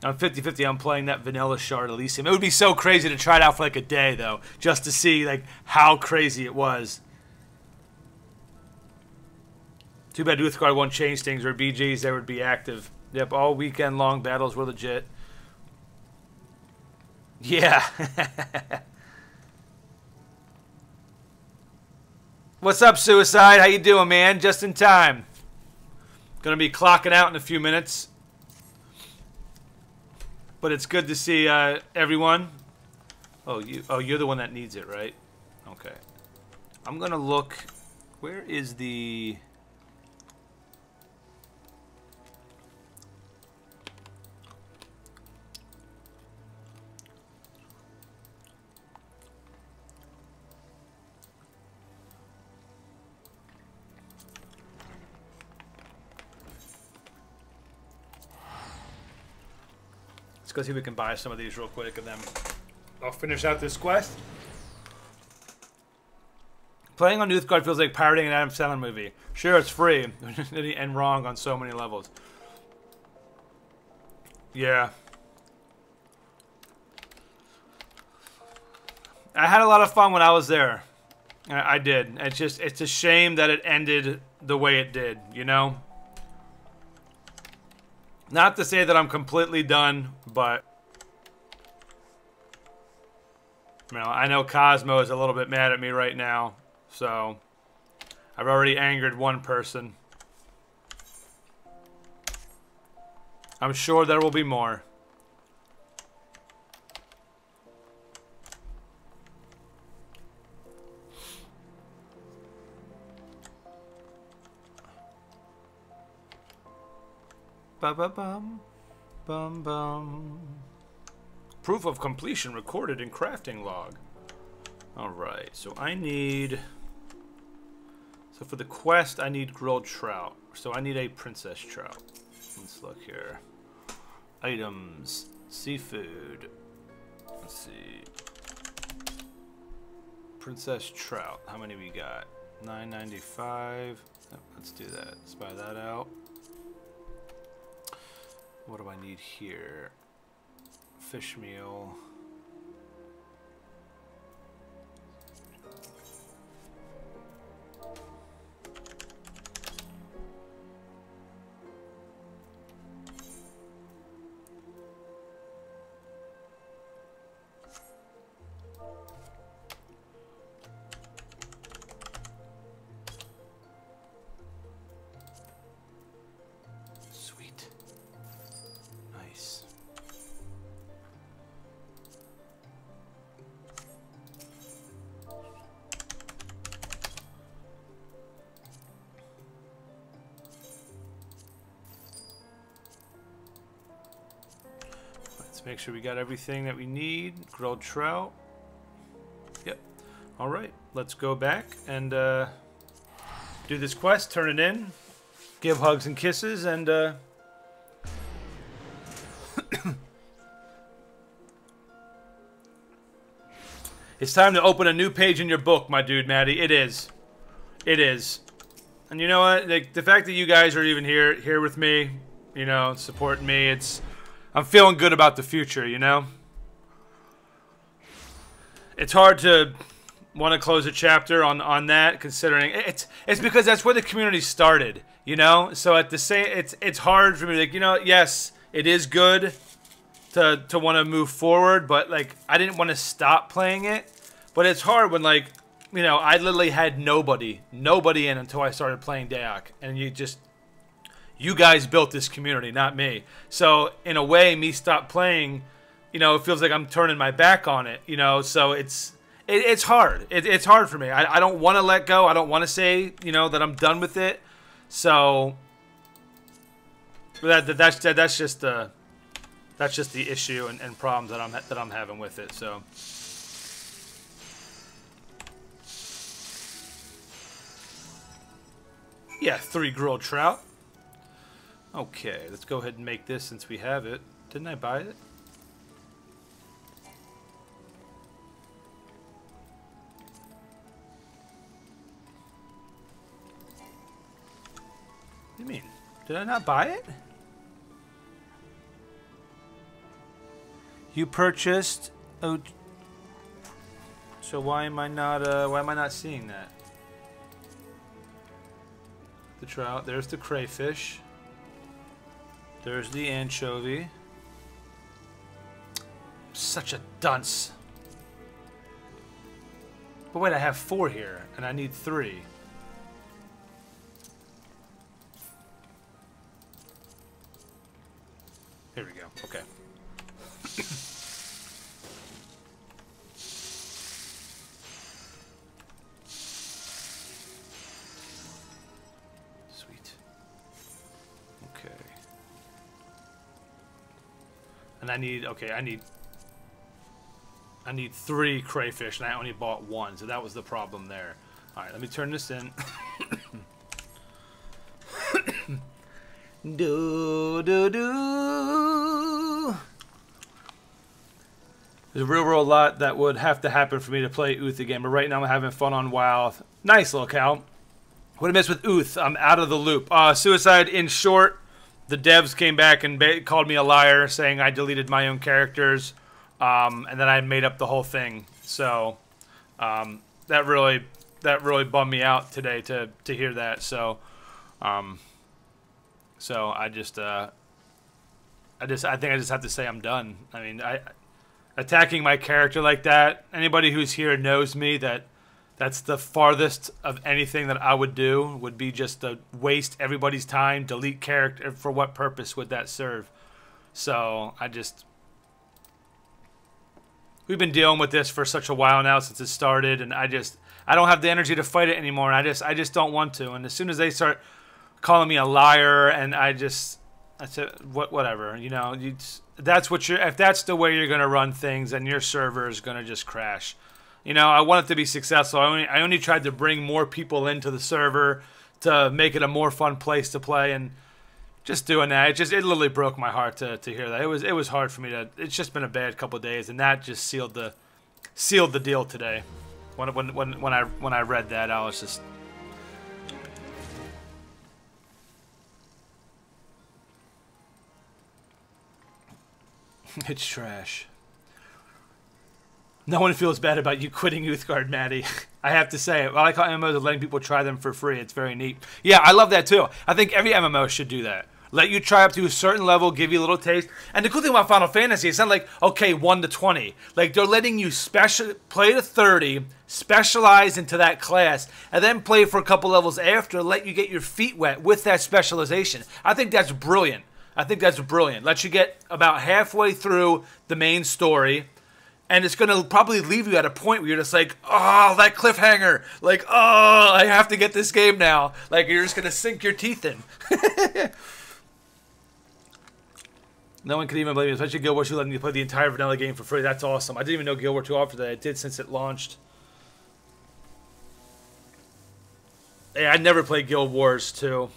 I'm 50-50. I'm playing that vanilla shard Elysium. It would be so crazy to try it out for like a day, though, just to see like how crazy it was. Too bad Uthgard won't change things, or BGs there would be active. Yep, all weekend long battles were legit. Yeah. What's up, Suicide? How you doing, man? Just in time. Gonna be clocking out in a few minutes. But it's good to see everyone. Oh, you're the one that needs it, right? Okay. I'm gonna look. Where is the? Let's go see if we can buy some of these real quick, and then I'll finish out this quest. Playing on Uthgard feels like pirating an Adam Sandler movie. Sure, it's free, and wrong on so many levels. Yeah. I had a lot of fun when I was there. I did. It's a shame that it ended the way it did, you know? Not to say that I'm completely done, but I know Cosmo is a little bit mad at me right now, so I've already angered one person. I'm sure there will be more. Ba-ba-bum, bum-bum. Proof of completion recorded in crafting log. Alright, so I need... So for the quest, I need grilled trout. So I need a princess trout. Let's look here. Items. Seafood. Let's see. Princess trout. How many we got? $9.95. Let's do that. Let's buy that out. What do I need here? Fish meal. Let's make sure we got everything that we need. Grilled trout. Yep. All right. Let's go back and do this quest. Turn it in. Give hugs and kisses and. It's time to open a new page in your book, my dude, Maddie. It is. It is. And you know what? Like, the fact that you guys are even here with me, you know, supporting me, I'm feeling good about the future, you know? It's hard to want to close a chapter on that, considering it's because that's where the community started, you know? So at the same, it's hard for me, like, you know, yes, it is good to want to move forward, but like I didn't want to stop playing it. But it's hard when, like, you know, I literally had nobody in until I started playing Dayak, and you guys built this community, not me. So in a way, me stop playing, you know, it feels like I'm turning my back on it, you know. So it's hard. It's hard for me. I don't want to let go. I don't want to say, you know, that I'm done with it. So that's just the issue and problems that I'm having with it. So. Yeah, 3 grilled trout. Okay, let's go ahead and make this since we have it. Didn't I buy it? What do you mean? Did I not buy it? You purchased. Oh. So why am I not seeing that? The trout. There's the crayfish. There's the anchovy. Such a dunce. But wait, I have 4 here, and I need 3. Here we go. Okay. And I need 3 crayfish, and I only bought 1, so that was the problem there. All right, let me turn this in. Do do do. There's a real lot that would have to happen for me to play Uth again, but right now I'm having fun on WoW. Nice little cow. What I missed with Uth? I'm out of the loop. Suicide, in short. The devs came back and called me a liar, saying I deleted my own characters, and then I made up the whole thing. So that really bummed me out today to hear that. So I think I just have to say I'm done. I mean, attacking my character like that. Anybody who's here knows me that's the farthest of anything that I would do, would be just to waste everybody's time, delete character. For what purpose would that serve? So we've been dealing with this for such a while now since it started, and I don't have the energy to fight it anymore. And I just don't want to. And as soon as they start calling me a liar, and I said, whatever, you know, if that's the way you're gonna run things, then your server is gonna just crash. You know, I want it to be successful. I only tried to bring more people into the server to make it a more fun place to play, and just doing that, it literally broke my heart to hear that. It was hard for me to. It's just been a bad couple of days, and that just sealed the deal today. When I read that, I was just. It's trash. No one feels bad about you quitting Uthgardt, Maddie. I have to say it. I like how MMOs are letting people try them for free. It's very neat. Yeah, I love that too. I think every MMO should do that. Let you try up to a certain level, give you a little taste. And the cool thing about Final Fantasy, it's not like, okay, 1 to 20. Like, they're letting you play to 30, specialize into that class, and then play for a couple levels after, let you get your feet wet with that specialization. I think that's brilliant. Let you get about halfway through the main story, and it's going to probably leave you at a point where you're just like, oh, that cliffhanger. Like, oh, I have to get this game now. Like, you're just going to sink your teeth in. No one could even blame me, especially Guild Wars 2 letting me play the entire vanilla game for free. That's awesome. I didn't even know Guild Wars 2 offered that. I did since it launched. Yeah, I never played Guild Wars 2.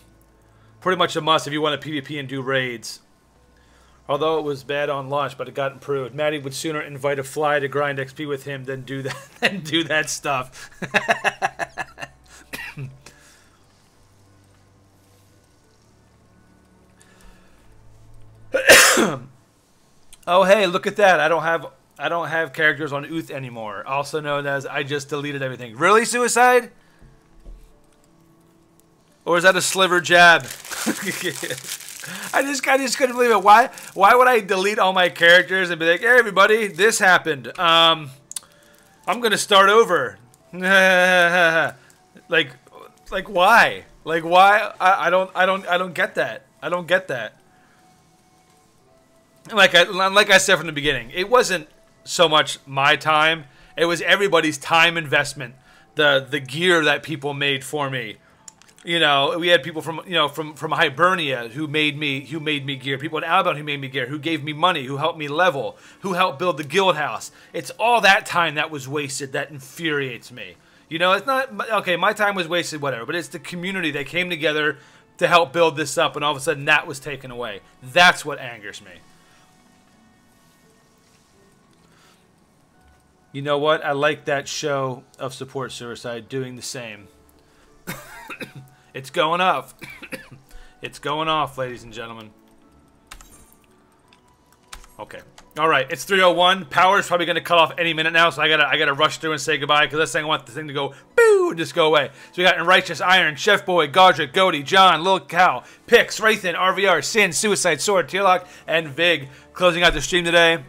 Pretty much a must if you want to PvP and do raids. Although it was bad on launch, but it got improved. Maddie would sooner invite a fly to grind XP with him than do that stuff. Oh hey, look at that! I don't have characters on Uth anymore. Also known as I just deleted everything. Really, Suicide? Or is that a sliver jab? I just couldn't believe it. Why would I delete all my characters and be like, hey everybody, this happened. I'm gonna start over. like why? Like why? I don't get that. I don't get that. Like I said from the beginning, it wasn't so much my time. It was everybody's time investment. The gear that people made for me. You know, we had people from Hibernia who made me gear. People in Alabama who made me gear, who gave me money, who helped me level, who helped build the guild house. It's all that time that was wasted that infuriates me. You know, it's not okay. My time was wasted, whatever. But it's the community that came together to help build this up, and all of a sudden that was taken away. That's what angers me. You know what? I like that show of Support Suicide doing the same. It's going off. It's going off, ladies and gentlemen. Okay. All right. It's 3:01. Power's probably going to cut off any minute now, so I gotta rush through and say goodbye because this thing I want the thing to go boo and just go away. So we got Righteous Iron, Chef Boy, Godric, Goaty, John, Lil Cow, Pix, Wraithen, RVR, Sin, Suicide Sword, Tearlock, and Vig closing out the stream today.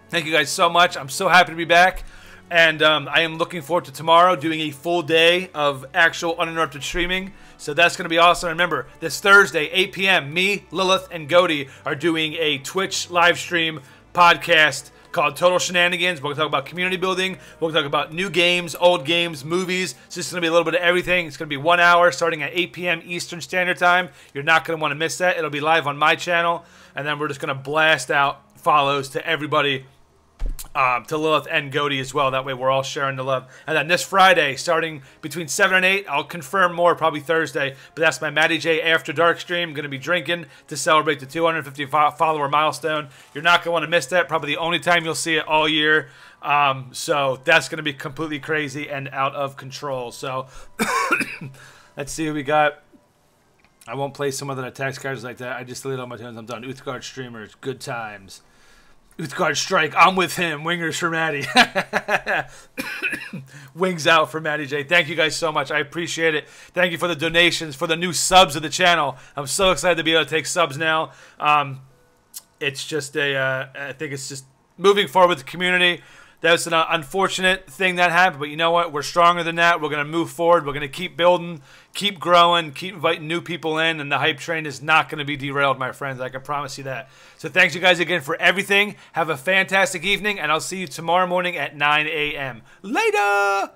Thank you guys so much. I'm so happy to be back. And I am looking forward to tomorrow doing a full day of actual uninterrupted streaming. So that's going to be awesome. Remember, this Thursday, 8 p.m., me, Lilith, and Goaty are doing a Twitch live stream podcast called Total Shenanigans. We're going to talk about community building. We're going to talk about new games, old games, movies. It's just going to be a little bit of everything. It's going to be 1 hour starting at 8 p.m. Eastern Standard Time. You're not going to want to miss that. It'll be live on my channel. And then we're just going to blast out follows to everybody. To Lilith and Goaty as well. That way we're all sharing the love. And then this Friday, starting between 7 and 8, I'll confirm more probably Thursday, but that's my Matty J After Dark stream. I'm going to be drinking to celebrate the 250 follower milestone. You're not going to want to miss that. Probably the only time you'll see it all year. So that's going to be completely crazy and out of control. So let's see who we got. I won't play some other attacks cards like that. I just deleted all my tunes. I'm done. Uthgard streamers. Good times. Uthgard Strike, I'm with him. Wingers for Matty. Wings out for Matty J. Thank you guys so much. I appreciate it. Thank you for the donations, for the new subs of the channel. I'm so excited to be able to take subs now. It's just I think it's just moving forward with the community. That's an unfortunate thing that happened, but you know what? We're stronger than that. We're going to move forward. We're going to keep building, keep growing, keep inviting new people in, and the hype train is not going to be derailed, my friends. I can promise you that. So thanks you guys again for everything. Have a fantastic evening, and I'll see you tomorrow morning at 9 a.m. Later!